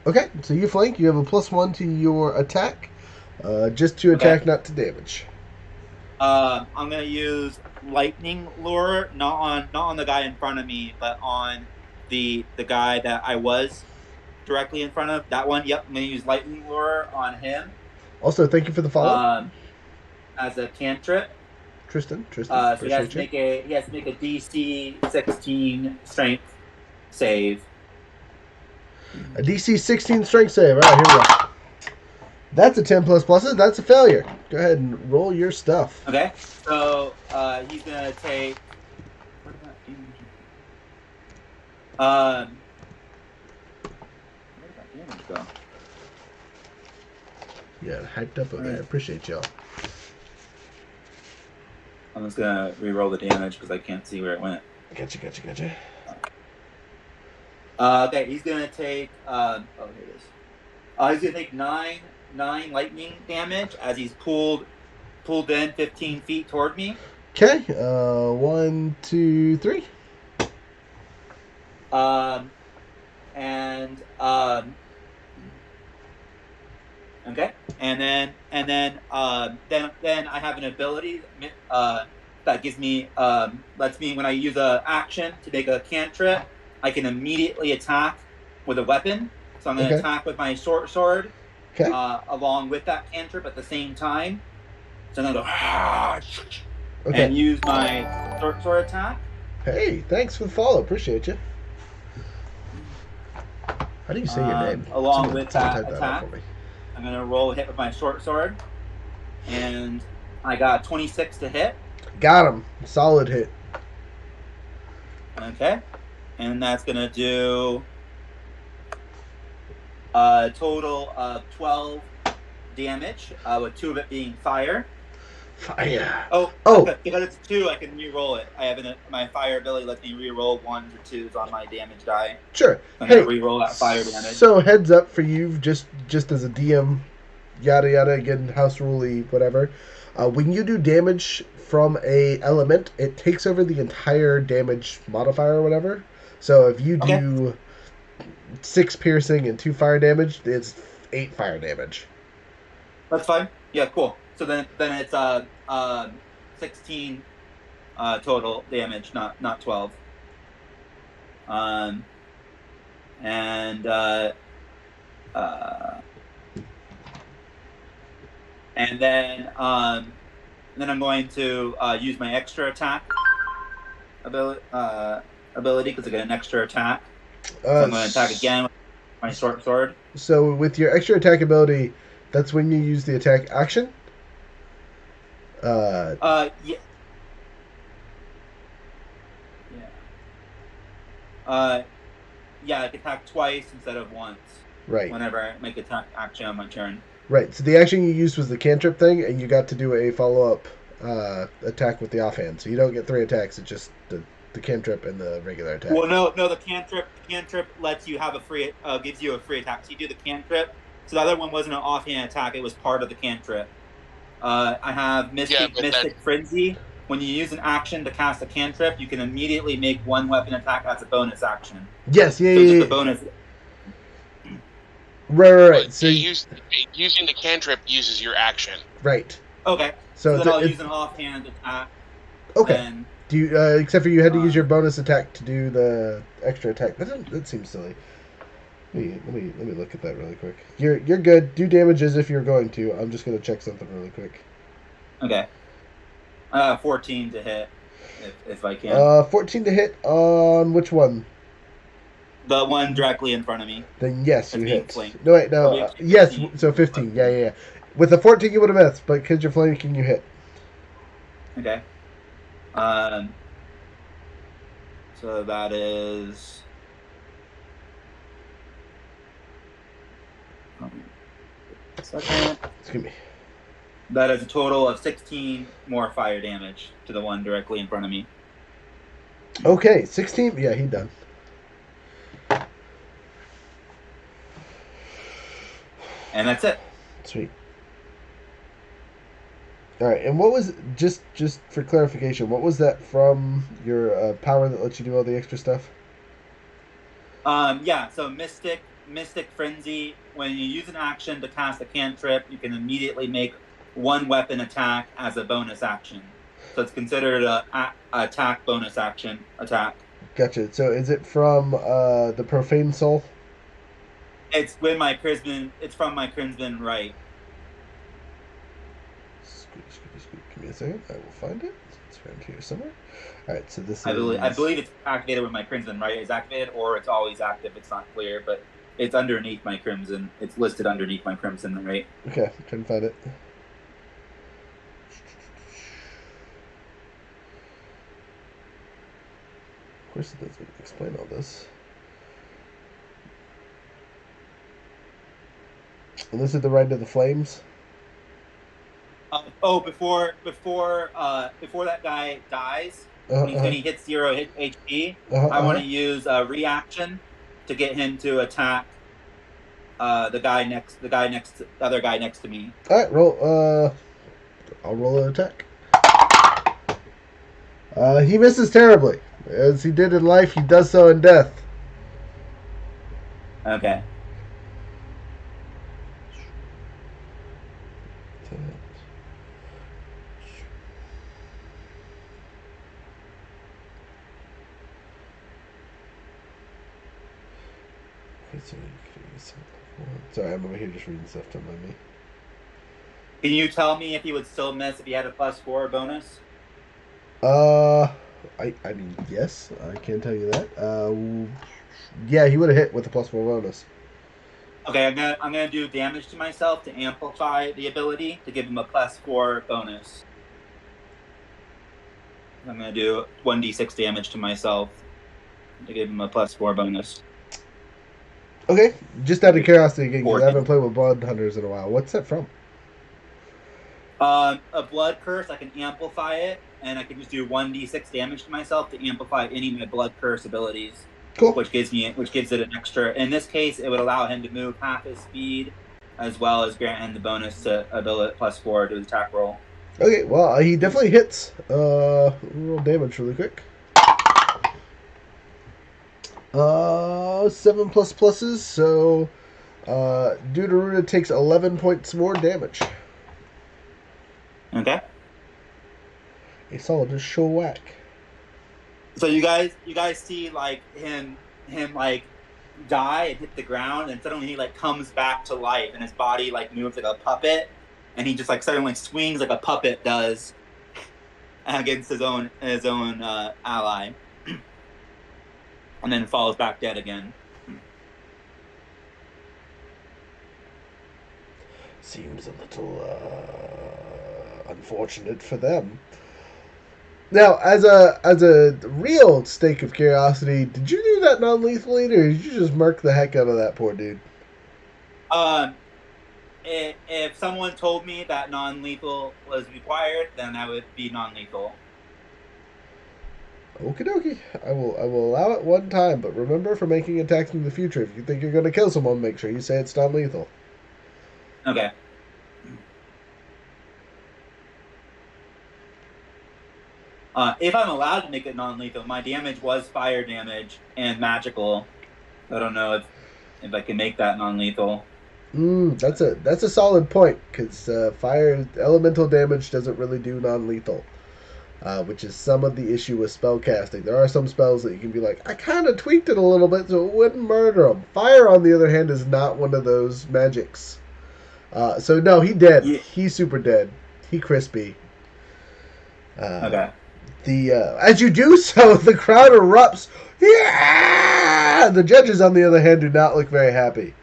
Okay, so you flank. You have a +1 to your attack. Just to attack, not to damage. I'm gonna use lightning lure, not on the guy in front of me, but on the guy that I was directly in front of. That one. Yep. I'm gonna use lightning lure on him. Also, thank you for the follow. As a cantrip. Tristan. So he has to make a DC 16 strength save. A DC 16 strength save. All right, here we go. That's a 10 plus pluses. That's a failure. Go ahead and roll your stuff. Okay. So he's gonna take. Where did that damage go? Yeah, hyped up over there. I appreciate y'all. I'm just gonna re-roll the damage because I can't see where it went. Gotcha. Okay, he's gonna take. Here it is. He's gonna take nine lightning damage as he's pulled in 15 feet toward me. Okay. 1, 2, 3. Okay, and then I have an ability that gives me lets me, when I use a action to make a cantrip, I can immediately attack with a weapon. So I'm going to attack with my short sword along with that cantrip at the same time. So I'm going to go and use my short sword attack. Hey, thanks for the follow. Appreciate you. How do you say your name? Along with that attack, I'm going to roll a hit with my short sword. And I got 26 to hit. Got him. Solid hit. Okay. And that's going to do total of 12 damage, with 2 of it being fire. Fire. Oh, Oh. because it's 2, I can re-roll it. I have my fire ability lets me re-roll 1s or 2s on my damage die. Sure. I'm Hey, gonna re-roll that fire damage. so heads up for you, just as a DM, yada yada. Again, house rule-y, whatever. When you do damage from a element, it takes over the entire damage modifier or whatever. So if you do 6 piercing and 2 fire damage, it's 8 fire damage. That's fine. Yeah, cool. So then it's 16 total damage, not 12. And then I'm going to use my extra attack ability because I get an extra attack. So I'm going to attack again with my short sword. So with your extra attack ability, that's when you use the attack action? Yeah. Yeah, I can attack twice instead of once. Right. Whenever I make attack action on my turn. Right. So the action you used was the cantrip thing, and you got to do a follow-up attack with the offhand. So you don't get 3 attacks. It's just the cantrip and the regular attack. Well, no. The cantrip lets you have gives you a free attack. So you do the cantrip. So the other one wasn't an offhand attack. It was part of the cantrip. I have Mystic Frenzy. When you use an action to cast a cantrip, you can immediately make 1 weapon attack as a bonus action. Yes, So just a bonus. Right. So using the cantrip uses your action. Right. Okay. So then I'll use an offhand attack. Okay. Then, do you, except for you had to use your bonus attack to do the extra attack. That seems silly. Let me look at that really quick. You're good. Do damages if you're going to. I'm just gonna check something really quick. Okay. 14 to hit, if I can. 14 to hit on which one? The one directly in front of me. Then yes, you hit. Flanked. No, wait, no. Yes, so 15. Yeah. With the 14, you would have missed, but because you're flanking, you hit. Okay. So that is. Second. Excuse me. That is a total of 16 more fire damage to the one directly in front of me. Okay, 16. Yeah, he done. And that's it. Sweet. All right, and what was just for clarification? What was that from your power that lets you do all the extra stuff? Yeah. So Mystic Frenzy. When you use an action to cast a cantrip, you can immediately make 1 weapon attack as a bonus action. So it's considered a attack bonus action attack. Gotcha. So is it from the Profane Soul? It's with my Crimson. It's from my Crimson right. Give me a second. I will find it. It's around here somewhere. All right. So this I believe it's activated when my Crimson right is activated, or it's always active. It's not clear, but it's underneath my Crimson. It's listed underneath my Crimson right. Okay. I'm trying to find it. Of course, it doesn't explain all this. And this is the Ride to the Flames. Before that guy dies, when he hits 0 HP, I want to use a reaction to get him to attack the other guy next to me. All right, roll. I'll roll an attack. He misses terribly. As he did in life, he does so in death. Okay. Sorry, I'm over here just reading stuff. Don't mind me. Can you tell me if he would still miss if he had a +4 bonus? I mean, yes, I can tell you that. Yeah, he would have hit with a +4 bonus. Okay, I'm gonna do damage to myself to amplify the ability to give him a +4 bonus. I'm gonna do 1d6 damage to myself to give him a +4 bonus. Okay, just out of curiosity again, because I 4 haven't played with Blood Hunters in a while. What's that from? A blood curse, I can amplify it, and I can just do 1d6 damage to myself to amplify any of my blood curse abilities, Cool. which gives it an extra. In this case, it would allow him to move half his speed, as well as grant him the bonus to ability +4 to his attack roll. Okay, well, he definitely hits. Roll damage really quick. 7 plus pluses, so Deuteruda takes 11 points more damage. Okay. A solid whack. So you guys see like him like die and hit the ground, and suddenly he like comes back to life, and his body like moves like a puppet, and he just like suddenly swings like a puppet does against his own ally, and then falls back dead again. Seems a little unfortunate for them. Now, as a real stake of curiosity, did you do that non-lethally, or did you just murk the heck out of that poor dude? If someone told me that non-lethal was required, then I would be non-lethal. Okie dokie. I will allow it one time, but remember, for making attacks in the future, if you think you're going to kill someone, make sure you say it's non-lethal. Okay. If I'm allowed to make it non-lethal, my damage was fire damage and magical. I don't know if I can make that non-lethal. That's a solid point, because fire elemental damage doesn't really do non-lethal, which is some of the issue with spell casting. There are some spells that you can be like, I kind of tweaked it a little bit so it wouldn't murder them. Fire, on the other hand, is not one of those magics. So no, he dead. Yeah. He's super dead. He crispy. Okay. As you do so, the crowd erupts. Yeah! The judges, on the other hand, do not look very happy.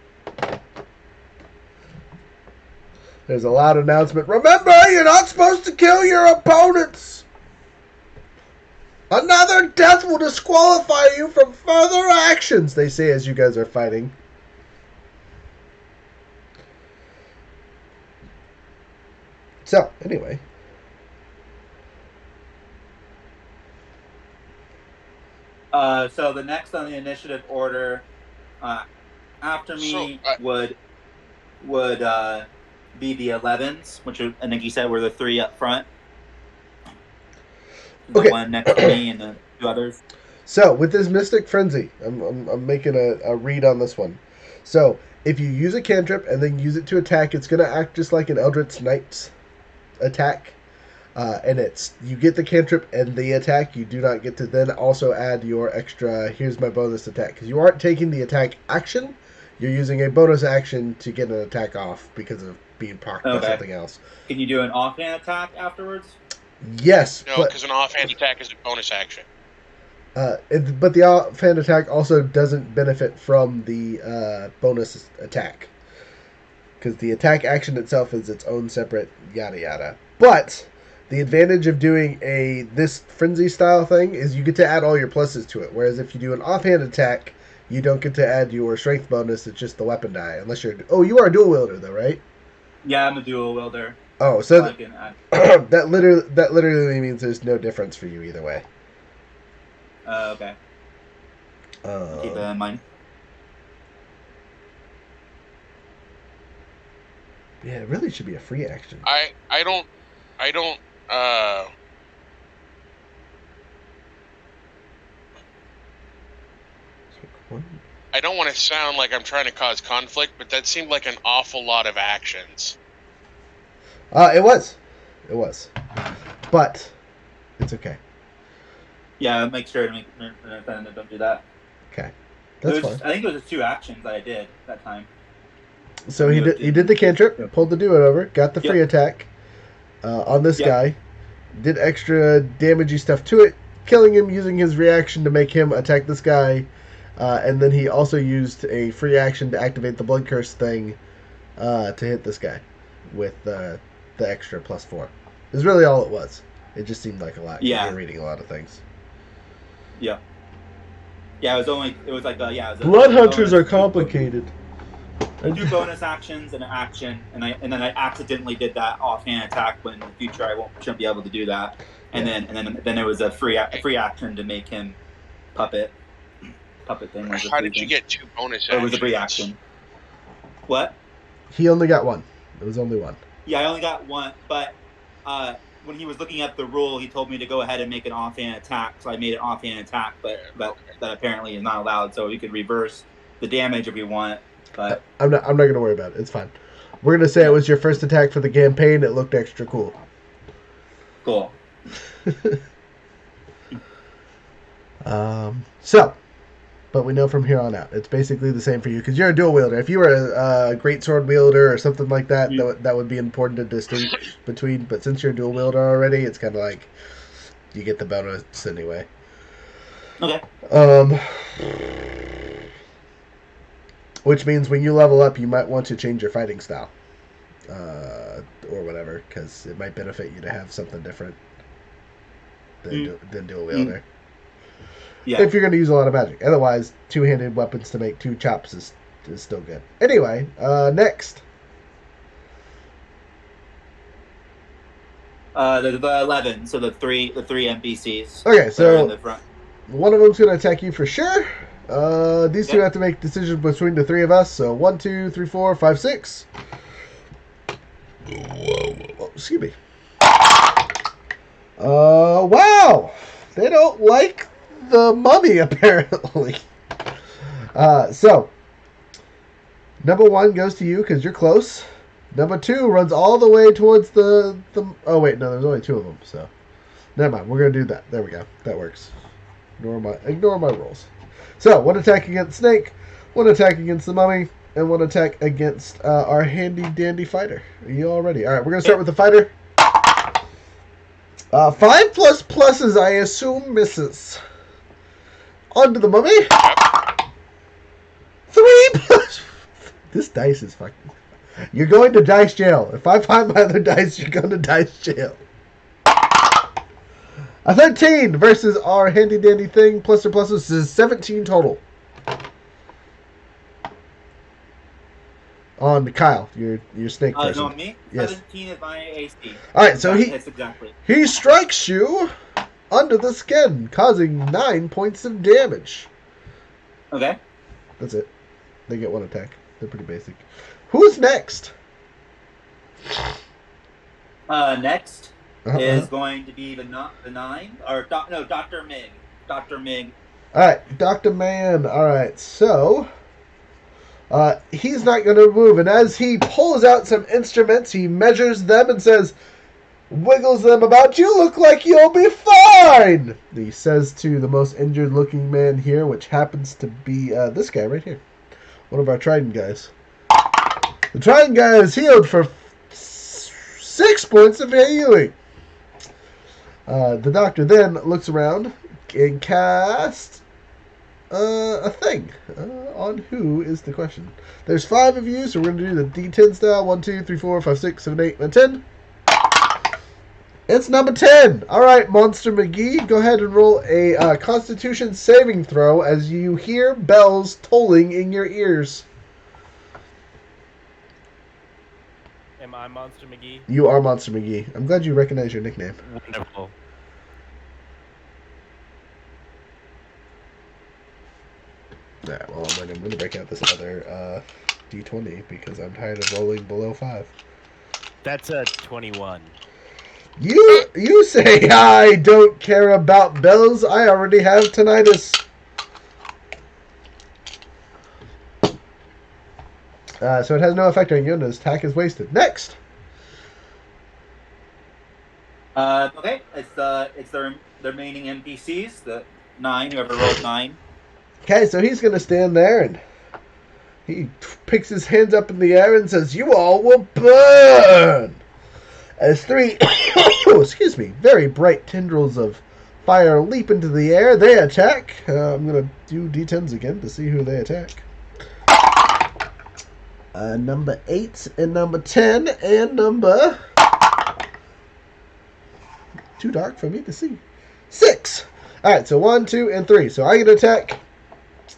There's a loud announcement. Remember, you're not supposed to kill your opponents. Another death will disqualify you from further actions, they say as you guys are fighting. So, anyway. So the next on the initiative order after me would be the 11s, which I think you said were the 3 up front. The Okay. one next to me and the 2 others. So, with this Mystic Frenzy, I'm making a read on this one. So, if you use a cantrip and then use it to attack, it's going to act just like an Eldritch Knight's attack. And you get the cantrip and the attack. You do not get to then also add your extra, here's my bonus attack. Because you aren't taking the attack action. You're using a bonus action to get an attack off because of being procced by something else. Can you do an offhand attack afterwards? Yes. No, because an offhand attack is a bonus action. But the offhand attack also doesn't benefit from the bonus attack. Because the attack action itself is its own separate yada yada. But the advantage of doing this frenzy style thing is you get to add all your pluses to it. Whereas if you do an offhand attack, you don't get to add your strength bonus. It's just the weapon die. Unless you're... Oh, you are a dual wielder though, right? Yeah, I'm a dual wielder. Oh, so that literally means there's no difference for you either way. Okay. Keep that in mind. Yeah, it really should be a free action. I don't want to sound like I'm trying to cause conflict, but that seemed like an awful lot of actions. It was. But it's okay. Yeah, make sure to don't do that. Okay, that's fine. I think it was just 2 actions that I did that time. So he did the cantrip, pulled the duo over, got the free attack on this guy, did extra damagey stuff to it, killing him using his reaction to make him attack this guy, and then he also used a free action to activate the blood curse thing to hit this guy with the extra +4. Is really all it was. It just seemed like a lot. Yeah. You're reading a lot of things. Yeah. Yeah, it was like it was Blood a hunters bonus, are complicated. two bonus actions and an action, and then I accidentally did that offhand attack when in the future shouldn't be able to do that. And Yeah. then it was a free action to make him puppet thing. Was How did you get 2 bonus Or actions? it was a free action. What? He only got one. It was only one. Yeah, I only got one, but when he was looking at the rule, he told me to go ahead and make an offhand attack. So I made an offhand attack, but that apparently is not allowed. So we could reverse the damage if we want. But I'm not going to worry about it. It's fine. We're going to say it was your first attack for the campaign. It looked extra cool. Cool. But we know from here on out, it's basically the same for you because you're a dual wielder. If you were a great sword wielder or something like that, that would be important to distinguish between. But since you're a dual wielder already, it's kind of like you get the bonus anyway. Okay. Which means when you level up, you might want to change your fighting style, or whatever, because it might benefit you to have something different than dual wielder. Yeah. If you're going to use a lot of magic. Otherwise, two-handed weapons to make 2 chops is still good. Anyway, next. The 11, so the three NPCs. Okay, so in the front. One of them's going to attack you for sure. These two have to make decisions between the 3 of us. So 1, 2, 3, 4, 5, 6. Oh, excuse me. Wow! They don't like the mummy, apparently. So, number 1 goes to you because you're close. Number 2 runs all the way towards the... Oh, wait, no, there's only 2 of them, so... Never mind, we're going to do that. There we go. That works. Ignore my rolls. So, 1 attack against Snake, 1 attack against the mummy, and 1 attack against our handy-dandy fighter. Are you all ready? Alright, we're going to start with the fighter. 5 plus pluses, I assume, misses. Onto the mummy. 3 plus... This dice is fucking... You're going to dice jail. If I find my other dice, you're going to dice jail. A 13 versus our handy-dandy thing, plus or pluses, is 17 total. On Kyle, your snake person. No, me? Yes. 17 is my AC. Alright, so exactly. he strikes you under the skin, causing 9 points of damage. Okay. That's it. They get 1 attack. They're pretty basic. Who's next? Next is going to be the 9, or Dr. Mig. Dr. Mig. Alright, Dr. Man. Alright, so... he's not going to move, and as he pulls out some instruments, he measures them and says, wiggles them about, you look like you'll be fine! He says to the most injured-looking man here, which happens to be this guy right here. One of our Trident guys. The Trident guy is healed for 6 points of healing. The doctor then looks around and casts a thing. On who is the question. There's 5 of you, so we're going to do the D10 style. 1, 2, 3, 4, 5, 6, 7, 8, 9, 10. It's number 10. Alright, Monster McGee, go ahead and roll a Constitution saving throw as you hear bells tolling in your ears. Am I Monster McGee? You are Monster McGee. I'm glad you recognize your nickname. Wonderful. Yeah, well, I'm going to break out this other D20 because I'm tired of rolling below 5. That's a 21. You say I don't care about bells. I already have tinnitus. So it has no effect on you, and his attack is wasted. Next. Okay, it's the remaining NPCs, the 9, whoever rolled 9. Okay, so he's going to stand there, and he picks his hands up in the air and says, you all will burn! As 3, excuse me, very bright tendrils of fire leap into the air, they attack. I'm going to do D10s again to see who they attack. Number 8 and number 10 and number... Too dark for me to see. 6! Alright, so 1, 2, and 3. So I get attack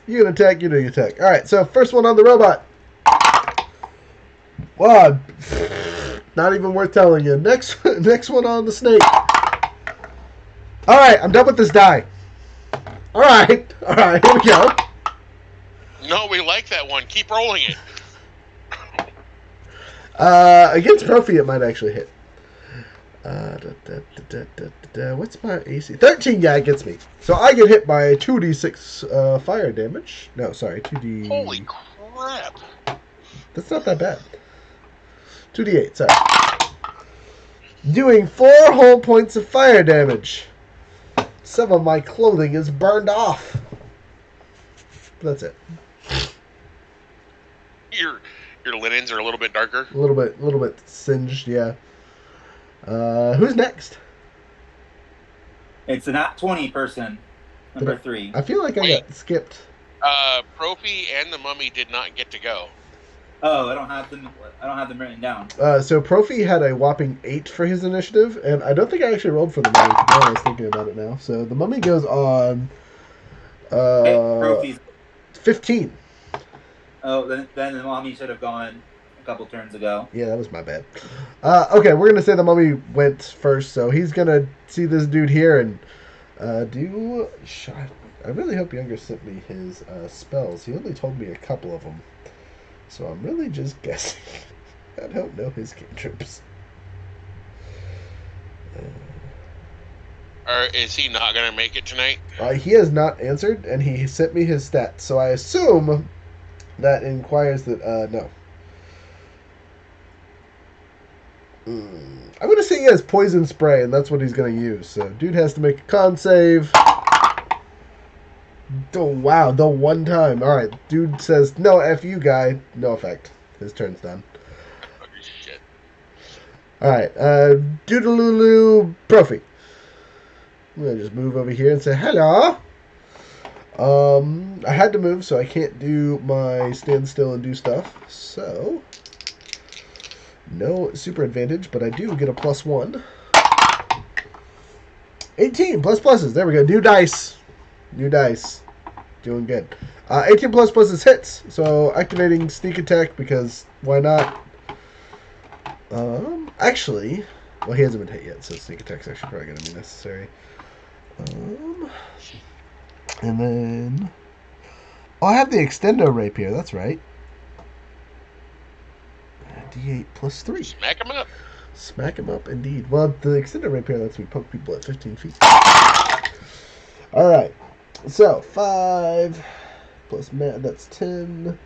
You can attack, you do your attack. Alright, so first one on the robot. Wow. Not even worth telling you. Next one on the snake. Alright, I'm done with this die. Alright, here we go. No, we like that one. Keep rolling it. Against Profi, it might actually hit. What's my AC? 13, yeah, it gets me. So I get hit by 2d6 fire damage. No, sorry, 2d... Holy crap. That's not that bad. 2d8, sorry. Doing 4 whole points of fire damage. Some of my clothing is burned off. That's it. Your linens are a little bit darker. A little bit singed, yeah. Who's next? It's a nat 20 person, number 3. I feel like I got skipped. Profi and the mummy did not get to go. Oh, I don't have them written down. So Profi had a whopping 8 for his initiative, and I don't think I actually rolled for the mummy. I was thinking about it now. So the mummy goes on. Profi's. 15. Oh, then the mummy should have gone a couple turns ago. Yeah, that was my bad. Okay, we're gonna say the mummy went first, so he's gonna see this dude here and do. I really hope Younger sent me his spells. He only told me a couple of them, so I'm really just guessing. I don't know his cantrips. Or is he not going to make it tonight? He has not answered, and he sent me his stats, so I assume that inquires that no. I'm going to say he has poison spray, and that's what he's going to use. So, dude has to make a con save. Oh, wow, the one time. All right, dude says, no, F you, guy. No effect. His turn's done. Oh, shit. All right, Doodaloo Profi. I'm going to just move over here and say, hello. I had to move, so I can't do my stand still and do stuff. So, no super advantage, but I do get a +1. 18 plus pluses. There we go. New dice. Doing good. 18 plus pluses hits. So activating sneak attack because why not? Actually, well, he hasn't been hit yet, so sneak attack's actually probably going to be necessary. And then, I have the extendo rapier. That's right. D8 plus 3. Smack him up. Smack him up, indeed. Well, the extended rapier lets me poke people at 15 feet. Alright. So, 5 plus that's 10.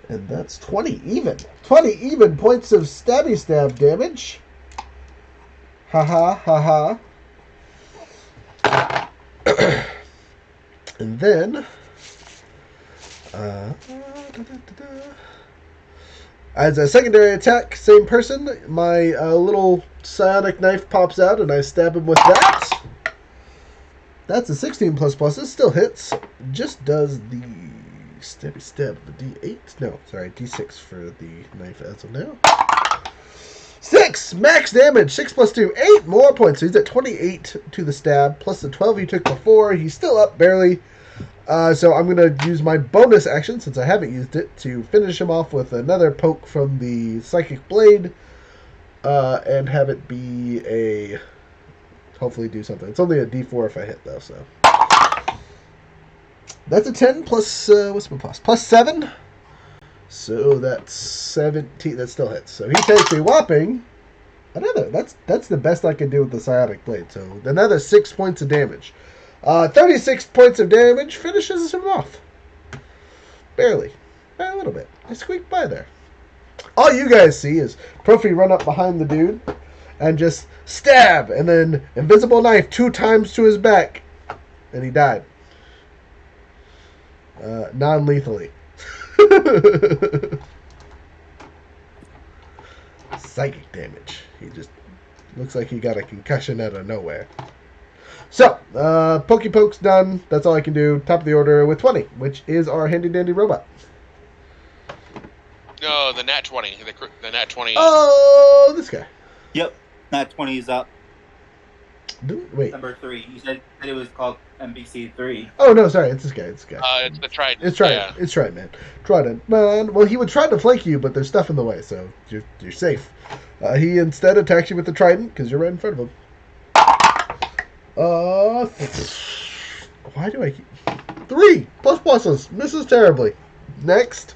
And that's 20 even. 20 even points of stabby stab damage. Ha. And then, as a secondary attack, same person, my little psionic knife pops out and I stab him with that. That's a 16 plus pluses, still hits. Just does the stabby stab of a D8. No, sorry, D6 for the knife as of now. 6 max damage, 6 plus 2, 8 more points. So he's at 28 to the stab, plus the 12 he took before. He's still up barely. So I'm going to use my bonus action, since I haven't used it, to finish him off with another poke from the Psychic Blade, and have it be a, hopefully do something. It's only a D4 if I hit, though, so. That's a 10 plus, what's my plus? Plus 7. So that's 17. That still hits. So he takes a whopping another. That's the best I can do with the Psionic Blade. So another 6 points of damage. 36 points of damage finishes him off. Barely. By a little bit. I squeaked by there. All you guys see is Profi run up behind the dude and just stab, and then invisible knife 2 times to his back, and he died. Non-lethally. Psychic damage. He just looks like he got a concussion out of nowhere. So, Pokey Poke's done. That's all I can do. Top of the order with 20, which is our handy dandy robot. No, the nat 20. The nat 20. Oh, this guy. Yep, nat 20 is up. Wait. Number 3. You said that it was called NPC 3. Oh no, sorry, it's this guy. It's this guy. It's the Trident. It's Trident. Yeah. It's Trident, man. Trident, man. Well, he would try to flank you, but there's stuff in the way, so you're safe. He instead attacks you with the Trident because you're right in front of him. Why do I keep 3 pluses? Misses terribly. Next.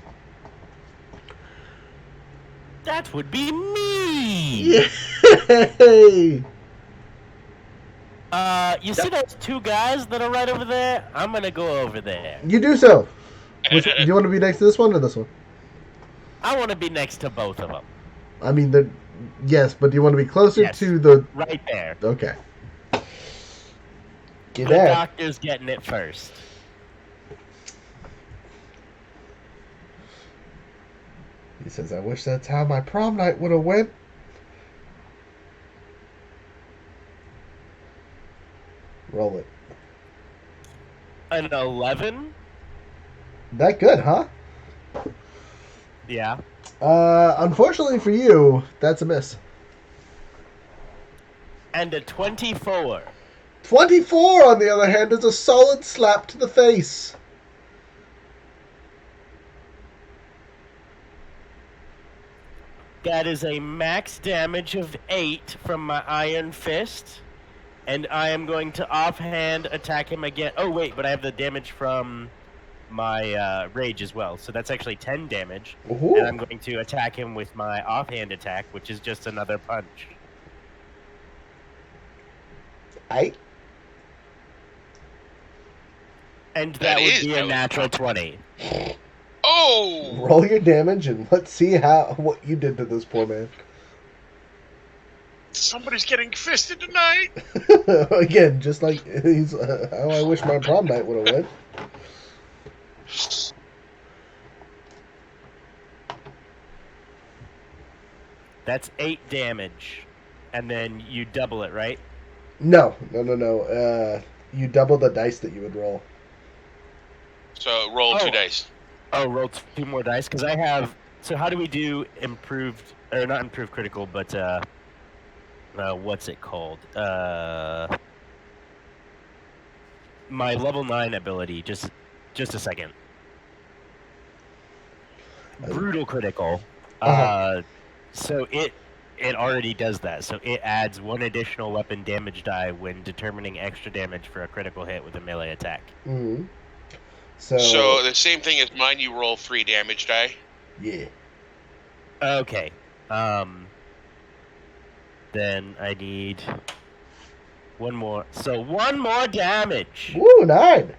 That would be me. Yay! You see those 2 guys that are right over there? I'm gonna go over there. You do so. Do you want to be next to this one or this one? I want to be next to both of them. I mean, yes, but do you want to be closer Yes. to the? Right there. Okay. Get The that. doctor's getting it first. He says, "I wish that's how my prom night would have went." Roll it. An 11? That good, huh? Yeah. Unfortunately for you, that's a miss. And a 24. 24, on the other hand, is a solid slap to the face. That is a max damage of 8 from my Iron Fist. And I am going to offhand attack him again. Oh, wait, but I have the damage from my rage as well. So that's actually 10 damage. Ooh. And I'm going to attack him with my offhand attack, which is just another punch. Aight. And That that would is be a really natural 20. Oh! Roll your damage and let's see what you did to this poor man. Somebody's getting fisted tonight. Again, just like he's how I wish my prom night would have went. That's 8 damage. And then you double it, right? No. You double the dice that you would roll. So roll 2 Oh. dice. Oh, roll 2 more dice, because I have... So how do we do improved... Or not improved critical, but... what's it called? My level 9 ability. Just a second. Brutal critical. So it already does that. So it adds 1 additional weapon damage die when determining extra damage for a critical hit with a melee attack. Mm-hmm. So the same thing as mine, you roll 3 damage die. Yeah. Okay. Then I need 1 more. So 1 more damage. Woo, 9.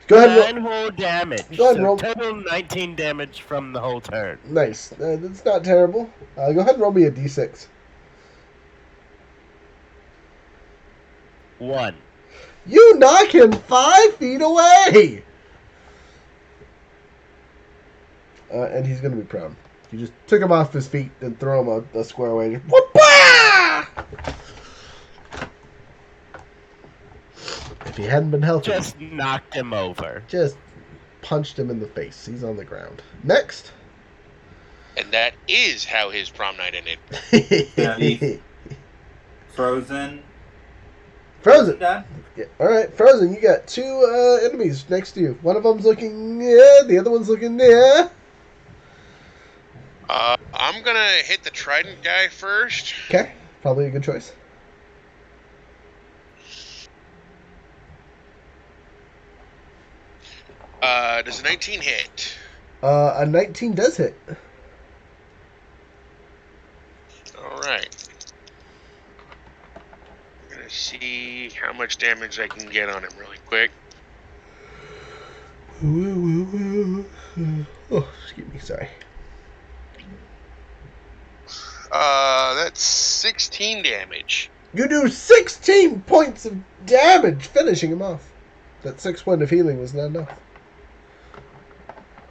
Go ahead. 9 whole damage. Go ahead, So roll. total 19 damage from the whole turn. Nice. That's not terrible. Go ahead and roll me a d6. 1. You knock him 5 feet away. And he's gonna be proud. You just took him off his feet and throw him a square away. Just, whoop-ah! If he hadn't been healthy, Just knocked him over. just punched him in the face. He's on the ground. Next. And that is how his prom night ended. Frozen. Frozen. Done? Yeah. All right, Frozen. You got 2 enemies next to you. One of them's looking near. The other one's looking near. I'm gonna hit the Trident guy first. Okay, probably a good choice. Does a 19 hit? A 19 does hit. All right. I'm gonna see how much damage I can get on him really quick. Oh, excuse me. Sorry. That's 16 damage. You do 16 points of damage, finishing him off. That 6 point of healing was not enough.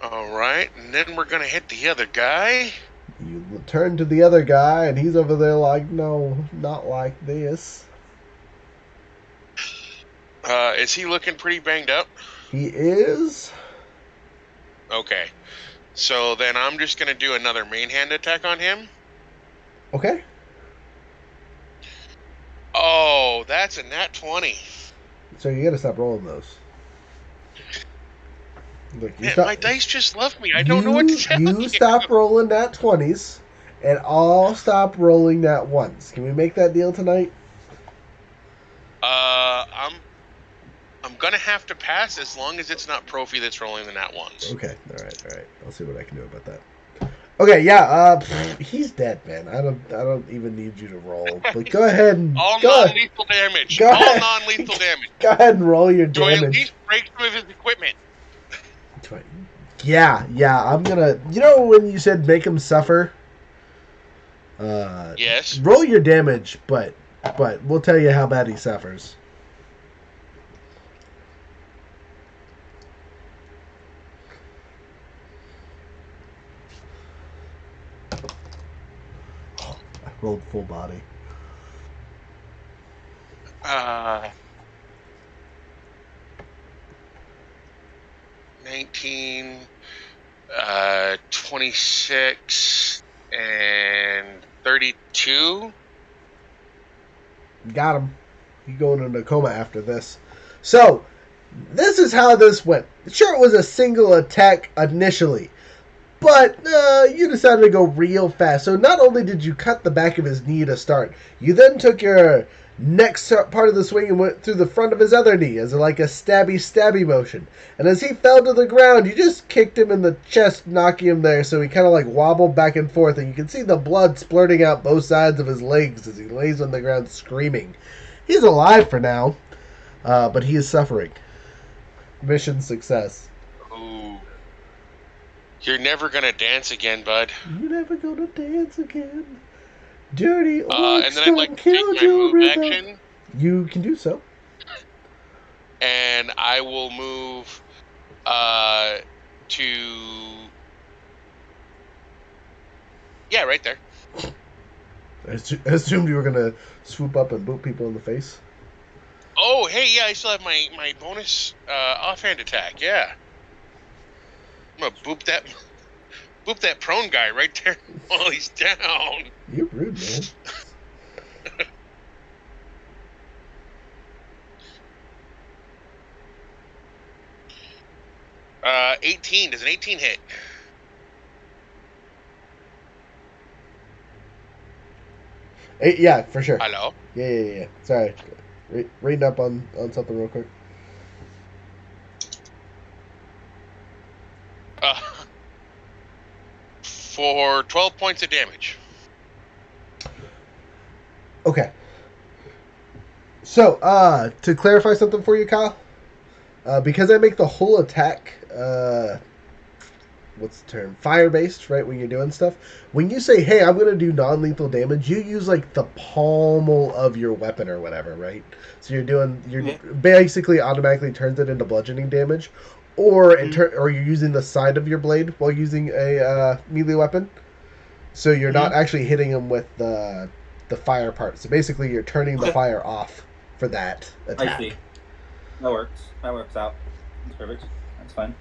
All right, and then we're gonna hit the other guy. You turn to the other guy, and he's over there like, no, not like this. Is he looking pretty banged up? He is. Okay. So then I'm just gonna do another main hand attack on him. Okay. Oh, that's a nat 20. So you gotta stop rolling those. Look, Man, my dice just left me. I don't know what to tell You you. stop rolling nat 20s, and I'll stop rolling nat 1s. Can we make that deal tonight? I'm gonna have to pass as long as it's not Profi that's rolling the nat ones. Okay, all right. I'll see what I can do about that. Okay, yeah. He's dead, man. I don't even need you to roll. But go ahead and All non-lethal damage. Go All ahead. non-lethal damage. Go ahead and roll your Do I at damage. least break some of his equipment? Yeah. I'm gonna. You know when you said make him suffer? Yes. Roll your damage, but we'll tell you how bad he suffers. I rolled full body. 19, 26, and 32. Got him. You going into a coma after this. So, this is how this went. Sure, it was a single attack initially, but you decided to go real fast. So not only did you cut the back of his knee to start, you then took your next part of the swing and went through the front of his other knee as like a stabby motion. And as he fell to the ground, you just kicked him in the chest, knocking him there, so he kind of like wobbled back and forth, and you can see the blood splurting out both sides of his legs as he lays on the ground screaming. He's alive for now, but he is suffering. Mission success. Ooh. You're never gonna dance again, bud. You're never gonna dance again. Dirty orcs and then I'd like don't to kill take my move rhythm. action, You can do so. and I will move to... Yeah, right there. I assumed you were gonna swoop up and boot people in the face. Oh, hey, yeah, I still have my bonus offhand attack, yeah. I'm gonna boop that prone guy right there while he's down. You're rude, man. 18. Does an 18 hit? Yeah, for sure. Hello? Yeah. Sorry. Reading up on something real quick. For 12 points of damage. Okay. So, to clarify something for you, Kyle, because I make the whole attack, what's the term? Fire-based, right, when you're doing stuff. When you say, hey, I'm going to do non-lethal damage, you use, like, the pommel of your weapon or whatever, right? So you're basically automatically turns it into bludgeoning damage, or or you're using the side of your blade while using a melee weapon. So you're not actually hitting him with the fire part. So basically you're turning the fire off for that attack. I see. That works. That works out. That's perfect. That's fine.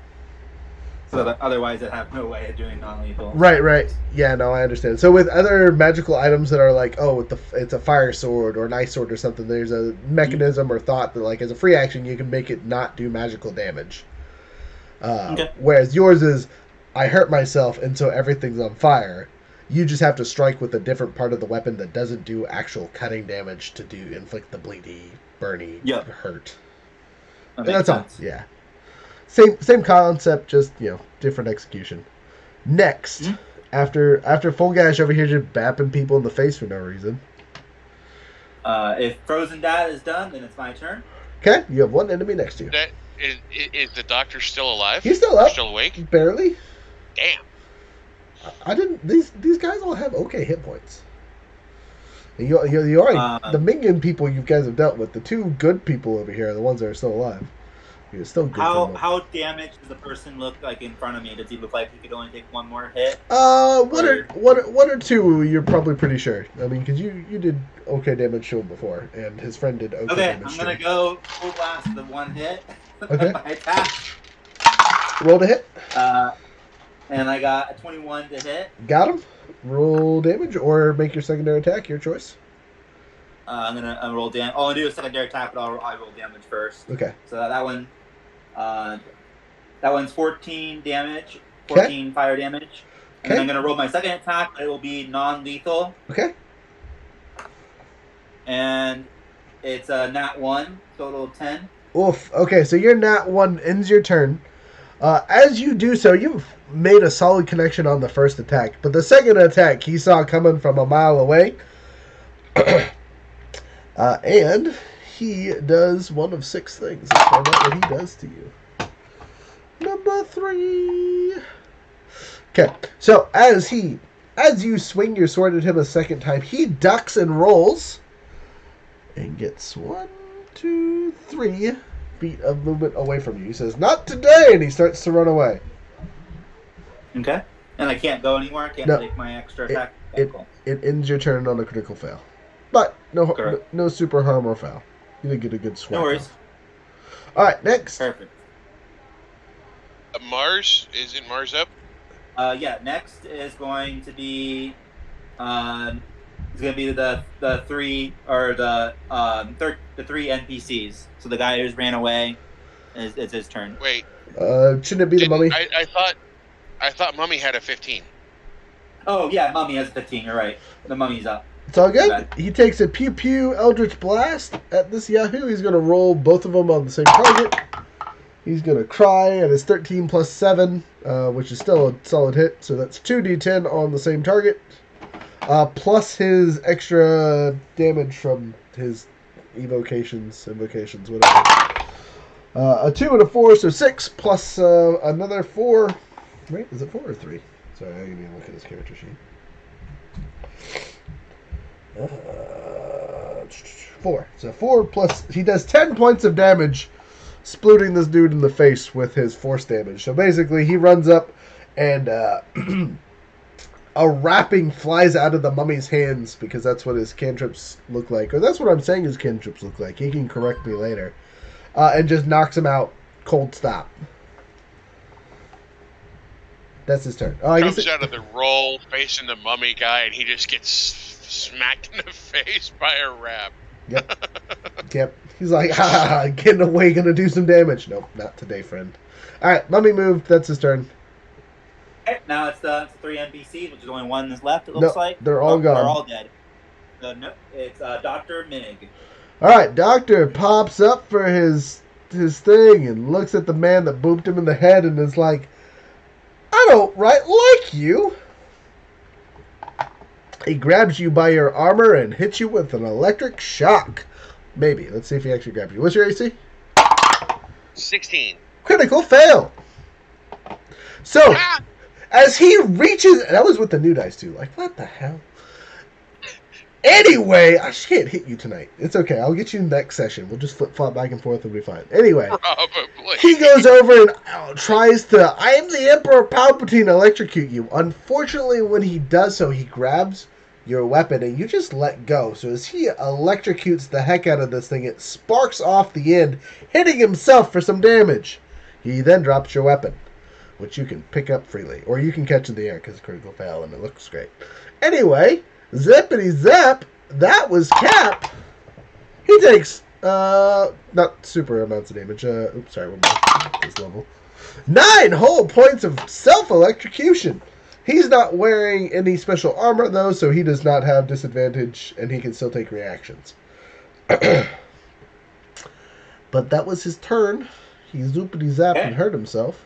So that otherwise I'd have no way of doing non-lethal. Right. Yeah, no, I understand. So with other magical items that are like, oh, it's a fire sword or an ice sword or something, there's a mechanism or thought that, like, as a free action, you can make it not do magical damage. Whereas yours is, I hurt myself, and so everything's on fire. You just have to strike with a different part of the weapon that doesn't do actual cutting damage to inflict the bleedy, burny hurt. That's all. Yeah. Same concept, just different execution. Next, after Fulgash over here just bapping people in the face for no reason. If Frozen Dad is done, then it's my turn. Okay, you have one enemy next to you. Is the doctor still alive? He's still up. Still awake? Barely. Damn. I didn't. These guys all have okay hit points. And you already the minion people you guys have dealt with. The two good people over here are the ones that are still alive. You're still good. How damaged does the person look like in front of me? Does he look like he could only take one more hit? One or two. You're probably pretty sure. I mean, because you did okay damage to him before, and his friend did okay damage. I'm gonna go full blast the one hit. Okay. My attack. Roll to hit. And I got a 21 to hit. Got him. Roll damage or make your secondary attack. Your choice. I'm gonna roll damage. Oh, I'll do a secondary attack, but I'll roll damage first. Okay. So that one, that one's 14 damage, 14 fire damage. And then I'm gonna roll my second attack. It will be non-lethal. Okay. And it's a nat 1, total of 10. Oof. Okay, so your nat 1 ends your turn. As you do so, you've made a solid connection on the first attack, but the second attack he saw coming from a mile away. And he does one of 6 things. Let's find out what he does to you. Number 3. Okay, so as you swing your sword at him a second time, he ducks and rolls and gets 1, 2, 3 feet of movement away from you. He says, "Not today," and he starts to run away. Okay. And I can't go anymore? I can't take my extra attack? It ends your turn on a critical fail. But no super harm or foul. You did get a good swipe. No worries. All right, next. Perfect. Mars? Isn't Mars up? Yeah, next is going to be the 3 or the 3 NPCs. So the guy who's ran away it's his turn. Wait. Shouldn't it be the mummy? I thought Mummy had a 15. Oh yeah, Mummy has 15. You're right. The Mummy's up. It's all good. He takes a pew pew Eldritch Blast at this Yahoo. He's going to roll both of them on the same target. He's going to cry, and it's 13 plus 7, which is still a solid hit. So that's 2d10 on the same target, plus his extra damage from his invocations, whatever. A 2 and a 4, so 6, plus another 4. Wait, is it 4 or 3? Sorry, I need to look at his character sheet. 4. So 4 plus... He does 10 points of damage, splooting this dude in the face with his force damage. So basically, he runs up, and a wrapping flies out of the mummy's hands, because that's what his cantrips look like. Or that's what I'm saying his cantrips look like. He can correct me later. And just knocks him out cold stop. That's his turn. Comes out of the roll, facing the mummy guy, and he just gets smacked in the face by a wrap. Yep. He's like, getting away, gonna do some damage. Nope, not today, friend. Alright, mummy moved. That's his turn. Okay, now it's 3 NPCs, which is only 1 that's left, it looks like. They're all gone. They're all dead. No, it's Dr. Mig. Alright, Doctor pops up for his thing and looks at the man that booped him in the head and is like, "I don't like you." He grabs you by your armor and hits you with an electric shock. Maybe. Let's see if he actually grabs you. What's your AC? 16. Critical fail. So, as he reaches... That was with the new dice, too. Like, what the hell? Anyway, I can't hit you tonight. It's okay. I'll get you next session. We'll just flip-flop back and forth and we'll be fine. Anyway. Probably. He goes over and tries to... I am the Emperor Palpatine, electrocute you. Unfortunately, when he does so, he grabs your weapon and you just let go. So as he electrocutes the heck out of this thing, it sparks off the end, hitting himself for some damage. He then drops your weapon, which you can pick up freely. Or you can catch in the air because critical fail and it looks great. Anyway... Zippity zap, that was Cap. He takes, not super amounts of damage. Oops, sorry, one more. This level. 9 whole points of self-electrocution. He's not wearing any special armor, though, so he does not have disadvantage, and he can still take reactions. But that was his turn. He zoopity zapped and hurt himself.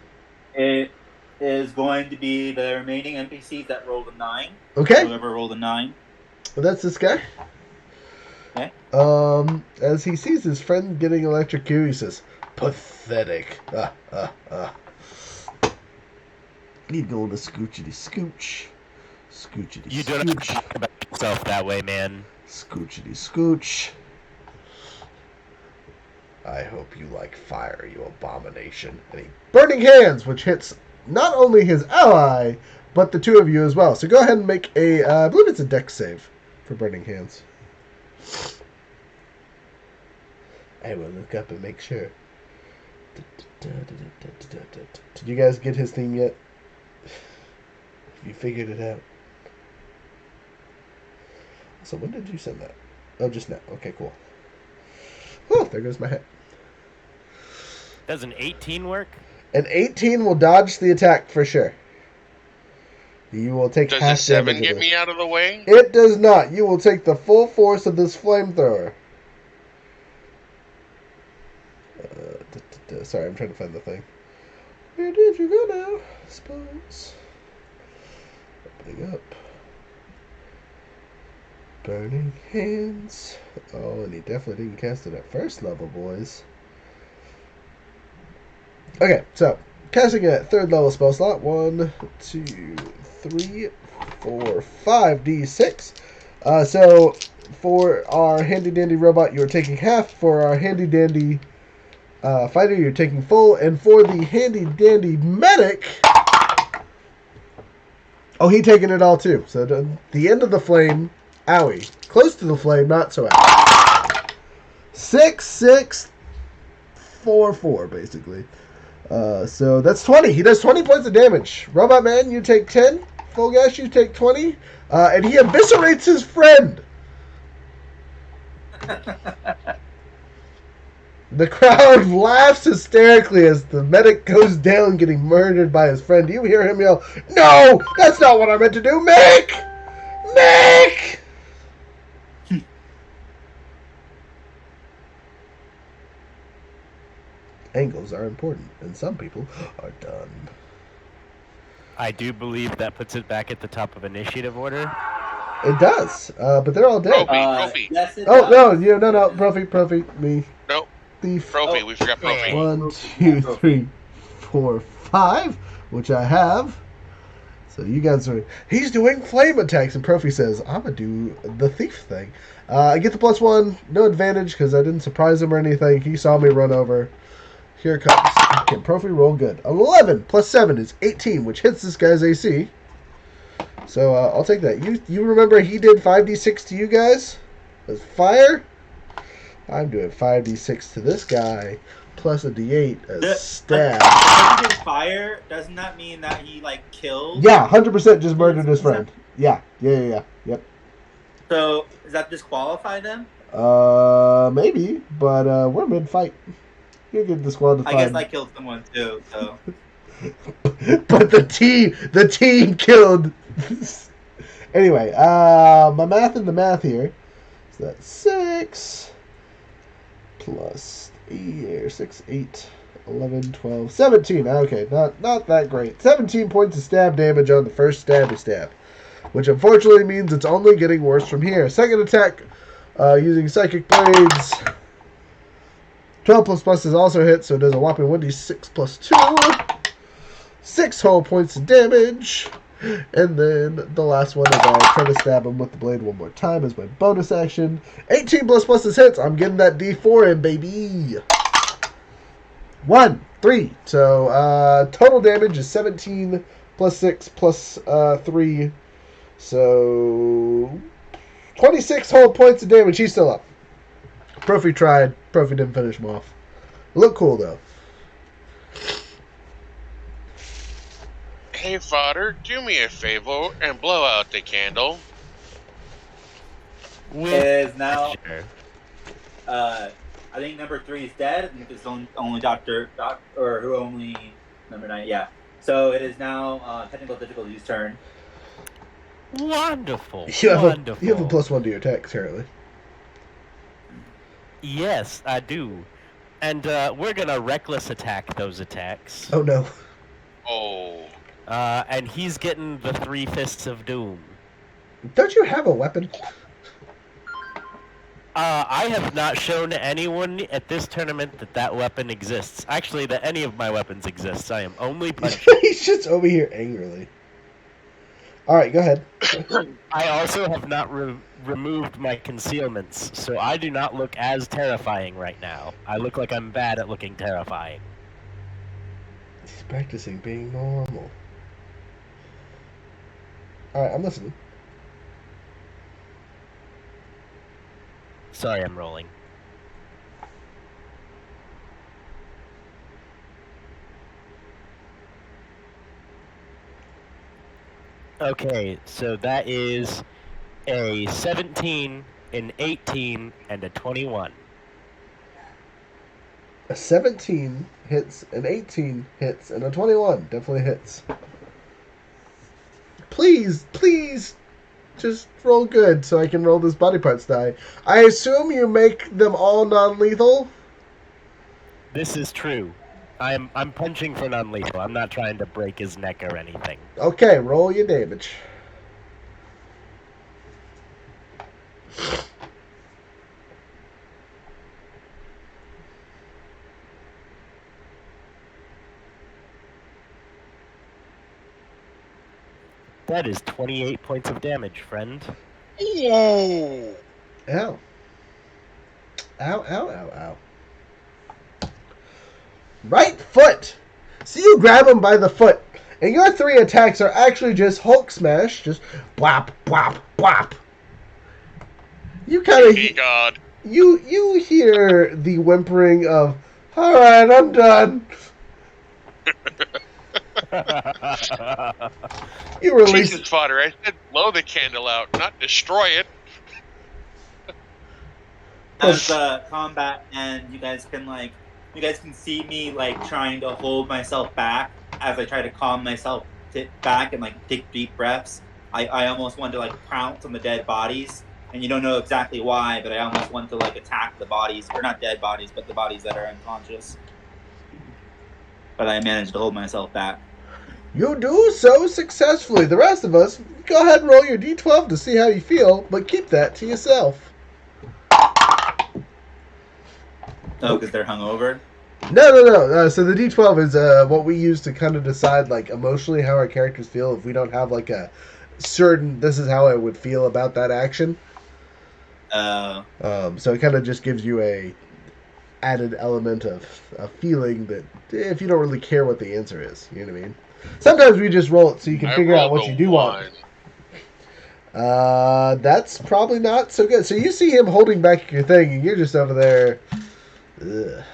It is going to be the remaining NPCs that rolled a 9. Okay. Whoever rolled a 9. Well, that's this guy. Okay. As he sees his friend getting electrocuted, he says, "Pathetic. You going to scoochity scooch. Scoochity You don't have to talk about yourself that way, man. Scoochity scooch. I hope you like fire, you abomination." And he burning hands, which hits not only his ally, but the two of you as well. So go ahead and make a, I believe it's a dex save for burning hands. I will look up and make sure. Did you guys get his theme yet? Have you figured it out? So when did you send that? Oh, just now. Okay, cool. Oh, there goes my head. Does an 18 work? An 18 will dodge the attack for sure. You will take Does half a 7 damage. get me out of the way? It does not. You will take the full force of this flamethrower. Sorry, I'm trying to find the thing. Where did you go now? Spawns. Opening up. Burning hands. Oh, and he definitely didn't cast it at first level, boys. Okay, so casting it at third level spell slot. 1, 2, 3, 4, 5 D6. So for our handy dandy robot, you're taking half. For our handy dandy fighter, you're taking full. And for the handy dandy medic, oh, he taking it all too. So the end of the flame, owie. Close to the flame, not so owie. 6, 6, 4, 4, basically. So that's 20. He does 20 points of damage. Robot Man, you take 10. Fulgash, you take 20. And he eviscerates his friend. The crowd laughs hysterically as the medic goes down getting murdered by his friend. You hear him yell, "No! That's not what I meant to do! Mick! Mick!" Angles are important, and some people are done. I do believe that puts it back at the top of initiative order. It does, but they're all dead. Profi. Yes, it Oh, does. no, Profi, me. No, Thief. Profi. We forgot Profi. 1, 2, 3, 4, 5, which I have. So you guys are... He's doing flame attacks, and Profi says, I'm going to do the thief thing. I get the +1, no advantage, because I didn't surprise him or anything. He saw me run over. Here it comes. Can Profi roll good? 11 plus 7 is 18, which hits this guy's AC. So I'll take that. You remember he did 5d6 to you guys? As fire? I'm doing 5d6 to this guy, plus a d8 as stab. If he did fire, doesn't that mean that he, like, killed? Yeah, 100% just murdered his friend. Yeah. Yep. So, does that disqualify them? Maybe, but we're mid-fight. You're getting disqualified. I guess I killed someone too, so... But the team killed. Anyway, my math in the math here. So that's 6 plus 8, 6, 8, 11, 12, 17. Okay, not that great. 17 points of stab damage on the first stab, which unfortunately means it's only getting worse from here. Second attack, using Psychic Blades. 12 plus is also hit, so it does a whopping 1d6 plus 2. 6 whole points of damage. And then the last one is I try to stab him with the blade one more time as my bonus action. 18 plus is hits. I'm getting that d4 in, baby. 1, 3. So total damage is 17 plus 6 plus 3. So 26 whole points of damage. He's still up. Profi tried. Profi didn't finish him off. Look cool, though. Hey, Fodder, do me a favor and blow out the candle. Is now... I think number 3 is dead. I think it's only Doctor, or who only... Number 9, yeah. So it is now technical difficulty's turn. Wonderful. You have a Wonderful. +1 to your attack, currently. Yes, I do. And we're gonna reckless attack those attacks. Oh, no. Oh. And he's getting the 3 Fists of Doom. Don't you have a weapon? I have not shown anyone at this tournament that weapon exists. Actually, that any of my weapons exists. I am only punching. He's just over here angrily. Alright, go ahead. I also have not removed my concealments, so I do not look as terrifying right now. I look like I'm bad at looking terrifying. He's practicing being normal. Alright, I'm listening. Sorry, I'm rolling. Okay, so that is a 17 an 18, and a 21. A 17 hits, an 18 hits, and a 21 definitely hits. Please, just roll good so I can roll this body parts die. I assume you make them all non-lethal? This is true. I'm punching for non-lethal. I'm not trying to break his neck or anything. Okay, roll your damage. That is 28 points of damage, friend. Ooh. Ow. Ow. Right foot! So you grab him by the foot, and your 3 attacks are actually just Hulk smash, just whap, whap, whap. You kind of... God. You hear the whimpering of, alright, I'm done. You release... Jesus, fodder. I said blow the candle out, not destroy it. As the combat and you guys can see me like trying to hold myself back as I try to calm myself back and like take deep breaths. I almost want to like pounce on the dead bodies, and you don't know exactly why, but I almost want to like attack the bodies, or not dead bodies, but the bodies that are unconscious. But I managed to hold myself back. You do so successfully. The rest of us, go ahead and roll your d12 to see how you feel, but keep that to yourself. Oh, because they're hungover? No. So the d12 is what we use to kind of decide, like, emotionally how our characters feel if we don't have, like, a certain, this is how I would feel about that action. So it kind of just gives you a added element of a feeling that if you don't really care what the answer is, you know what I mean? Sometimes we just roll it so you can figure out what you do want. That's probably not so good. So you see him holding back your thing, and you're just over there. Ugh.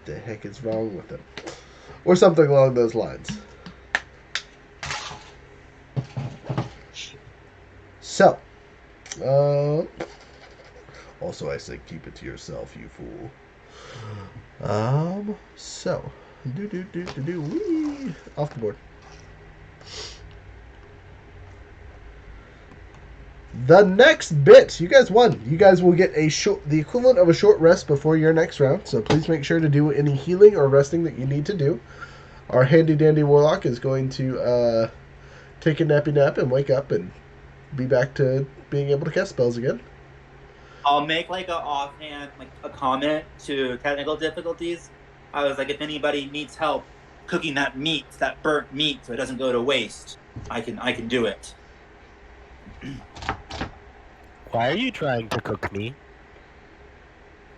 The heck is wrong with him? Or something along those lines. So, also I said keep it to yourself, you fool. So, wee, off the board. The next bit, you guys won. You guys will get the equivalent of a short rest before your next round, so please make sure to do any healing or resting that you need to do. Our handy dandy warlock is going to take a nappy nap and wake up and be back to being able to cast spells again. I'll make like a offhand, like a comment to technical difficulties. I was like, if anybody needs help cooking that meat, that burnt meat, so it doesn't go to waste, I can do it. Why are you trying to cook me?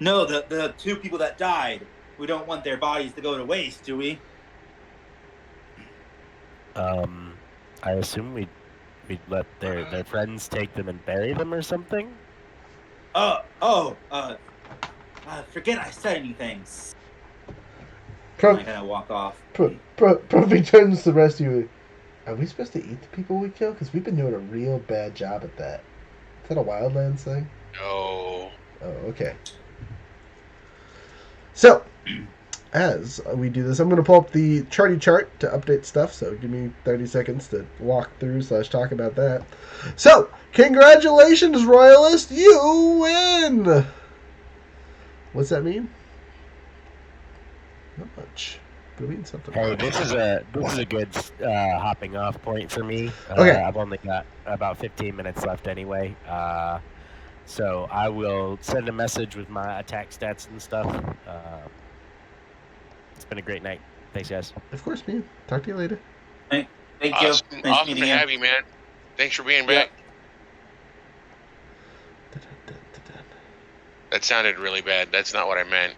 No, the 2 people that died, we don't want their bodies to go to waste, do we? I assume we'd let their friends take them and bury them or something? Forget I said anything. I kind of walk off. Profi turns to the rest of you. Are we supposed to eat the people we kill? Because we've been doing a real bad job at that. Is that a Wildlands thing? No. Oh, okay. So, as we do this, I'm going to pull up the charty chart to update stuff, so give me 30 seconds to walk through / talk about that. So, congratulations, Royalist! You win! What's that mean? Not much. But it means something. Hey, this is a good hopping off point for me. Okay. I've only got about 15 minutes left anyway. So I will send a message with my attack stats and stuff. It's been a great night. Thanks, guys. Of course, man. Talk to you later. Thank you. Awesome, Nice awesome meeting to you. have you, man. Thanks for being back. That sounded really bad. That's not what I meant.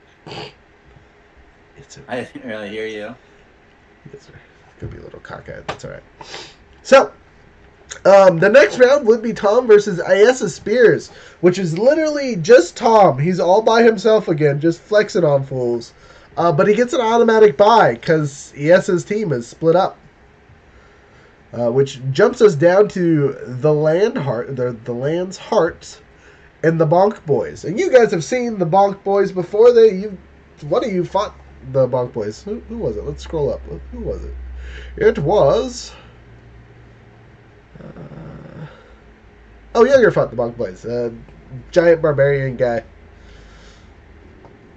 I didn't really hear you. Yes, sir. Could be a little cockeyed. That's all right. So, the next round would be Tom versus Iessa Spears, which is literally just Tom. He's all by himself again, just flexing on fools. But he gets an automatic bye because Iessa's team is split up, which jumps us down to the Land's Heart, and the Bonk Boys. And you guys have seen the Bonk Boys before. One of you fought the Bonk Boys. Who was it? Let's scroll up. Who was it? It was... Younger fought the Bonk Boys. Giant barbarian guy.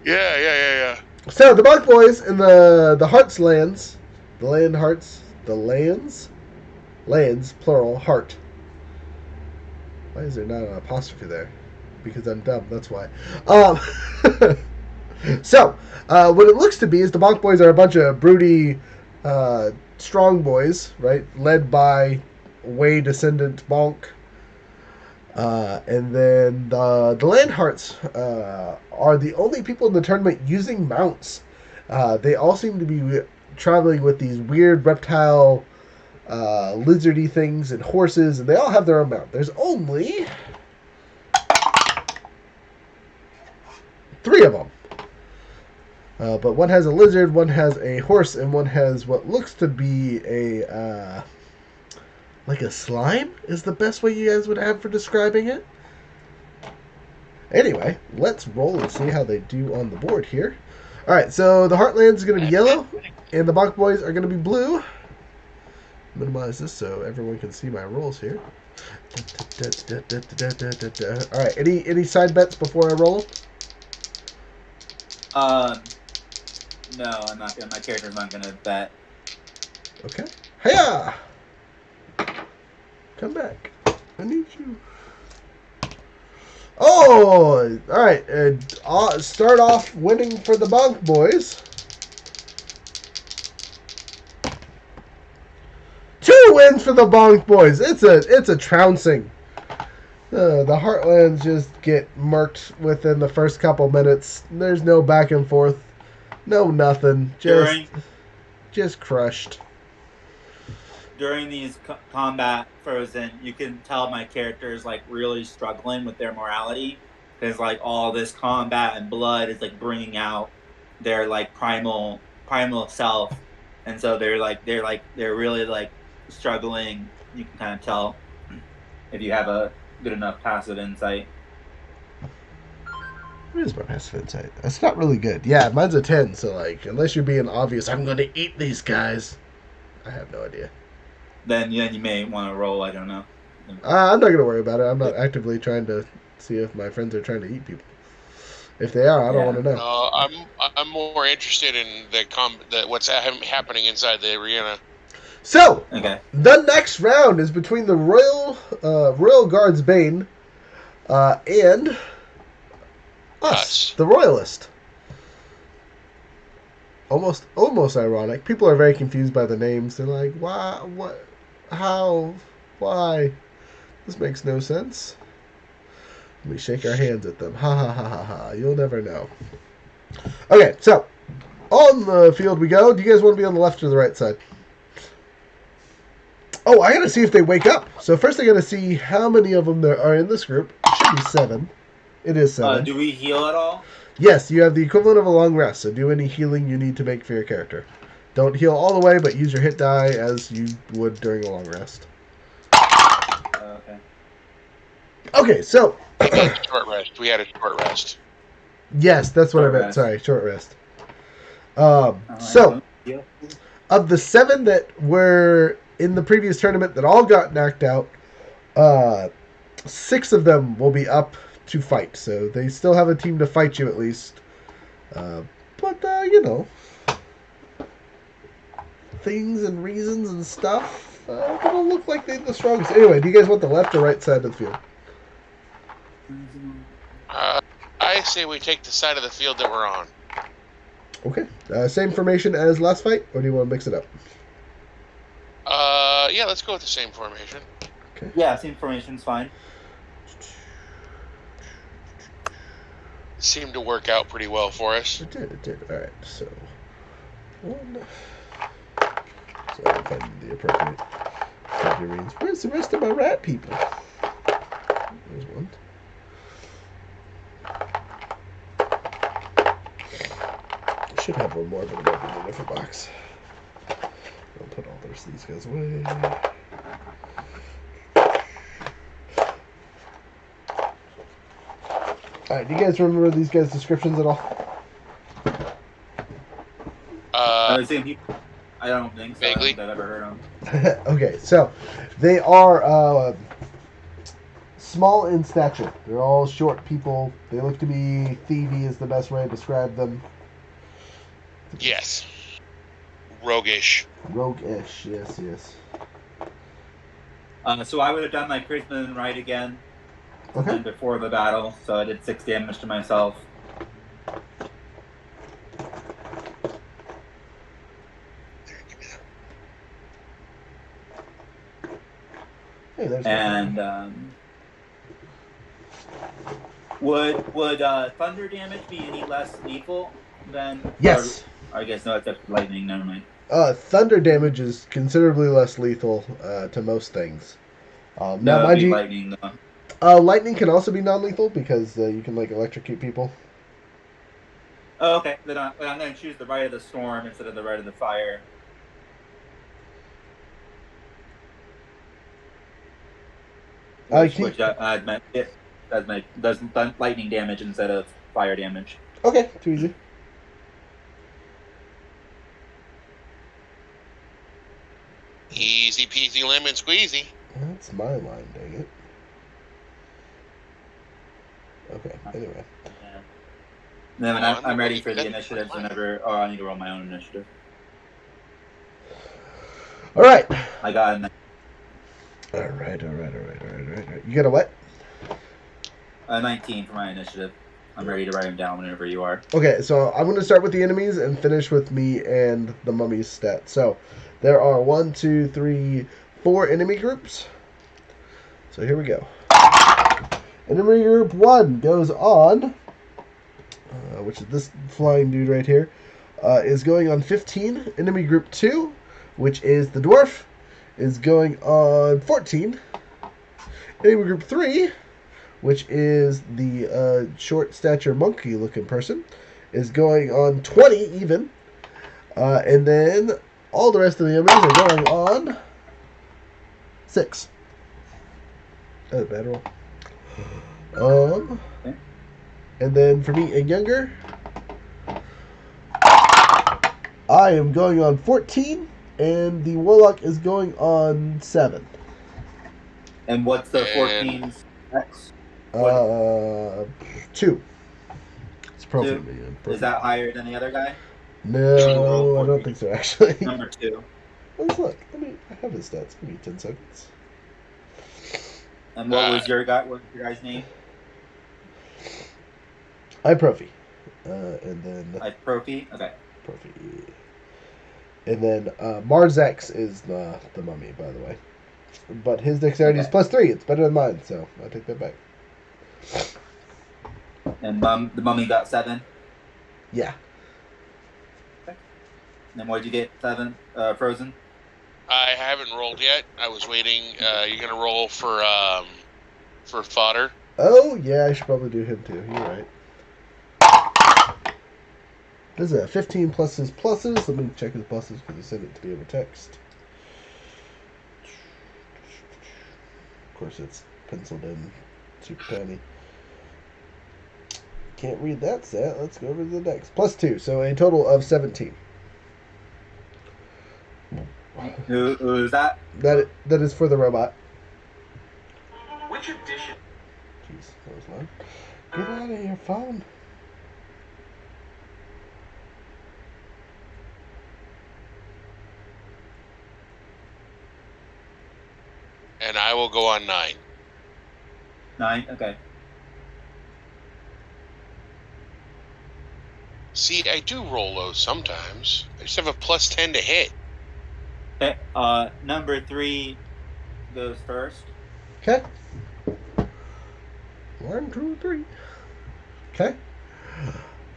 Yeah. So, the Bonk Boys in the Hearts lands... Lands, plural, heart. Why is there not an apostrophe there? Because I'm dumb, that's why. So, what it looks to be is the Bonk Boys are a bunch of broody, strong boys, right? Led by Way descendant Bonk. And then the Landhearts are the only people in the tournament using mounts. They all seem to be traveling with these weird reptile, lizardy things and horses, and they all have their own mount. There's only 3 of them. But one has a lizard, one has a horse, and one has what looks to be a like a slime is the best way you guys would have for describing it. Anyway, let's roll and see how they do on the board here. Alright, so the Heartlands is going to be yellow, and the Bonk Boys are going to be blue. Minimize this so everyone can see my rolls here. Alright, any side bets before I roll them? No, I'm not gonna. My character's not gonna bet. Okay. Hiya! Come back. I need you. Oh! Alright. Start off winning for the Bonk Boys. 2 wins for the Bonk Boys. It's a trouncing. The Heartlands just get murked within the first couple minutes. There's no back and forth. No nothing. Just crushed. During these combat frozen, you can tell my character is like really struggling with their morality because like all this combat and blood is like bringing out their like primal self, and so they're really like struggling. You can kind of tell if you have a good enough passive insight. What is my passive insight? That's not really good. Yeah, mine's a 10, so like, unless you're being obvious, I'm going to eat these guys. I have no idea. Then you may want to roll, I don't know. I'm not going to worry about it. I'm not actively trying to see if my friends are trying to eat people. If they are, I don't want to know. I'm more interested in what's happening inside the arena. So, okay. The next round is between the Royal Guard's Bane and us, the Royalist. Almost ironic. People are very confused by the names. They're like, why, what, how, why? This makes no sense. We shake our hands at them. Ha ha ha ha ha. You'll never know. Okay, so on the field we go. Do you guys want to be on the left or the right side? Oh, I gotta see if they wake up. So first I gotta see how many of them there are in this group. It should be 7. It is 7. Do we heal at all? Yes, you have the equivalent of a long rest, so do any healing you need to make for your character. Don't heal all the way, but use your hit die as you would during a long rest. Okay. Okay, so... Short rest. We had a short rest. Yes, that's what I meant. Sorry, short rest. So, of the 7 that were in the previous tournament that all got knocked out, 6 of them will be up to fight. So they still have a team to fight you at least. But, you know, things and reasons and stuff don't look like they're the strongest. Anyway, do you guys want the left or right side of the field? I say we take the side of the field that we're on. Okay. Same formation as last fight, or do you want to mix it up? Yeah, let's go with the same formation. Okay. Yeah, same formation's fine. Seemed to work out pretty well for us. It did. Alright, so... 1... So I'm finding the appropriate figurines. Where's the rest of my rat people? There's one. I should have one more, but it might be in a different box. I'll put all these guys away. Alright, do you guys remember these guys' descriptions at all? I would say I don't think so. I don't Vaguely. think I've ever heard them. Okay, so they are small in stature. They're all short people. They look to be thievy is the best way to describe them. Yes. Roguish. Rogue-ish, yes. So I would have done my charisma right again. Okay. And before the battle, so I did 6 damage to myself. Hey, there's And would thunder damage be any less lethal than? Yes. Or, I guess no, it's lightning. Never mind. Thunder damage is considerably less lethal to most things. Now, No, it'd mind be you, lightning though. lightning can also be non-lethal because you can like electrocute people. Oh, okay. Then I'm going to choose the right of the storm instead of the right of the fire. Which does lightning damage instead of fire damage. Okay, too easy. Easy peasy lemon squeezy. That's my line, dang it. Okay, anyway. Yeah. Then when I'm ready for the initiatives whenever. Oh, I need to roll my own initiative. Alright. I got a Alright. You got a what? 19 for my initiative. I'm ready to write them down whenever you are. Okay, so I'm going to start with the enemies and finish with me and the mummy's stat. So, there are 1, 2, 3, 4 enemy groups. So here we go. Enemy group 1 goes on, which is this flying dude right here, is going on 15. Enemy group 2, which is the dwarf, is going on 14. Enemy group 3, which is the short stature monkey looking person, is going on 20 even. And then all the rest of the enemies are going on 6. That's a bad roll. And then for me and younger, I am going on 14, and the warlock is going on 7. And what's the 14's X? 2. It's probably 2? Is that higher than the other guy? No, I don't think so, actually. Number 2. Let's look. I have his stats. Give me 10 seconds. And what was your guy's name? Profi. And then... Profi? Okay. Profi. And then Marzex is the mummy, by the way. But his dexterity is +3. It's better than mine, so I take that back. And the mummy got 7? Yeah. Okay. And what did you get? 7? Frozen? I haven't rolled yet. I was waiting. You're gonna roll for fodder. Oh, yeah, I should probably do him too. You're right. This is a 15 plus his pluses. Let me check his pluses because he sent it to me over text. Of course, it's penciled in super tiny. Can't read that stat. Let's go over to the next. +2, so a total of 17. Who is that? That is for the robot. Which edition? Jeez, that was loud. Get out of your phone. And I will go on 9. 9? Okay. See, I do roll those sometimes. I just have a +10 to hit. Okay. Number 3 goes first. Okay. 1, 2, 3. Okay.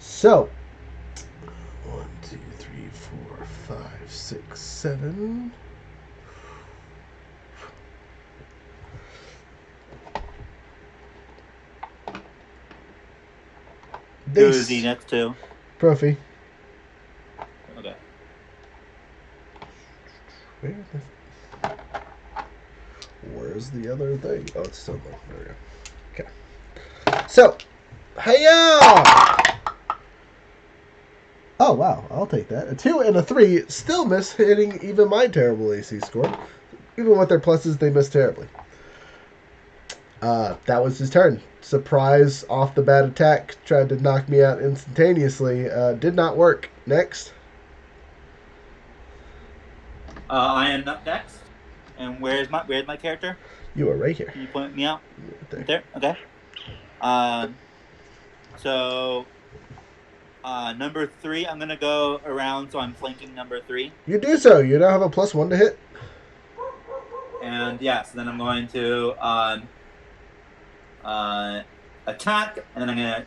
So 1, 2, 3, 4, 5, 6, 7. Who is he next to? Profi. Okay. Where's the other thing? Oh, it's still there. There we go. Okay. So, Hiya! Oh, wow. I'll take that. A 2 and a 3 still miss hitting even my terrible AC score. Even with their pluses, they miss terribly. That was his turn. Surprise off the bat attack. Tried to knock me out instantaneously. Did not work. Next. I am up next. And where's my character? You are right here. Can you point me out? Right there. Right there? Okay. So, number 3, I'm going to go around, so I'm flanking number 3. You do so. You now have a +1 to hit. And yes, then I'm going to attack, and then I'm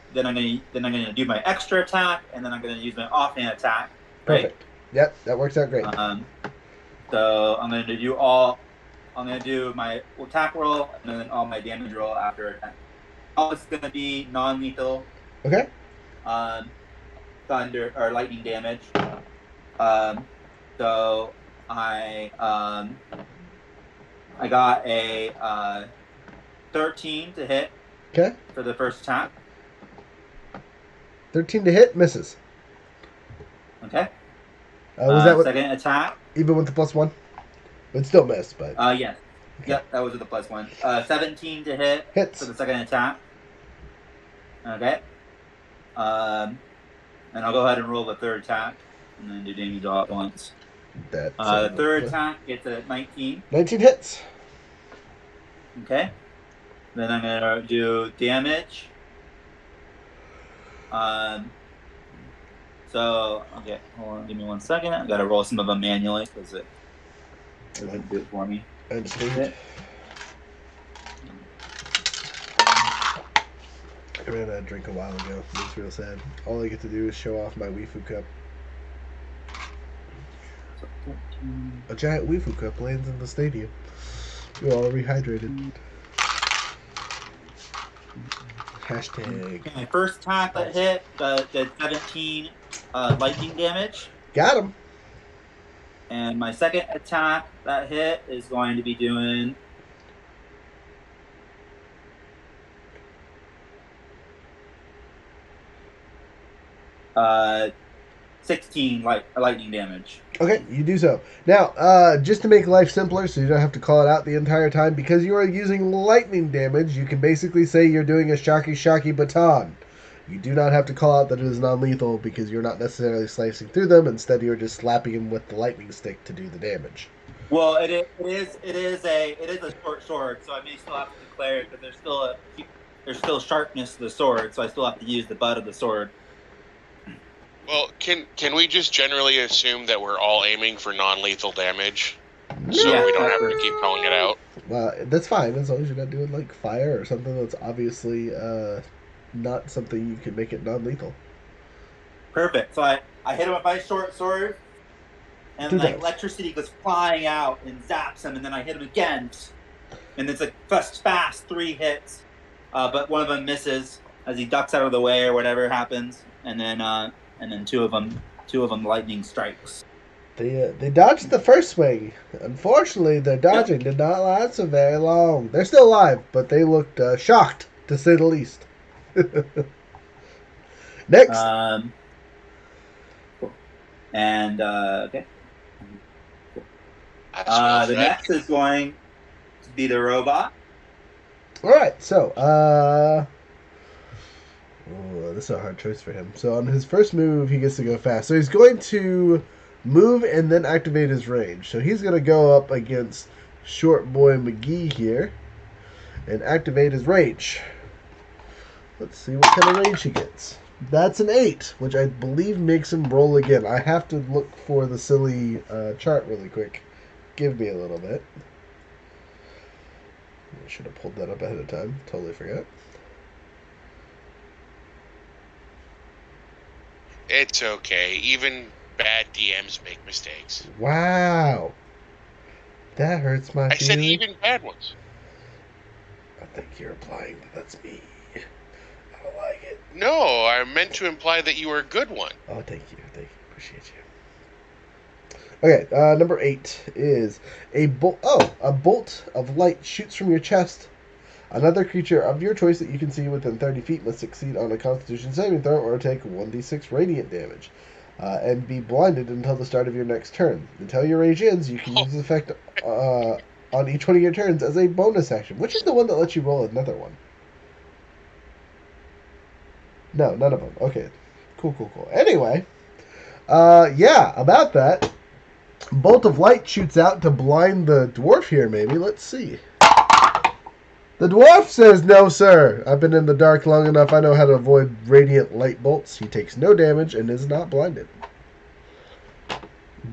gonna do my extra attack, and then I'm gonna use my offhand attack. Right? Perfect. Yep, that works out great. So I'm gonna do my attack roll, and then all my damage roll after attack. All it's gonna be non-lethal. Okay. Thunder or lightning damage. So I got a 13 to hit. Okay. For the first attack. 13 to hit, misses. Okay. Was that second attack? Even with the +1? It still missed, but... Yes. Okay. Yep, that was with the +1. 17 to hit. Hits. For the second attack. Okay. And I'll go ahead and roll the third attack. And then do damage all at once. The third attack gets a 19. 19 hits. Okay. Then I'm gonna do damage. So okay, hold on, give me 1 second. I gotta roll some of them manually because it doesn't do it for me. I understand. I ran out of drink a while ago. It's real sad. All I get to do is show off my Weifu cup. A giant Weifu cup lands in the stadium. You're all rehydrated. Hashtag. Okay, my first attack that hit did 17 lightning damage. Got him. And my second attack that hit is going to be doing 16 lightning damage. Okay, you do so. Now, just to make life simpler, so you don't have to call it out the entire time, because you are using lightning damage, you can basically say you're doing a shocky baton. You do not have to call out that it is non-lethal, because you're not necessarily slicing through them. Instead, you're just slapping them with the lightning stick to do the damage. Well, it is a short sword, so I may still have to declare it, because there's still sharpness to the sword, so I still have to use the butt of the sword. Well, can we just generally assume that we're all aiming for non-lethal damage, so Yeah, we don't have to keep calling it out? Well, that's fine, as long as you're not doing, like, fire or something that's obviously not something you can make it non-lethal. Perfect. So I hit him with my short sword, and electricity goes flying out and zaps him, and then I hit him again, and it's like fast 3 hits, but one of them misses as he ducks out of the way or whatever happens, and then two of them lightning strikes. They dodged the first swing. Unfortunately, their dodging did not last so very long. They're still alive, but they looked shocked, to say the least. Next. Cool. And okay. Cool. The next is going to be the robot. All right. So, this is a hard choice for him. So on his first move, he gets to go fast. So he's going to move and then activate his range. So he's going to go up against Short Boy McGee here and activate his range. Let's see what kind of range he gets. That's an 8, which I believe makes him roll again. I have to look for the silly chart really quick. Give me a little bit. I should have pulled that up ahead of time. Totally forgot. It's okay. Even bad DMs make mistakes. Wow. That hurts my feelings. I said even bad ones. I think you're implying that that's me. I don't like it. No, I meant to imply that you were a good one. Oh, thank you. Appreciate you. Okay, number 8 is a bolt. Oh, a bolt of light shoots from your chest, Another creature of your choice that you can see within 30 feet must succeed on a Constitution saving throw or take 1d6 radiant damage. And be blinded until the start of your next turn. Until your rage ends, you can use this effect on each one of your turns as a bonus action. Which is the one that lets you roll another one? No, none of them. Okay. Cool. Anyway, yeah, about that. Bolt of light shoots out to blind the dwarf here, maybe. Let's see. The dwarf says, no, sir. I've been in the dark long enough. I know how to avoid radiant light bolts. He takes no damage and is not blinded.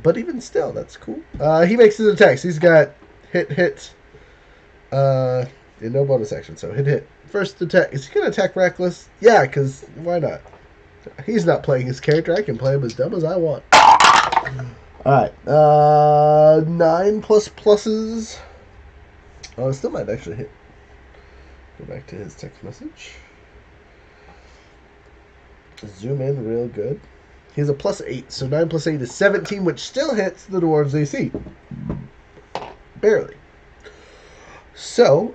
But even still, that's cool. He makes his attacks. He's got hit. In no bonus action, so hit. First attack. Is he going to attack reckless? Yeah, because why not? He's not playing his character. I can play him as dumb as I want. Alright. 9 plus pluses. Oh, it still might actually hit. Go back to his text message. Zoom in real good. He has a +8, so 9 plus 8 is 17, which still hits the dwarves' AC. Barely. So,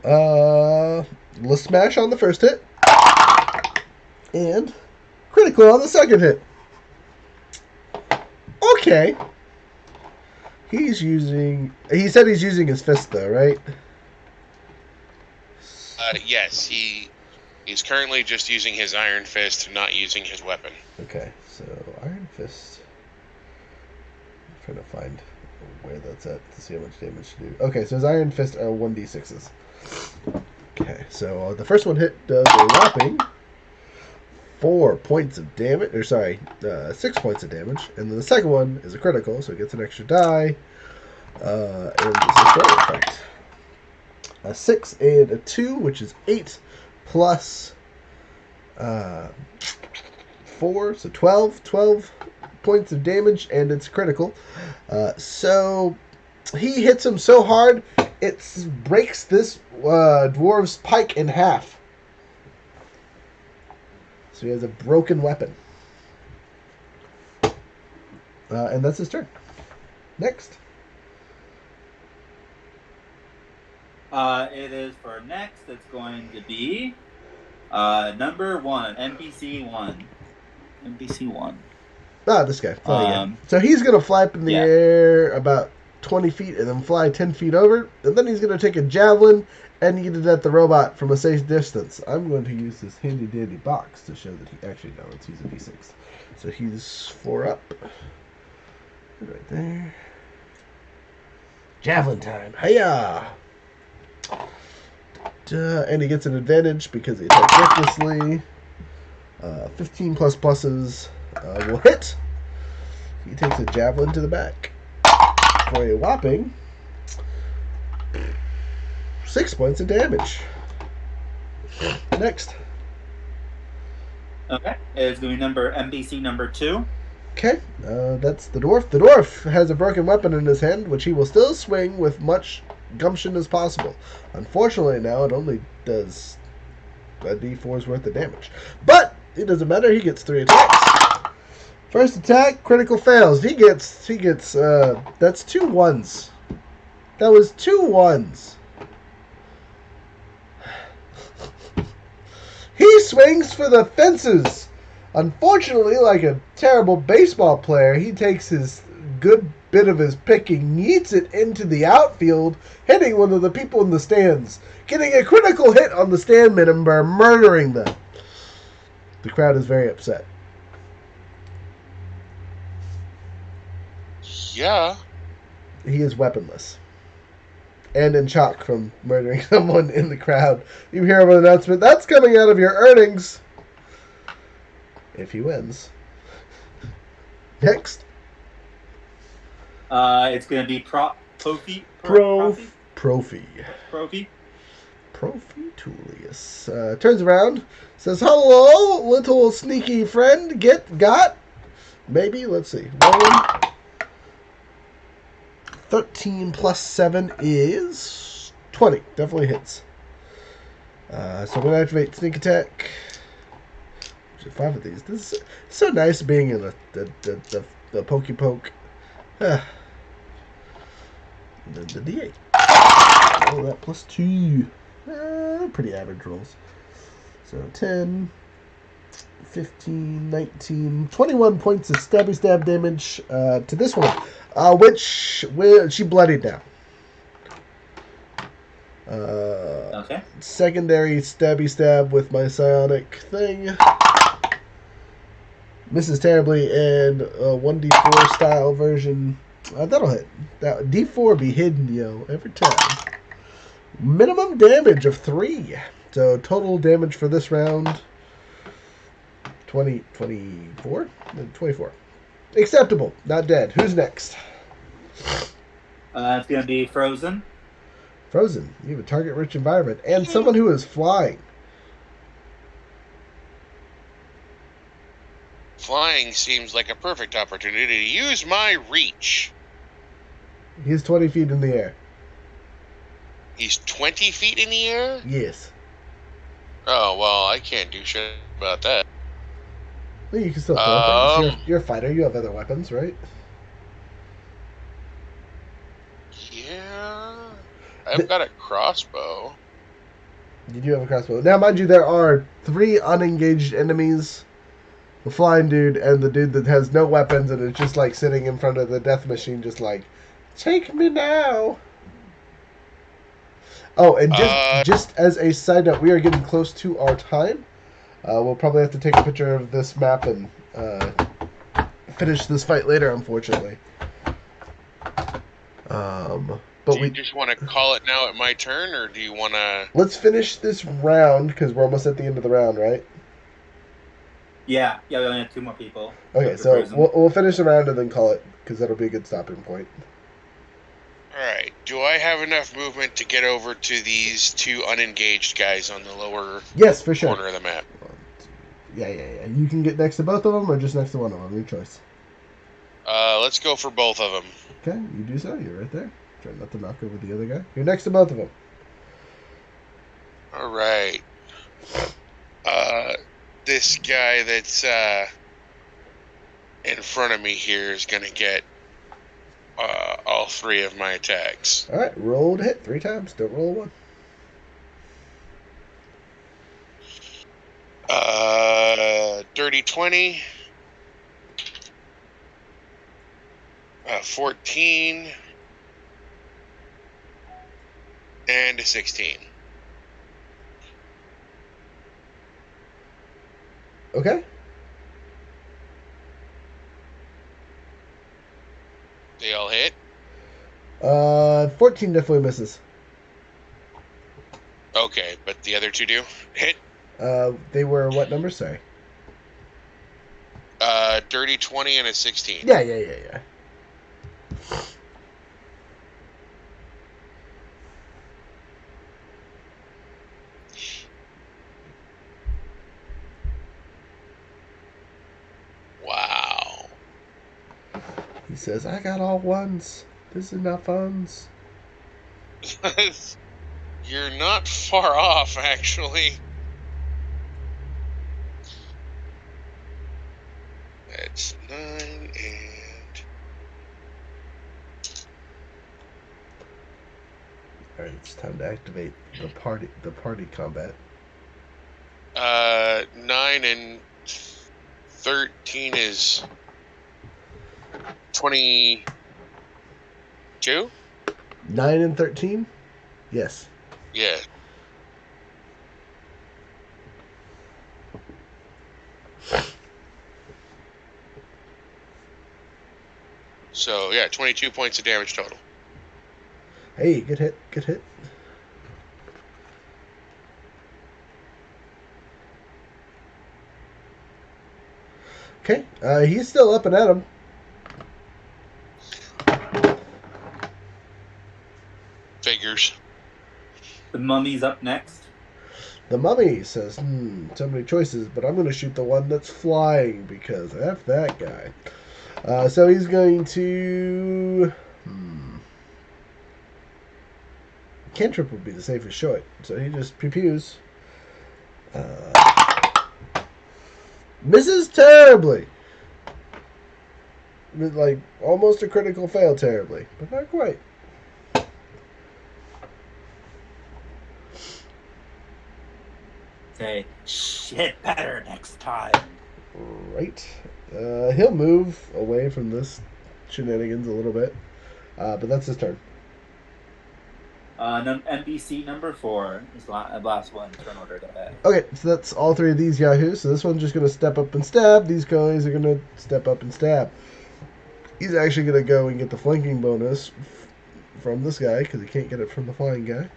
let's smash on the first hit. And critically on the second hit. Okay. He said he's using his fist though, right? Yes, he's currently just using his Iron Fist, not using his weapon. Okay, so Iron Fist. I'm trying to find where that's at to see how much damage to do. Okay, so his Iron Fist are 1d6s. Okay, so the first one hit does a whopping 4 points of damage, 6 points of damage, and then the second one is a critical, so it gets an extra die, and it's a throw effect. A 6 and a 2, which is 8, plus 4, so 12 points of damage, and it's critical. So he hits him so hard, it breaks this dwarf's pike in half. So he has a broken weapon. And that's his turn. Next. It is for next. It's going to be number 1, NPC 1. NPC 1. Ah, this guy. Fly again. So he's going to fly up in the air about 20 feet and then fly 10 feet over. And then he's going to take a javelin and get it at the robot from a safe distance. I'm going to use this handy dandy box to show that he actually knows he's a D6. So he's 4 up. Right there. Javelin time. Hiya! And he gets an advantage because he attacks recklessly. 15 plus pluses will hit. He takes a javelin to the back for a whopping 6 points of damage. Next. Okay, it's going to be NPC number 2. Okay, that's the dwarf. The dwarf has a broken weapon in his hand, which he will still swing with much gumption as possible. Unfortunately, now it only does a d4's worth of damage. But it doesn't matter. He gets 3 attacks. First attack, critical fails. He gets. That's 2 1s. That was 2 1s. He swings for the fences. Unfortunately, like a terrible baseball player, he takes his good bit of his picking, yeets it into the outfield, hitting one of the people in the stands, getting a critical hit on the stand member, murdering them. The crowd is very upset. Yeah. He is weaponless. And in shock from murdering someone in the crowd. You hear of an announcement, that's coming out of your earnings. If he wins. Next. It's going to be Profi. Profi Tullius. Turns around, says, hello, little sneaky friend. Got? Maybe? Let's see. Rolling. 13 plus 7 is 20. Definitely hits. So I'm going to activate Sneak Attack. 5 of these. This is so nice being in the pokey poke. The D8. Oh, that plus 2. Pretty average rolls. So 10, 15, 19, 21 points of stabby stab damage to this one, which she bloodied now. Okay. Secondary stabby stab with my psionic thing. Misses terribly, and 1d4 style version. That'll hit. That D4 be hidden, yo, every time. Minimum damage of 3. So total damage for this round 24? 24. Acceptable. Not dead. Who's next? It's gonna be Frozen. Frozen. You have a target-rich environment and someone who is flying. Flying seems like a perfect opportunity to use my reach. He's 20 feet in the air. He's 20 feet in the air? Yes. Oh, well, I can't do shit about that. Well, you can still throw things. You're a fighter. You have other weapons, right? Yeah. I've got a crossbow. You do have a crossbow. Now, mind you, there are 3 unengaged enemies. The flying dude and the dude that has no weapons and is just like sitting in front of the death machine just like, take me now. Oh, and just as a side note, we are getting close to our time. We'll probably have to take a picture of this map and finish this fight later, unfortunately. But do you just want to call it now at my turn, or do you want to... Let's finish this round, because we're almost at the end of the round, right? Yeah, we only have 2 more people. Okay, so we'll finish the round and then call it, because that'll be a good stopping point. Alright, do I have enough movement to get over to these 2 unengaged guys on the lower yes, for sure. corner of the map? Yeah. You can get next to both of them or just next to one of them. Your choice. Let's go for both of them. Okay, you do so. You're right there. Try not to knock over the other guy. You're next to both of them. Alright. This guy that's in front of me here is going to get all 3 of my attacks. Alright, roll to hit 3 times. Don't roll 1. Dirty 20. 14. And a 16. Okay. They all hit? 14 definitely misses. Okay, but the other 2 do? Hit? They were what number? Sorry. Dirty 20 and a 16. Yeah. Wow. He says, I got all 1s. This is not funds. You're not far off, actually. That's 9 and... Alright, it's time to activate the party combat. 9 and 13 is 22? 9 and 13? Yes. Yeah. So, yeah, 22 points of damage total. Hey, good hit. Okay, he's still up and at him. Figures. The mummy's up next. The mummy says, so many choices, but I'm going to shoot the one that's flying because F that guy. So he's going to... Cantrip would be the safest choice. So he just pew-pews. Misses terribly. Like, almost a critical fail terribly, but not quite. Say, shit better next time. Right. He'll move away from this shenanigans a little bit, but that's his turn. NPC number 4 is the last one. Turn order. Go ahead. Okay, so that's all 3 of these yahoos. So this one's just going to step up and stab. These guys are going to step up and stab. He's actually going to go and get the flanking bonus from this guy because he can't get it from the flying guy.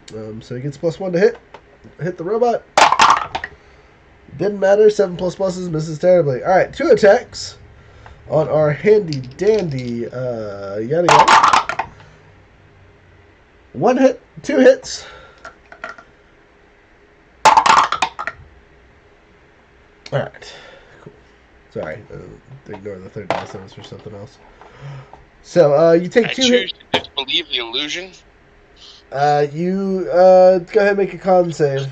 So he gets +1 to hit the robot. Didn't matter. 7 pluses misses terribly. All right, 2 attacks on our handy dandy yada yada. 1 hit, 2 hits. All right, cool. Sorry, ignore the third dice. That was for something else. So you take I 2 choose hits. to disbelieve the illusion. You go ahead and make a con save.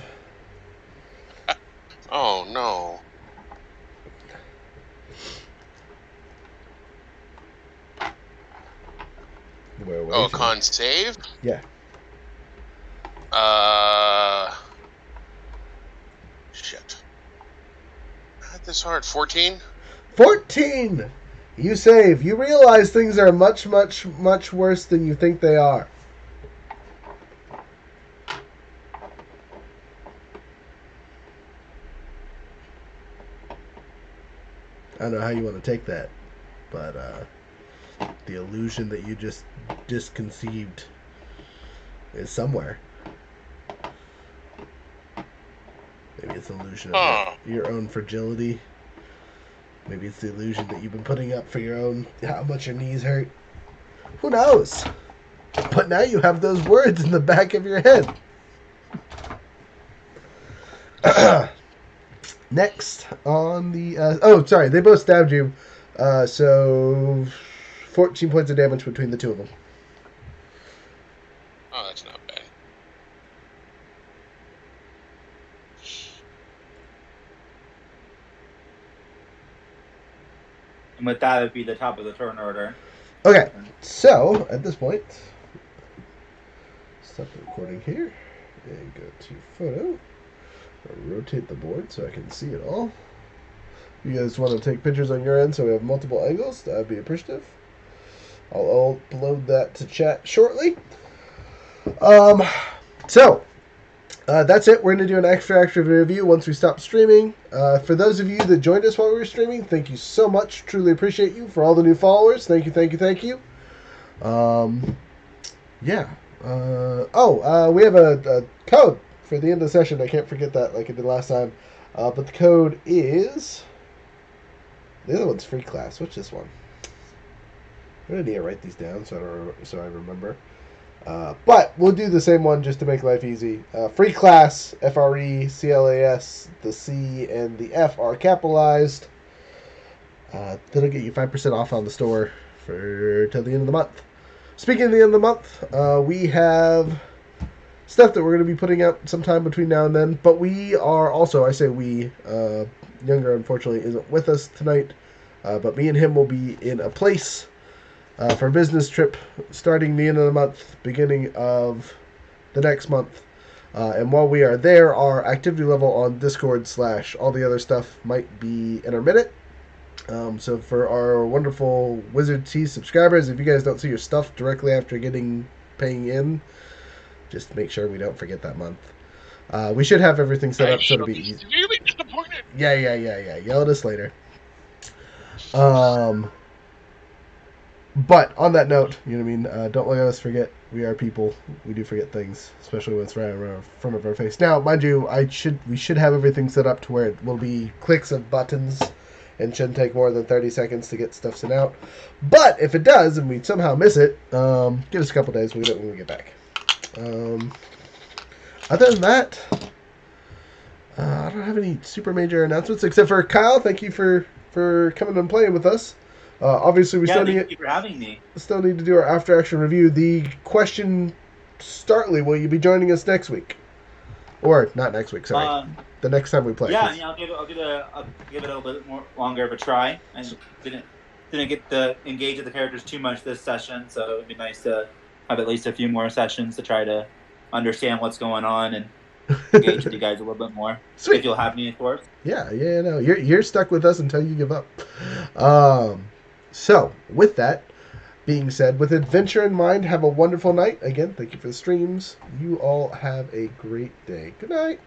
Oh no. Oh, con save? Yeah. Shit. Not this hard. 14? 14! You save. You realize things are much, much, much worse than you think they are. I don't know how you want to take that, but the illusion that you just disconceived is somewhere. Maybe it's an illusion of your own fragility. Maybe it's the illusion that you've been putting up for your own, how much your knees hurt. Who knows? But now you have those words in the back of your head. Next on the... sorry, they both stabbed you. So 14 points of damage between the 2 of them. Oh, that's not bad. And with that, it would be the top of the turn order. Okay, so at this point, stop the recording here and go to photo. I'll rotate the board so I can see it all. If you guys want to take pictures on your end so we have multiple angles, I'd be appreciative. I'll upload that to chat shortly. So that's it. We're going to do an extra review once we stop streaming. For those of you that joined us while we were streaming, thank you so much. Truly appreciate you. For all the new followers, thank you. Yeah. We have a code for the end of the session. I can't forget that like I did last time. But the code is... The other one's free class. What's this one? I'm going to need to write these down so I remember. But we'll do the same one just to make life easy. Free class, FRE, CLAS, the C and the F are capitalized. That'll get you 5% off on the store till the end of the month. Speaking of the end of the month, we have stuff that we're going to be putting out sometime between now and then. But we are also, I say we, Younger unfortunately isn't with us tonight. But me and him will be in a place for a business trip starting the end of the month, beginning of the next month. And while we are there, our activity level on Discord / all the other stuff might be intermittent. So for our wonderful Wizard Tea subscribers, if you guys don't see your stuff directly after paying in, just make sure we don't forget that month. We should have everything set up so it'll be easy. Really disappointed. Yeah. Yell at us later. But on that note, you know what I mean? Don't let us forget. We are people. We do forget things, especially when it's right in front of our face. Now, mind you, we should have everything set up to where it will be clicks of buttons and shouldn't take more than 30 seconds to get stuff sent out. But if it does and we somehow miss it, give us a couple days. We'll get it when we get back. Other than that, I don't have any super major announcements except for Kyle. Thank you for coming and playing with us. Obviously, we thank you for having me. Still need to do our after action review. The question, Startly, will you be joining us next week? Or not next week? Sorry, the next time we play. Yeah, I'll give it a little bit more longer of a try. I didn't get to engage with the characters too much this session, so it'd be nice to have at least a few more sessions to try to understand what's going on and engage with you guys a little bit more. Sweet. If you'll have me, of course. Yeah, no, you're stuck with us until you give up. So with that being said, with adventure in mind, have a wonderful night. Again, thank you for the streams. You all have a great day. Good night.